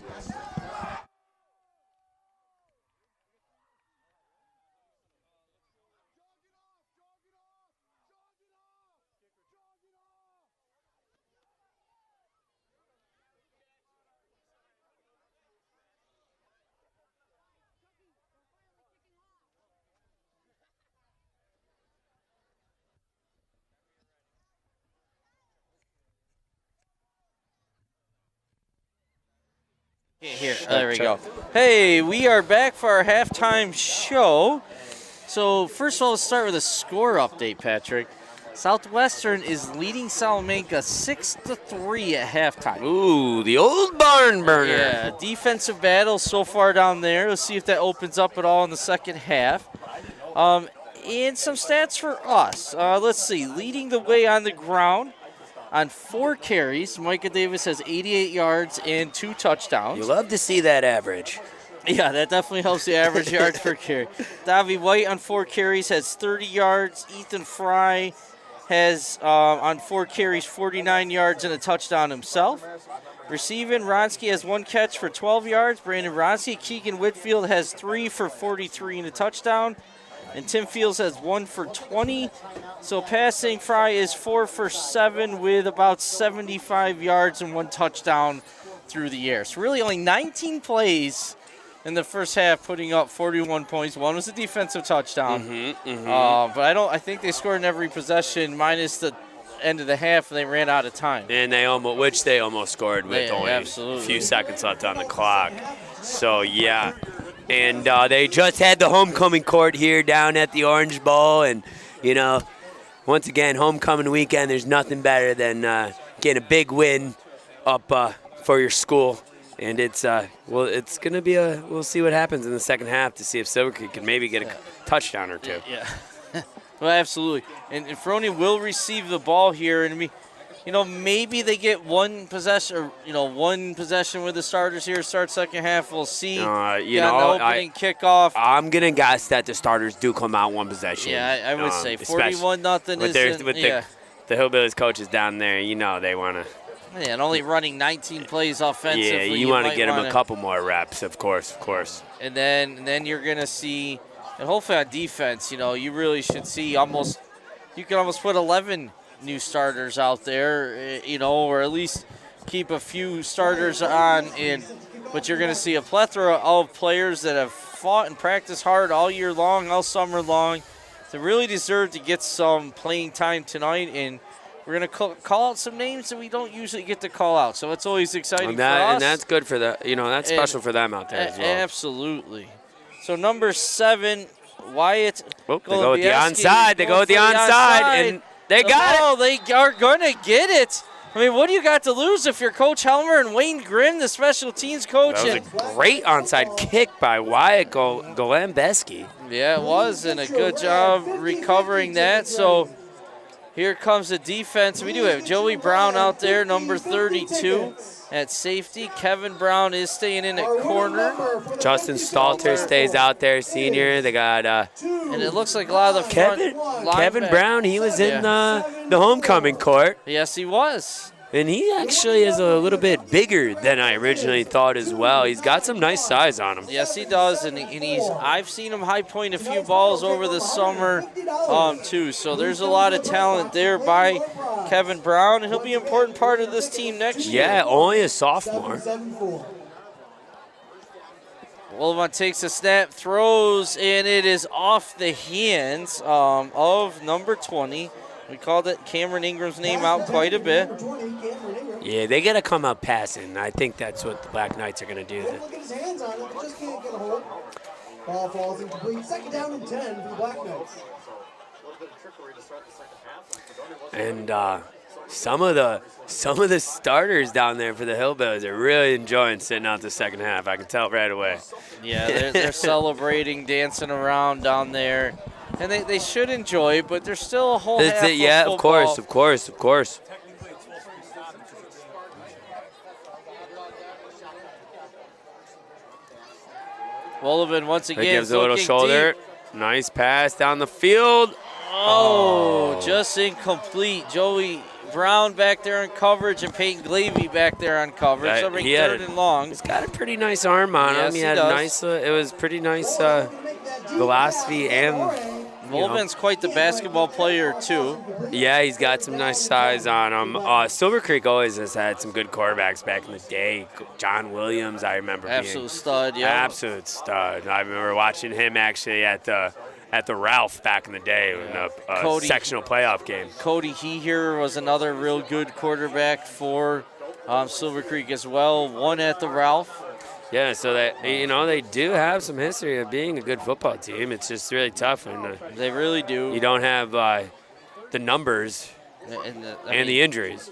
Here, there we go. Hey, we are back for our halftime show. So first of all, let's start with a score update, Patrick. Southwestern is leading Salamanca 6-3 at halftime. Ooh, the old barn burner. Yeah, defensive battle so far down there. Let's see if that opens up at all in the second half. And some stats for us. Let's see, leading the way on the ground. On 4 carries, Micah Davis has 88 yards and 2 touchdowns. You love to see that average. Yeah, that definitely helps the average yards per carry. Davy White on 4 carries has 30 yards. Ethan Fry has, on 4 carries, 49 yards and a touchdown himself. Receiving, Ronsky has 1 catch for 12 yards. Brandon Ronsky. Keegan Whitfield has 3 for 43 and a touchdown. And Tim Fields has 1 for 20. So passing, Fry is 4 for 7 with about 75 yards and 1 touchdown through the air. So really only 19 plays in the first half, putting up 41 points. 1 was a defensive touchdown. But I think they scored in every possession minus the end of the half, and they ran out of time. And they almost scored with only a few seconds left on the clock. So yeah. And they just had the homecoming court here down at the Orange Bowl. And, you know, once again, homecoming weekend, there's nothing better than getting a big win up for your school. And it's going to be we'll see what happens in the second half to see if Silver Creek can maybe get a touchdown or 2. Yeah. Well, absolutely. And Fredonia will receive the ball here. And maybe they get one possession with the starters here. Start second half. We'll see. The opening kickoff. I'm gonna guess that the starters do come out one possession. Yeah, I would say 41-0 is. With the Hillbillies coaches down there, they want to. Yeah, and only running 19 plays offensively. Yeah, you want to get them a couple more reps, of course. And then you're gonna see, and hopefully on defense, you really should see you can almost put 11 new starters out there, or at least keep a few starters on. But you're going to see a plethora of players that have fought and practiced hard all year long, all summer long, to really deserve to get some playing time tonight. And we're going to call out some names that we don't usually get to call out. So it's always exciting for us. And that's good for that's special for them out there as well. Absolutely. So number 7, Wyatt. They go with the onside. They go with the onside. And they got it. Oh, they are going to get it. I mean, what do you got to lose if you're Coach Helmer and Wayne Grimm, the special teams coach? That was a great onside kick by Wyatt Golembeski. Yeah, it was, and a good job recovering that. So here comes the defense. We do have Joey Brown out there, number 32 at safety. Kevin Brown is staying in at corner. Justin Stalter stays out there, senior. They got and it looks like a lot of the front Kevin Brown. He was in the homecoming court. Yes, he was. And he actually is a little bit bigger than I originally thought as well. He's got some nice size on him. Yes, he does, and I've seen him high point a few balls over the summer too. So there's a lot of talent there by Kevin Brown, and he'll be an important part of this team next year. Yeah, only a sophomore. Willimont takes a snap, throws, and it is off the hands of number 20. We called it Cameron Ingram's name out quite a bit. Yeah, they got to come up passing. I think that's what the Black Knights are going to do. Look at his hands on it, just can't get a hold. Ball falls incomplete. 2nd down and 10 for the Black Knights. And some of the starters down there for the Hillbillies are really enjoying sitting out the second half. I can tell right away. Yeah, they're celebrating, dancing around down there. And they should enjoy, but there's still a whole half of yeah, football. of course. Wolven once again gives a little shoulder. Deep. Nice pass down the field. Oh, just incomplete. Joey Brown back there in coverage and Peyton Glavey back there on coverage. So third and long. He's got a pretty nice arm on him. He had a nice. It was pretty nice velocity and. Wolven's quite the basketball player too. Yeah, he's got some nice size on him. Silver Creek always has had some good quarterbacks back in the day. John Williams, I remember. Absolute stud, yeah. Absolute stud. I remember watching him actually at the Ralph back in the day in a sectional playoff game. Cody Heeher was another real good quarterback for Silver Creek as well. One at the Ralph. Yeah, so that they do have some history of being a good football team. It's just really tough, and they really do. You don't have the numbers and the injuries.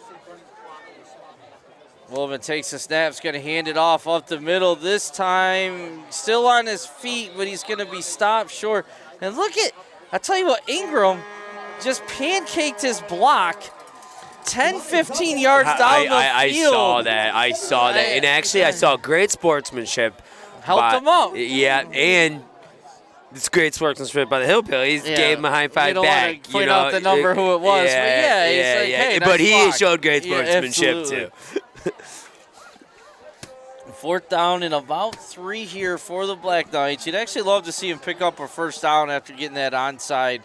Wolven takes the snap, is going to hand it off up the middle. This time, still on his feet, but he's going to be stopped short. And look at, I tell you what, Ingram just pancaked his block 10, 15 yards down the field. I saw that. And actually, I saw great sportsmanship. Helped him up. Yeah, and it's great sportsmanship by the Hillbillies. Gave him a high five back. Want to point out the number who it was. But he's like, hey, but he block. Showed great sportsmanship, too. 4th down and about 3 here for the Black Knights. You'd actually love to see him pick up a first down after getting that onside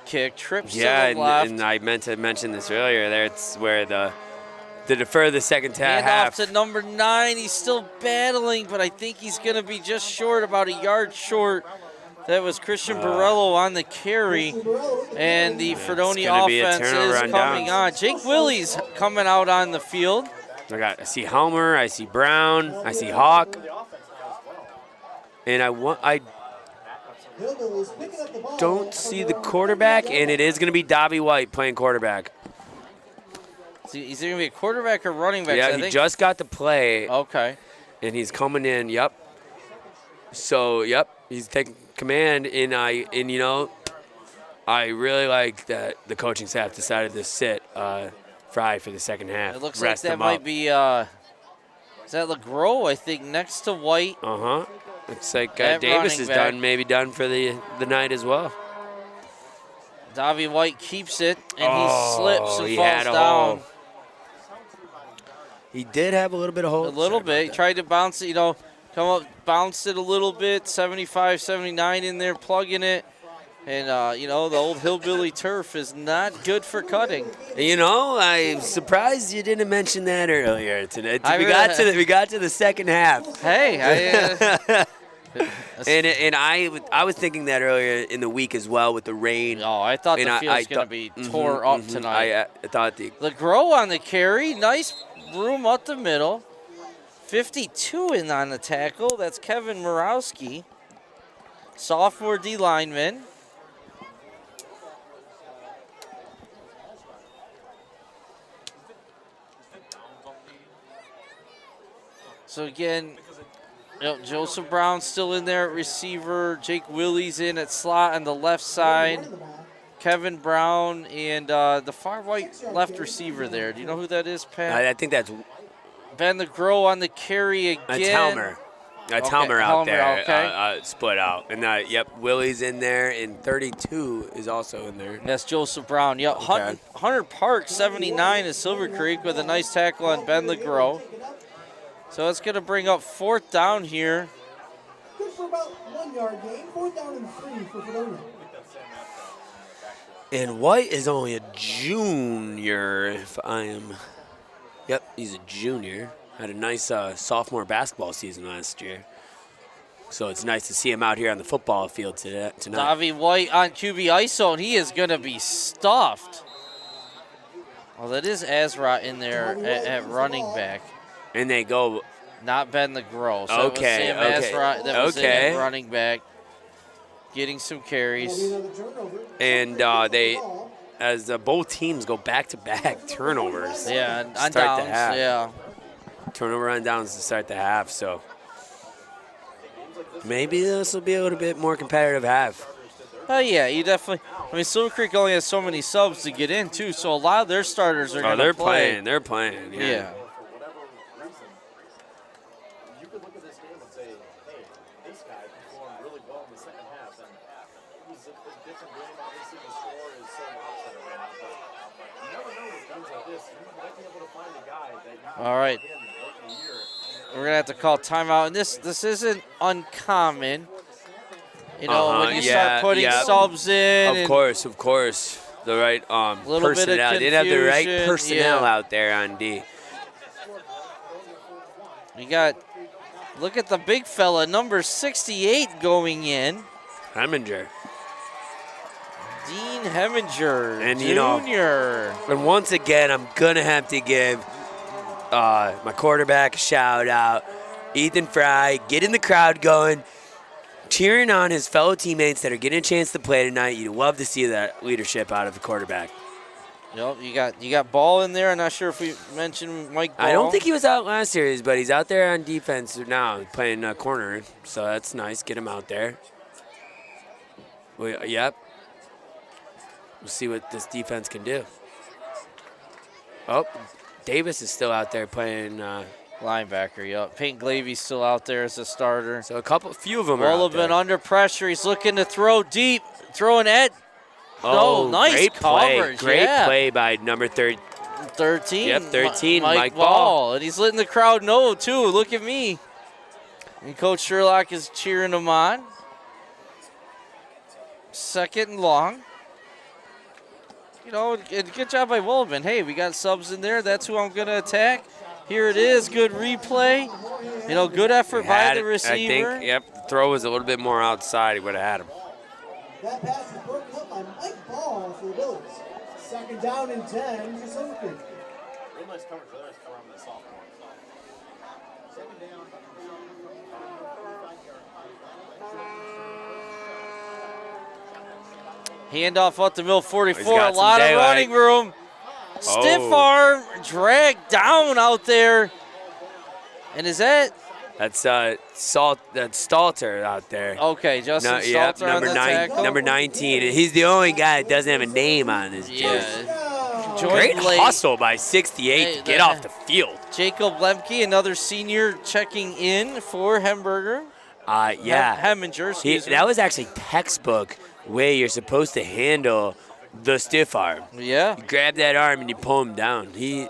kick. Trips to the left. And I meant to mention this earlier. That's where to defer the second half. Hand off to number 9. He's still battling, but I think he's going to be just short, about a yard short. That was Christian Borello on the carry, and the Fredonia offense is coming on. Jake Willie's coming out on the field. I see Helmer, I see Brown, I see Hawk, and I don't see the quarterback, and it is going to be Davy White playing quarterback. Is it going to be a quarterback or running back? Yeah, he just got to play. Okay. And he's coming in. Yep. So he's taking command, and I really like that the coaching staff decided to sit Fry for the second half. It looks like that might be, is that LeGros, I think, next to White. Looks like Davis is done for the night as well. Davy White keeps it, and he slips and falls down. He did have a little bit of hold. A little bit. He tried to bounce it, come up, bounced it a little bit. 75, 79 in there, plugging it. And, the old hillbilly turf is not good for cutting. I'm surprised you didn't mention that earlier today. We got to the second half. Hey, and I was thinking that earlier in the week as well with the rain. Oh, I thought the field's going to be tore up tonight. I thought LeGros on the carry. Nice room up the middle. 52 in on the tackle. That's Kevin Murawski, sophomore D lineman. So again, Joseph Brown still in there at receiver. Jake Willie's in at slot on the left side. Kevin Brown and the far right left receiver there. Do you know who that is, Pat? I think that's Ben LeGros on the carry again. That's Helmer. That's Helmer out there, split out. And Willie's in there, and 32 is also in there. That's Joseph Brown. Yep, okay. Hunter Park, 79 is Silver Creek with a nice tackle on Ben LeGros. So it's going to bring up 4th down here. Good for about 1 yard gain. 4th down and 3 for Fredonia. And White is only a junior, Yep, he's a junior. Had a nice sophomore basketball season last year. So it's nice to see him out here on the football field tonight. Davy White on QB ISO, and he is going to be stuffed. Well, that is Azra in there at running back. And they go. Not Ben LeGros. So okay. It was Sam Azra that was in at running back, getting some carries. And as both teams go back-to-back turnovers. Yeah, on downs. Yeah. Turnover on downs to start the half. So maybe this will be a little bit more competitive half. Yeah, you definitely. I mean, Silver Creek only has so many subs to get in too, so a lot of their starters are going to play. They're playing. Yeah. All right. We're going to have to call timeout. And this isn't uncommon. You know, when you start putting subs in. Of course. The right personnel. They didn't have the right personnel out there on D. You got, look at the big fella, number 68 going in. Heminger. Dean Heminger, and Jr. You know, and once again, I'm going to have to give my quarterback a shout out. Ethan Fry, getting the crowd going, cheering on his fellow teammates that are getting a chance to play tonight. You'd love to see that leadership out of the quarterback. Yep, you got Ball in there. I'm not sure if we mentioned Mike Ball. I don't think he was out last series, but he's out there on defense now, playing corner. So that's nice. Get him out there. Yep. We'll see what this defense can do. Oh, Davis is still out there playing linebacker. Yep. Peyton Glavy's still out there as a starter. So few of them are out there. Wolven under pressure. He's looking to throw deep, throwing at. Oh, nice great coverage. Play. Great play by number 13. 13, Mike Ball. And he's letting the crowd know, too. Look at me. And Coach Sherlock is cheering him on. 2nd and long. You know, good job by Wolven. Hey, we got subs in there. That's who I'm going to attack. Here it is. Good replay. You know, good effort by the receiver. I think, the throw was a little bit more outside. He would have had him. That pass is broken up by Mike Ball for the Hillbillies. 2nd down and 10 for Silver Creek. Real nice coverage there from the sophomore. 2nd down. Handoff up the middle, 44. A lot of running room. Stiff arm, dragged down out there. And is that? That's Stalter out there. Okay, Justin Stalter on the tackle. Number 19. He's the only guy that doesn't have a name on his jersey. Great hustle by 68 to get off the field. Jacob Lemke, another senior, checking in for Hemminger. Heminger, excuse me. That was actually textbook way you're supposed to handle the stiff arm. Yeah. You grab that arm and you pull him down. He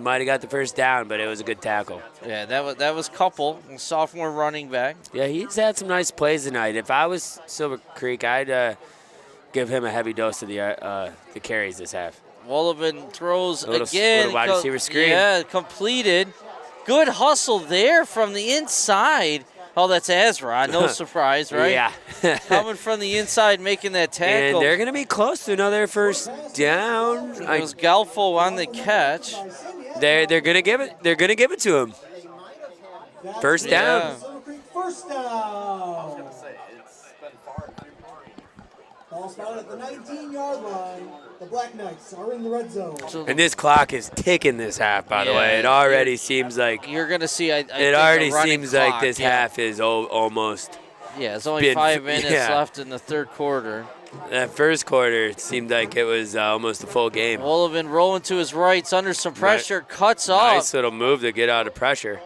might have got the first down, but it was a good tackle. Yeah, that was Couple, sophomore running back. Yeah, he's had some nice plays tonight. If I was Silver Creek, I'd give him a heavy dose of the carries this half. Wolven throws again. Little wide receiver screen. Yeah, completed. Good hustle there from the inside. Oh, that's Azra. No surprise, right? Yeah. Coming from the inside, making that tackle. And they're going to be close to another first down. It was Galfo on the catch. They're going to give it. They're going to give it to him. First down. First down. Ball spotted at the 19-yard line. The Black Knights are in the red zone. And this clock is ticking this half, by the way. It already seems like you're going to see. It already seems like this half is almost. Yeah, it's only 5 minutes left in the third quarter. That first quarter, it seemed like it was almost a full game. Wolven rolling to his right, under some pressure, cuts off. Nice little move to get out of pressure.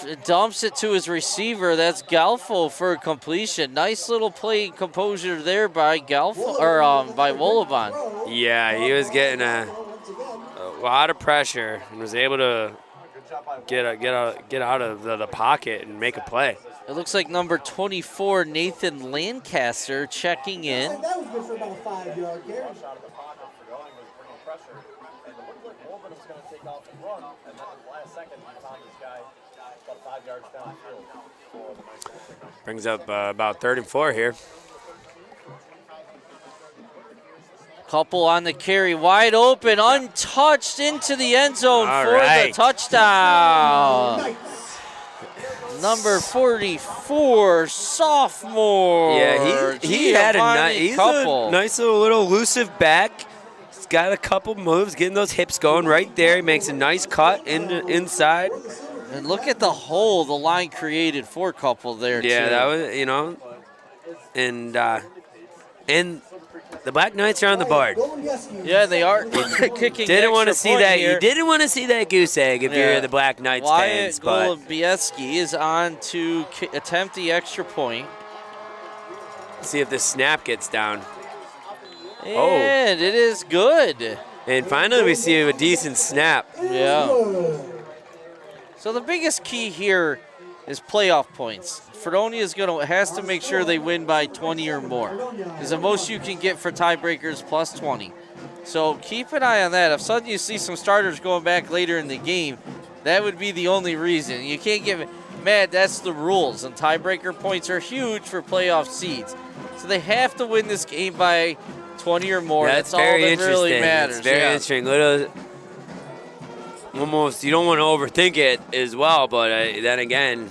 It dumps it to his receiver. That's Galfo for completion. Nice little play composure there by Galfo or by Wolven. Yeah, he was getting a lot of pressure and was able to get out of the pocket and make a play. It looks like number 24, Nathan Lancaster, checking in. That was good for about a 5-yard carry. Brings up about 3rd and 4 here. Couple on the carry, wide open, untouched into the end zone the touchdown. Number 44, sophomore. Yeah, he had a nice little elusive back. He's got a couple moves, getting those hips going right there. He makes a nice cut inside. And look at the hole the line created for Couple there, yeah, too. That was, and the Black Knights are on the board. Yeah, they are kicking. Didn't want to see that. Here. You didn't want to see that goose egg if you're the Black Knights fans. But Golubieski is on to attempt the extra point. See if the snap gets down. And it is good. And finally we see a decent snap. Yeah. So the biggest key here is playoff points. Fredonia has to make sure they win by 20 or more, because the most you can get for tiebreakers plus 20. So keep an eye on that. If suddenly you see some starters going back later in the game, that would be the only reason. You can't give it. Matt, that's the rules, and tiebreaker points are huge for playoff seeds. So they have to win this game by 20 or more. That's all that really matters. It's very interesting. Almost, you don't want to overthink it as well, but then again,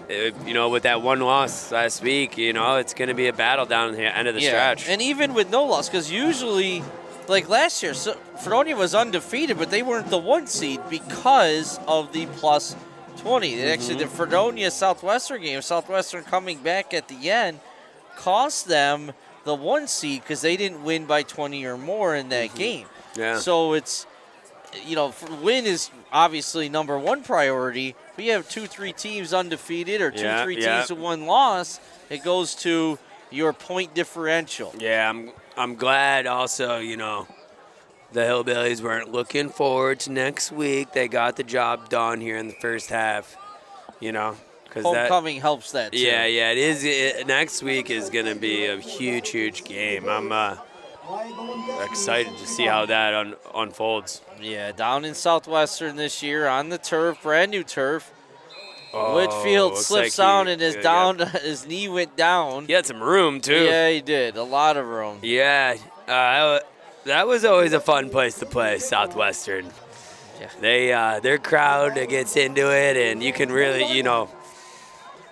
with that one loss last week, it's going to be a battle down the end of the stretch. And even with no loss, because usually, like last year, Fredonia was undefeated, but they weren't the 1 seed because of the plus 20. Actually, the Fredonia Southwestern game, Southwestern coming back at the end, cost them the 1 seed because they didn't win by 20 or more in that game. Yeah. So it's, win is obviously number 1 priority. If you have 2-3 teams undefeated or 2-3 teams with 1 loss, it goes to your point differential. Yeah, I'm glad also, the Hillbillies weren't looking forward to next week. They got the job done here in the first half, because homecoming helps that too. Yeah, it is. Next week is going to be a huge, huge game. I'm excited to see how that unfolds. Yeah, down in Southwestern this year on the turf, brand new turf. Whitfield slips down and his knee went down. He had some room too. Yeah, he did. A lot of room. Yeah, that was always a fun place to play, Southwestern. Yeah. Their crowd gets into it, and you can really,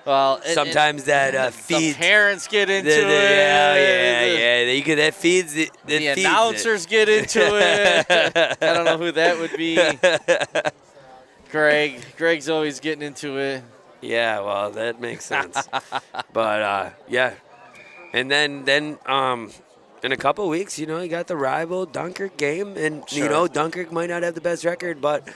well, sometimes that feeds. The parents get into it. Yeah. That feeds it. The announcers get into it. I don't know who that would be. Greg's always getting into it. Yeah, well, that makes sense. But yeah, and then in a couple of weeks, you got the rival Dunkirk game, and Dunkirk might not have the best record, but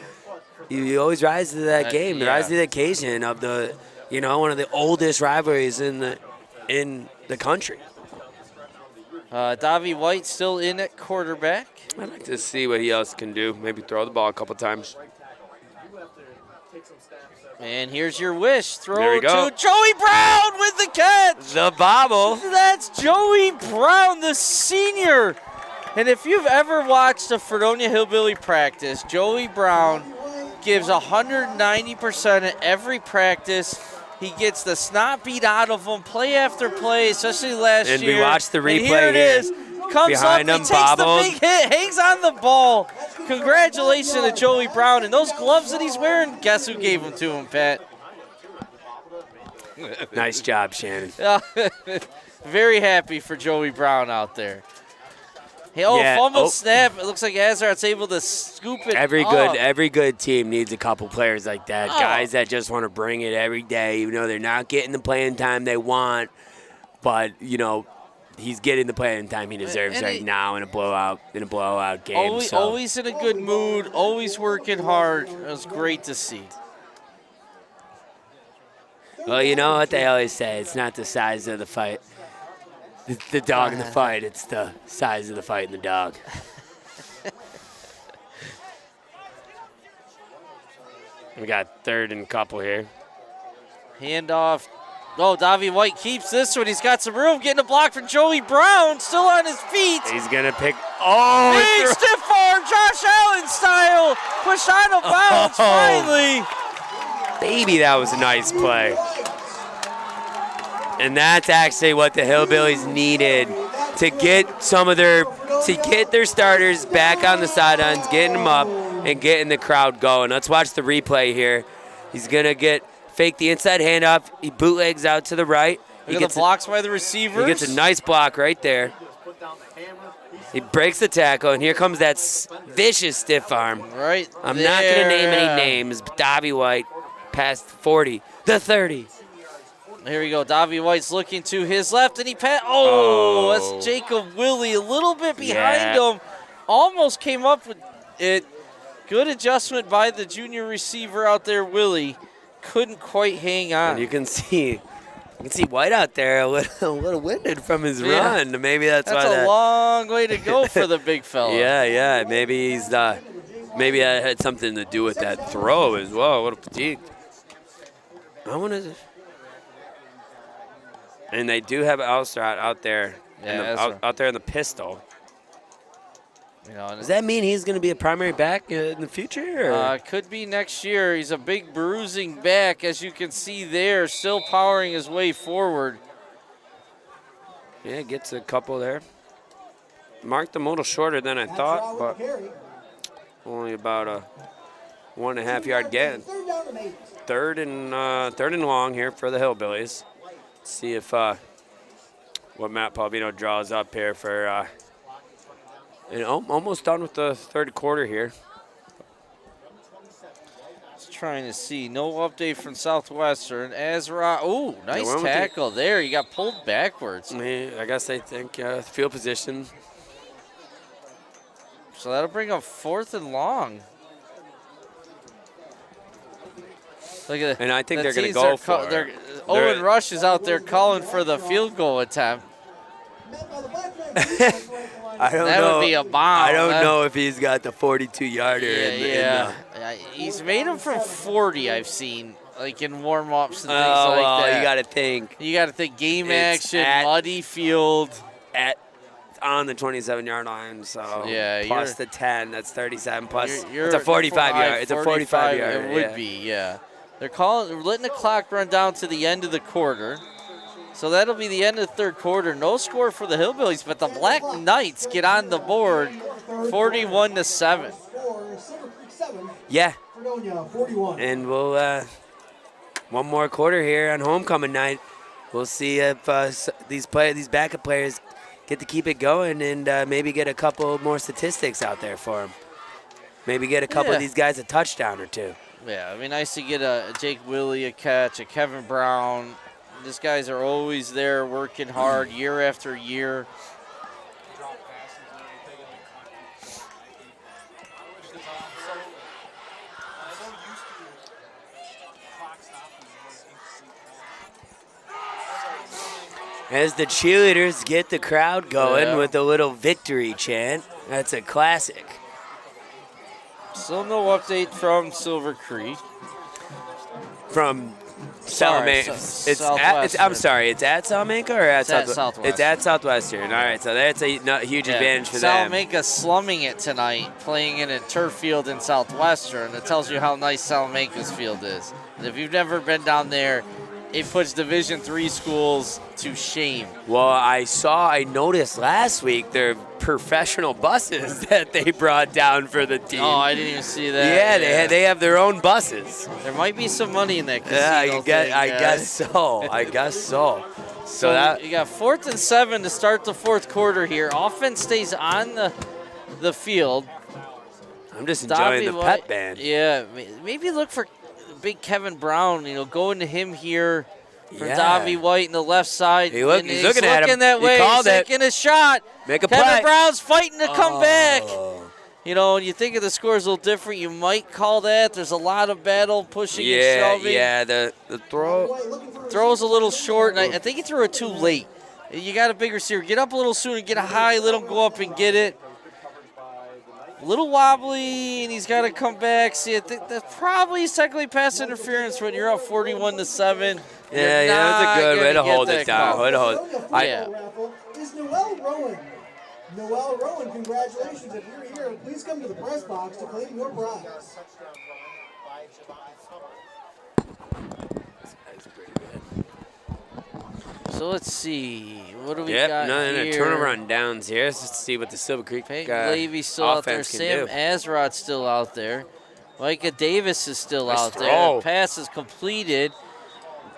you always rise to that game, rise to the occasion of the, one of the oldest rivalries in the country. Davy White still in at quarterback. I'd like to see what he else can do. Maybe throw the ball a couple times. And here's your wish. Throw to Joey Brown with the catch. The bobble. That's Joey Brown, the senior. And if you've ever watched a Fredonia Hillbilly practice, Joey Brown gives 190% at every practice. He gets the snot beat out of him play after play, especially last year. And we watched the replay and here. It is. Comes behind up, him, he takes bobbled. the big hit, hangs on the ball. Congratulations to Joey Brown. And those gloves that he's wearing, guess who gave them to him, Pat? Nice job, Shannon. Very happy for Joey Brown out there. Hey, fumble snap. It looks like Azart's able to scoop it Every good team needs a couple players like that. Guys that just want to bring it every day, even though they're not getting the playing time they want. But, he's getting the playing time he deserves now in a blowout game. Always in a good mood, always working hard. It was great to see. Well, you know what they always say, it's not the size of the fight. The dog in the fight, it's the size of the fight in the dog. We got 3rd and couple here. Handoff. Oh, Davy White keeps this one. He's got some room, getting a block from Joey Brown, still on his feet. He's going to pick. Big stiff arm, Josh Allen style. Pushed out of bounds finally. Baby, that was a nice play. And that's actually what the Hillbillies needed to get their starters back on the sidelines, getting them up and getting the crowd going. Let's watch the replay here. He's going to fake the inside handoff. He bootlegs out to the right. He gets the blocks by the receivers. He gets a nice block right there. He breaks the tackle, and here comes that vicious stiff arm. Right I'm not going to name any names, but Davy White past 40, the 30. Here we go. Davy White's looking to his left, and he that's Jacob Willie a little bit behind him. Almost came up with it. Good adjustment by the junior receiver out there, Willie. Couldn't quite hang on. And you can see You can see White out there a little winded from his run. Maybe that's why a long way to go for the big fella. Yeah. Maybe he's maybe that had something to do with that throw as well. What a fatigue. And they do have Alstrat out there. Out there in the pistol. You know, does that mean he's going to be a primary back in the future? Could be next year. He's a big bruising back, as you can see there, still powering his way forward. Yeah, gets a couple there. Marked them a little shorter than I thought, but only about a 1.5 yard gain. Third and long here for the Hillbillies. Let's see if what Matt Palvino draws up here for. And almost done with the third quarter here. Just trying to see. No update from Southwestern. Ezra, oh, nice tackle there. You got pulled backwards. I guess they think field position. So that'll bring up 4th and long. Look at and I think they're going to go for it. Owen Rush is out there calling for the field goal attempt. That would be a bomb. I don't know if he's got the 42-yarder. He's made them from 40, I've seen, like in warm-ups and things like that. You got to think. You got to think game action, muddy field. On the 27-yard line, so plus the 10, that's 37. Plus it's a 45-yard. It's a 45-yard. It would be, yeah. They're letting the clock run down to the end of the quarter. So that'll be the end of the third quarter. No score for the Hillbillies, but the Black Knights get on the board 41-7. Yeah. And we'll one more quarter here on homecoming night. We'll see if these backup players get to keep it going and maybe get a couple more statistics out there for them. Maybe get a couple of these guys a touchdown or two. Yeah, it'd be nice to get a Jake Willie a catch, a Kevin Brown. These guys are always there working hard year after year. As the cheerleaders get the crowd going with a little victory chant. That's a classic. Still no update from Silver Creek. From Salamanca. I'm sorry, it's at Salamanca or at Southwestern? It's at Southwestern. All right, so that's a huge advantage for them. Salamanca slumming it tonight, playing in a turf field in Southwestern. It tells you how nice Salamanca's field is. And if you've never been down there, it puts Division III schools to shame. Well, I noticed last week their professional buses that they brought down for the team. Oh, I didn't even see that. Yeah, they have their own buses. There might be some money in that casino. Yeah, I guess so. I guess so. So that, you got 4th and 7 to start the fourth quarter here. Offense stays on the field. I'm just enjoying the pep band. Yeah, maybe look for big Kevin Brown, going to him here for Davy White in the left side. He's looking at him. That way. He's taking a shot. Make a Kevin play. Brown's fighting to come back. When you think of the scores a little different, you might call that. There's a lot of battle, pushing and shoving. Yeah, the throw's a little short, and I think he threw it too late. You got a big receiver. Get up a little sooner, get a high, let him go up and get it. A little wobbly, and he's got to come back. See, I think that's probably technically pass interference when you're up 41-7. Yeah, that's a good way to hold it down. Is Noel Rowan. Noel Rowan, congratulations. If you're here, please come to the press box to claim your prize. So let's see. What do we got here? Turnover on downs here. Let's see what the Silver Creek Levy's still out there. Sam Azrod's still out there. Micah Davis is still out there. throw. Pass is completed.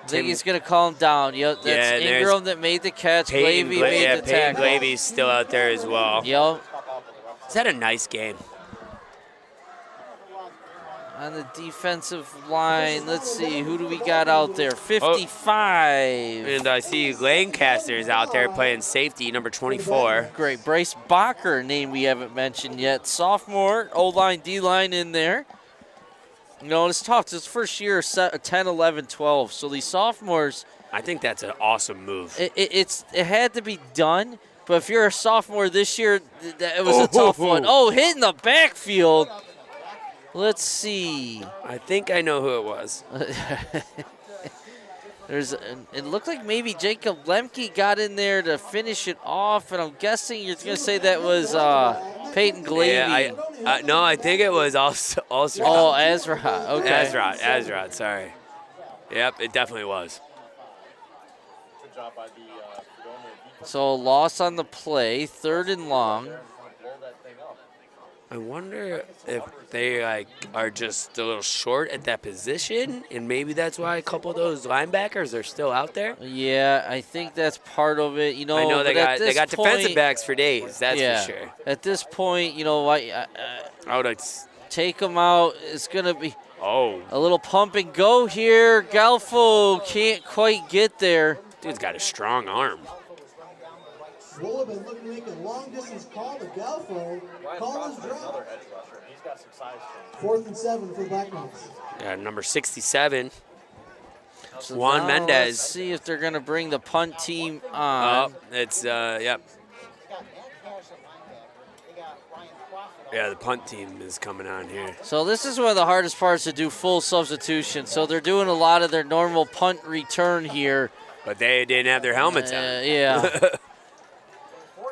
I think he's going to call him down. Yep, that's Ingram that made the catch. Glavy made the tackle. Glavy's still out there as well. Yep. Is that a nice game? On the defensive line, let's see, who do we got out there? 55. And I see Lancaster is out there playing safety, number 24. Great. Bryce Bacher, name we haven't mentioned yet. Sophomore, O-line, D-line in there. It's tough. It's his first year, 10, 11, 12. So these sophomores I think that's an awesome move. It had to be done, but if you're a sophomore this year, it was a tough one. Oh, hitting the backfield. Let's see. I think I know who it was. It looked like maybe Jacob Lemke got in there to finish it off, and I'm guessing you're going to say that was Peyton Glavey. Yeah, no, I think it was also. Oh, Azra. Okay. Azra. Sorry. Yep, it definitely was. Good job by the Fredonia defense. So loss on the play, 3rd and long. Blow that thing up. I wonder if they are just a little short at that position, and maybe that's why a couple of those linebackers are still out there. Yeah, I think that's part of it. You know, I know they got point, defensive backs for days. That's for sure. At this point, you know, I would take them out. It's gonna be a little pump and go here. Galfo can't quite get there. Dude's got a strong arm. Wool been looking to make a long-distance call to Galfo. Call is dropped. Another edge rusher. He's got some size to him. 4th and 7 for the Black Knights. Yeah, number 67. So Juan Mendez. Let's see if they're going to bring the punt team on. Oh, it's, yep. Yeah, the punt team is coming on here. So this is one of the hardest parts to do full substitution. So they're doing a lot of their normal punt return here. But they didn't have their helmets on. Yeah.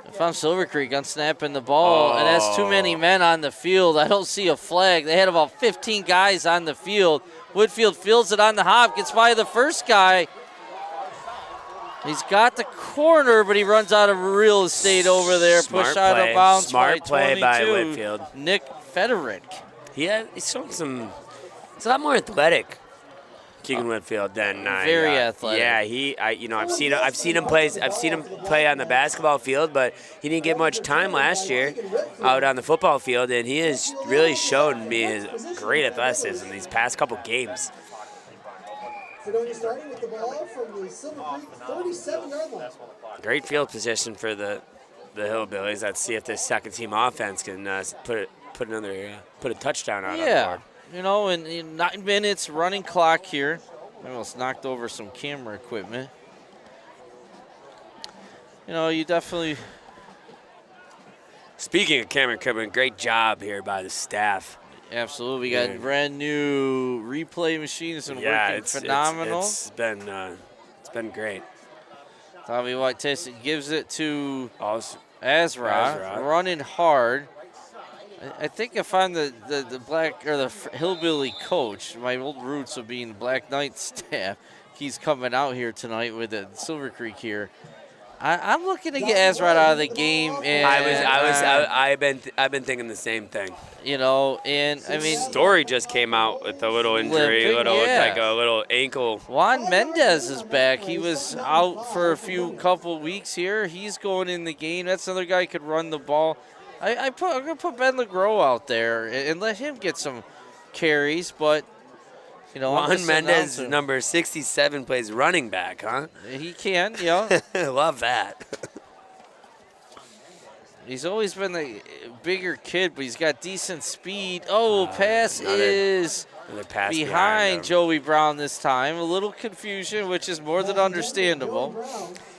If I'm Silver Creek, I'm snapping the ball, and that's too many men on the field. I don't see a flag. They had about 15 guys on the field. Whitfield fields it on the hop, gets by the first guy. He's got the corner, but he runs out of real estate over there. Pushed out of bounds. Smart play by Whitfield. Nick Federick. He's shown some. It's a lot more athletic, Keegan Whitfield, than very athletic. Yeah, I've seen him play on the basketball field, but he didn't get much time last year out on the football field, and he has really shown me his great athleticism these past couple games. Fredonia starting with the ball from the Silver Creek 37-yard line. Great field position for the Hillbillies. Let's see if this second team offense can put a touchdown out on the board. You know, in 9 minutes running clock here. I almost knocked over some camera equipment. You know, you definitely. Speaking of camera equipment, great job here by the staff. Absolutely, we got brand new replay machines and working phenomenal. It's been great. Tommy White Tyson gives it to Azra, running hard. I think if I'm the black or the Hillbilly coach, my old roots of being Black Knight staff, he's coming out here tonight with the Silver Creek here. I'm looking to get Azra out of the game, and I've been thinking the same thing. You know, and I mean, Story just came out with a little injury, like a little ankle. Juan Mendez is back. He was out for a couple weeks here. He's going in the game. That's another guy who could run the ball. I'm going to put Ben LeGros out there and let him get some carries, but, you know. Juan Mendez, number 67, plays running back, huh? He can, yeah. Love that. He's always been the bigger kid, but he's got decent speed. Pass is behind Joey Brown this time. A little confusion, which is more than understandable.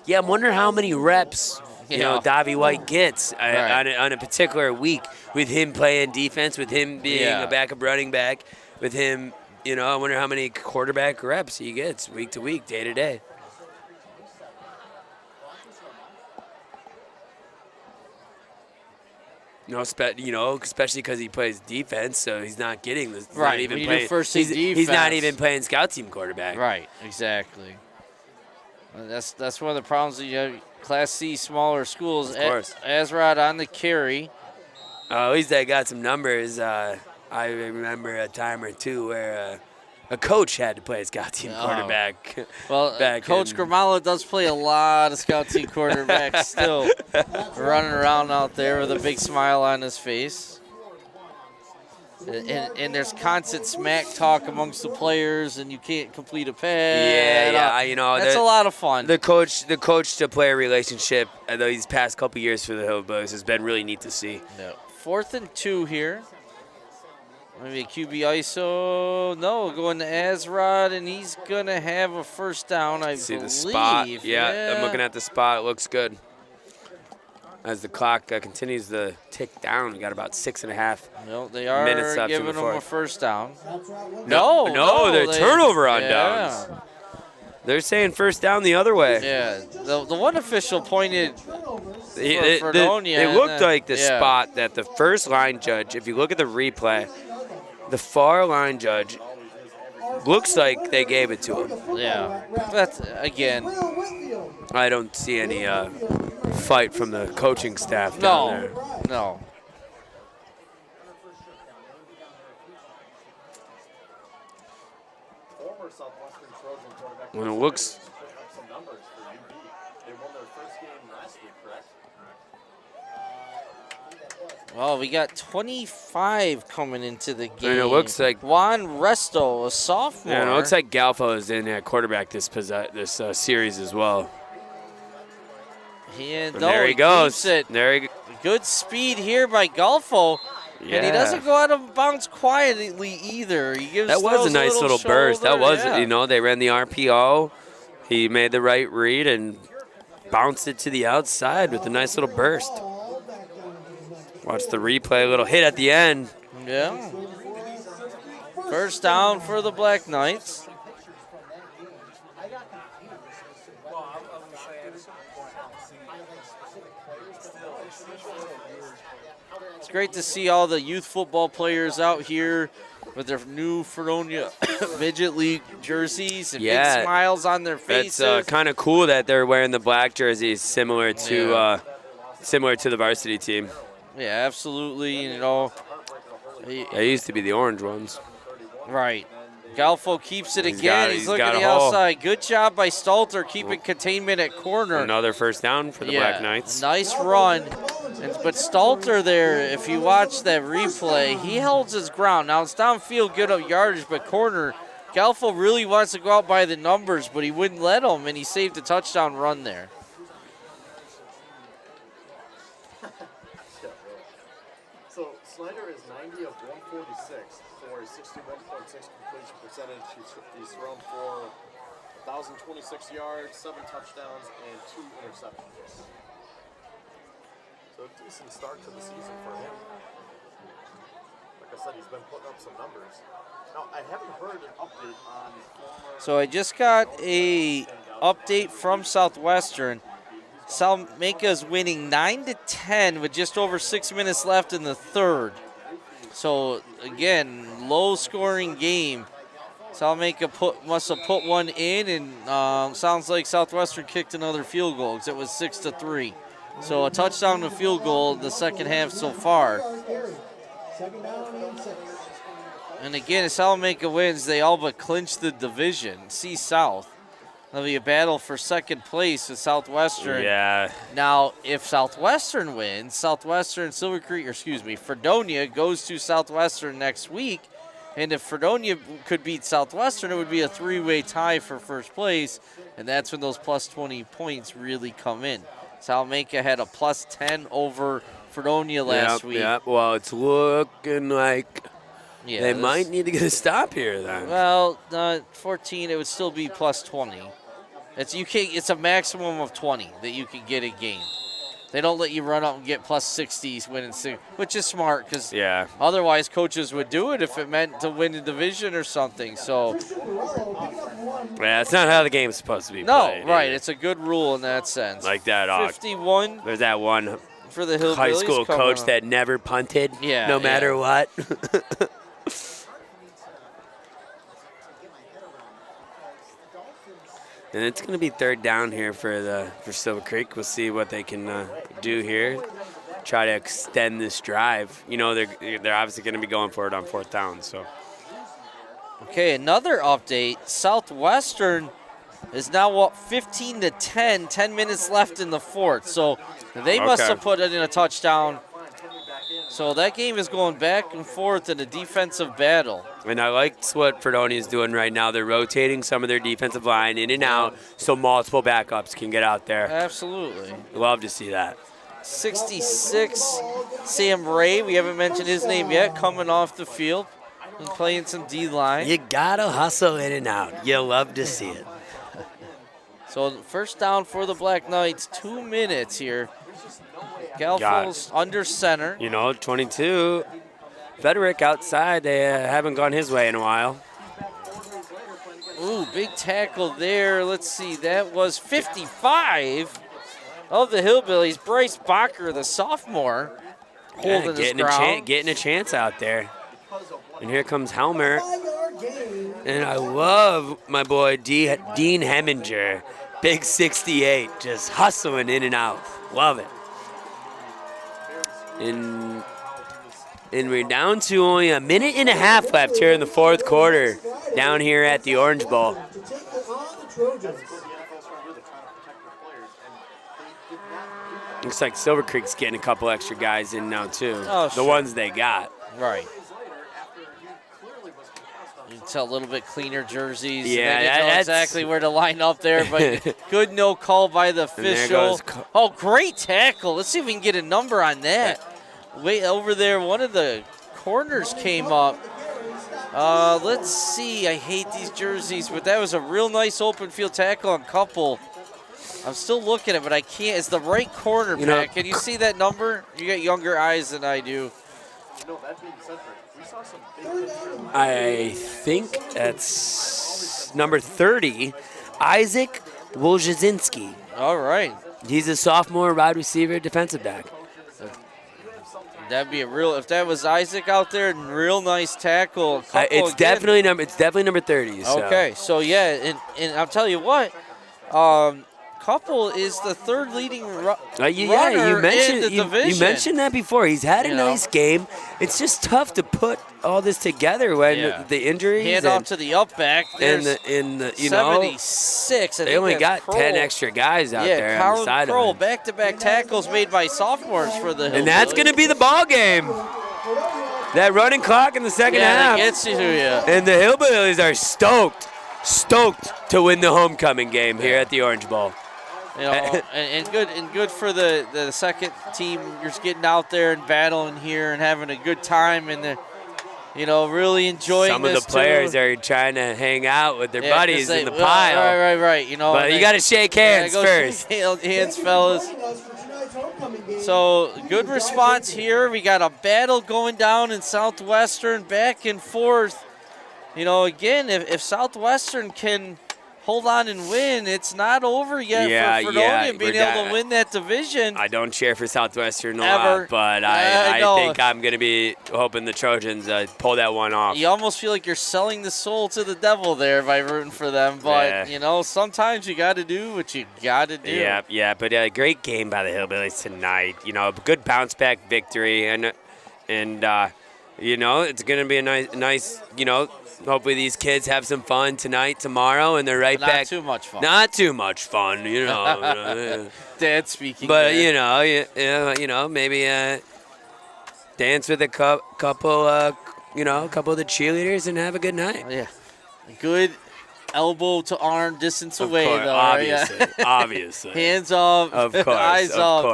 Yeah, I'm wondering how many reps Davy White gets on a particular week with him playing defense, with him being a backup running back, with him, I wonder how many quarterback reps he gets week to week, day to day. Especially because he plays defense, so he's not getting this. Right, He's not even playing scout team quarterback. Right, exactly. That's one of the problems that you have. Class C smaller schools. Of course. Azrod on the carry. At least they got some numbers. I remember a time or two where a coach had to play a scout team quarterback. Well, Coach Gramala does play a lot of scout team quarterbacks still, running around out there with a big smile on his face. And there's constant smack talk amongst the players, and you can't complete a pass. That's a lot of fun. The coach to player relationship these past couple years for the Hillbillies has been really neat to see. Yeah. 4th and 2 here. Maybe a QB ISO. No, going to Azrod, and he's going to have a first down, I See believe. the spot. Yeah, I'm looking at the spot. It looks good. As the clock continues to tick down, we got about 6.5 no, they are minutes left giving in the them a fourth. first down. No, they're turnover on downs. They're saying first down the other way. Yeah, the one official pointed It Fredonia. looked like the spot that the first line judge, if you look at the replay, the far line judge looks like they gave it to him. Yeah, that's, again. I don't see any fight from the coaching staff down there. No. Former Southwestern Trojan quarterback. When it looks. Some numbers for UB. They won their first game last week, correct? Well, we got 25 coming into the game. And it looks like Juan Resto, a sophomore. Yeah, and it looks like Galfo is in at quarterback this series as well. And there he goes. There he Good speed here by Galfo. Yeah. And he doesn't go out of bounds quietly either. He gives that was a nice little burst. That was, yeah. They ran the RPO. He made the right read and bounced it to the outside with a nice little burst. Watch the replay, a little hit at the end. Yeah. First down for the Black Knights. It's great to see all the youth football players out here with their new Fredonia Midget League jerseys and big smiles on their faces. It's kind of cool that they're wearing the black jerseys similar to the varsity team. Yeah, absolutely. You know, they used to be the orange ones. Right. Galfo keeps it again. He's looking at the outside. Good job by Stalter keeping containment at corner. Another first down for the Black Knights. Nice run. But Stalter there, if you watch that replay, he held his ground. Now it's downfield, good up yardage, but corner. Galfo really wants to go out by the numbers, but he wouldn't let him, and he saved a touchdown run there. So Snyder is 90 of 146 for a 61.6 completion percentage. He's thrown for 1,026 yards, 7 touchdowns, and 2 interceptions. So a decent start to the season for him. Like I said, he's been putting up some numbers. Now, I haven't heard an update on former... So I just got a update from Southwestern. Salmaca is winning 9-10 with just over 6 minutes left in the third. So again, low-scoring game. Salmaca must have put one in, and sounds like Southwestern kicked another field goal because it was 6-3. So a touchdown and a field goal in the second half so far. And again, if Salmaca wins, they all but clinch the division. C-South. There'll be a battle for second place with Southwestern. Yeah. Now, if Southwestern wins, Fredonia goes to Southwestern next week. And if Fredonia could beat Southwestern, it would be a three-way tie for first place. And that's when those plus 20 points really come in. Salmaca had a plus 10 over Fredonia last week. Yeah, well, it's looking like they might need to get a stop here then. Well, 14, it would still be plus 20. It's a maximum of 20 that you can get a game. They don't let you run up and get plus 60s winning, which is smart because otherwise coaches would do it if it meant to win the division or something. So yeah, it's not how the game's supposed to be played. No, right. It's a good rule in that sense. Like that. 51. There's that one for the Hillbillies high school coach that never punted, no matter what. And it's going to be third down here for Silver Creek. We'll see what they can do here. Try to extend this drive. You know, they're obviously going to be going for it on fourth down. So. Okay, another update. Southwestern is now up 15-10. 10 minutes left in the fourth. So they must have put it in a touchdown. So that game is going back and forth in a defensive battle. And I like what Fredonia is doing right now. They're rotating some of their defensive line in and out so multiple backups can get out there. Absolutely. Love to see that. 66, Sam Ray, we haven't mentioned his name yet, coming off the field. and playing some D-line. You gotta hustle in and out. You love to see it. So first down for the Black Knights, 2 minutes here. Galfo's under center. 22. Frederick outside. They haven't gone his way in a while. Ooh, big tackle there. Let's see, that was 55 of the Hillbillies. Bryce Bacher, the sophomore, holding his ground. Getting a chance out there. And here comes Helmer. And I love my boy Dean Heminger. Big 68, just hustling in and out. Love it. And we're down to only a minute and a half left here in the fourth quarter down here at the Orange Bowl. Looks like Silver Creek's getting a couple extra guys in now, too. Oh, the ones they got. Right. You can tell a little bit cleaner jerseys. Yeah, and you know exactly where to line up there, but good no call by the official. Oh, great tackle. Let's see if we can get a number on that. Way over there, one of the corners came up. Let's see. I hate these jerseys, but that was a real nice open field tackle on couple. I'm still looking at it, but I can't. It's the right corner, Pat. Can you see that number? You got younger eyes than I do. I think that's number 30, Isaac Wojcinski. All right. He's a sophomore wide receiver, defensive back. That'd be a real. If that was Isaac out there, real nice tackle. It's definitely number 30. So. Okay, so yeah, and I'll tell you what. Couple is the third leading runner you mentioned, in the division. You mentioned that before. He's had a nice game. It's just tough to put all this together when the injuries. Hand off to the up back. And the 76. They only got 10 extra guys out there on the side of it. Back-to-back tackles made by sophomores for the Hillbillies. And that's going to be the ball game. That running clock in the second half. That gets you to you. And the Hillbillies are stoked to win the homecoming game here at the Orange Bowl. And good for the second team. You're just getting out there and battling here and having a good time and really enjoying Some of the players are trying to hang out with their buddies in the pile. Right. But you got to shake hands first. Shake hands, fellas. So good response here. We got a battle going down in Southwestern, back and forth. Again, if Southwestern can hold on and win, it's not over yet for Fredonia being able to win that division. I don't cheer for Southwestern a lot, but I think I'm going to be hoping the Trojans pull that one off. You almost feel like you're selling the soul to the devil there by rooting for them, but, sometimes you got to do what you got to do. Yeah, but a great game by the Hillbillies tonight. A good bounce-back victory, and it's going to be a nice hopefully these kids have some fun tonight, tomorrow, and they're right back. Not too much fun. Not too much fun, Dad speaking. But maybe dance with a couple of the cheerleaders and have a good night. Yeah, good elbow to arm distance away, though. Obviously. Hands off. Of course. Eyes of off.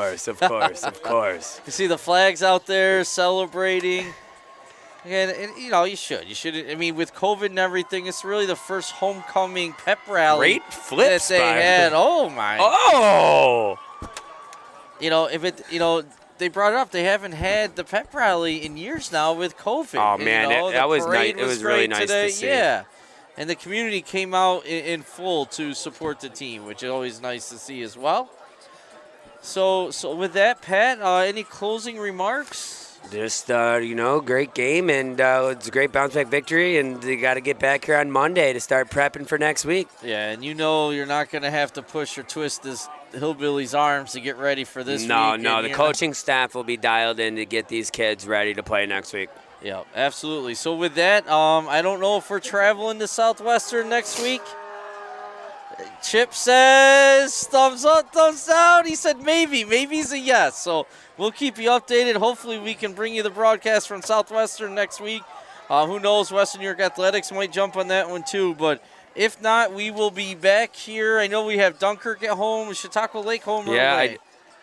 Of course. You see the flags out there celebrating. And you should. I mean, with COVID and everything, it's really the first homecoming pep rally. Great flips that they had. Oh my! Oh! They brought it up. They haven't had the pep rally in years now with COVID. Oh man, that was nice. It was really nice to see. Yeah, and the community came out in full to support the team, which is always nice to see as well. So with that, Pat, any closing remarks? Just, great game, and it's a great bounce-back victory, and you got to get back here on Monday to start prepping for next week. Yeah, and you're not going to have to push or twist this Hillbillies' arms to get ready for this week. No, the coaching staff will be dialed in to get these kids ready to play next week. Yeah, absolutely. So with that, I don't know if we're traveling to Southwestern next week. Chip says thumbs up, thumbs down. He said maybe. Maybe's a yes. So we'll keep you updated. Hopefully we can bring you the broadcast from Southwestern next week. Who knows? Western New York Athletics might jump on that one too. But if not, we will be back here. I know we have Dunkirk at home, Chautauqua Lake home. Yeah,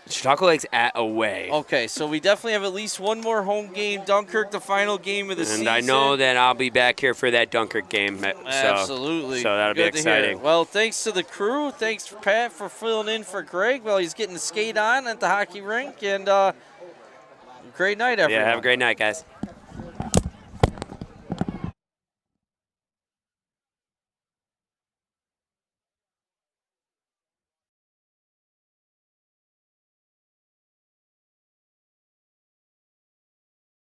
Chautauqua Lake's away. Okay, so we definitely have at least one more home game. Dunkirk, the final game of the season. And I know that I'll be back here for that Dunkirk game. Absolutely. So that'll be exciting. Well, thanks to the crew. Thanks, Pat, for filling in for Greg while he's getting to skate on at the hockey rink. And great night, everyone. Yeah, have a great night, guys.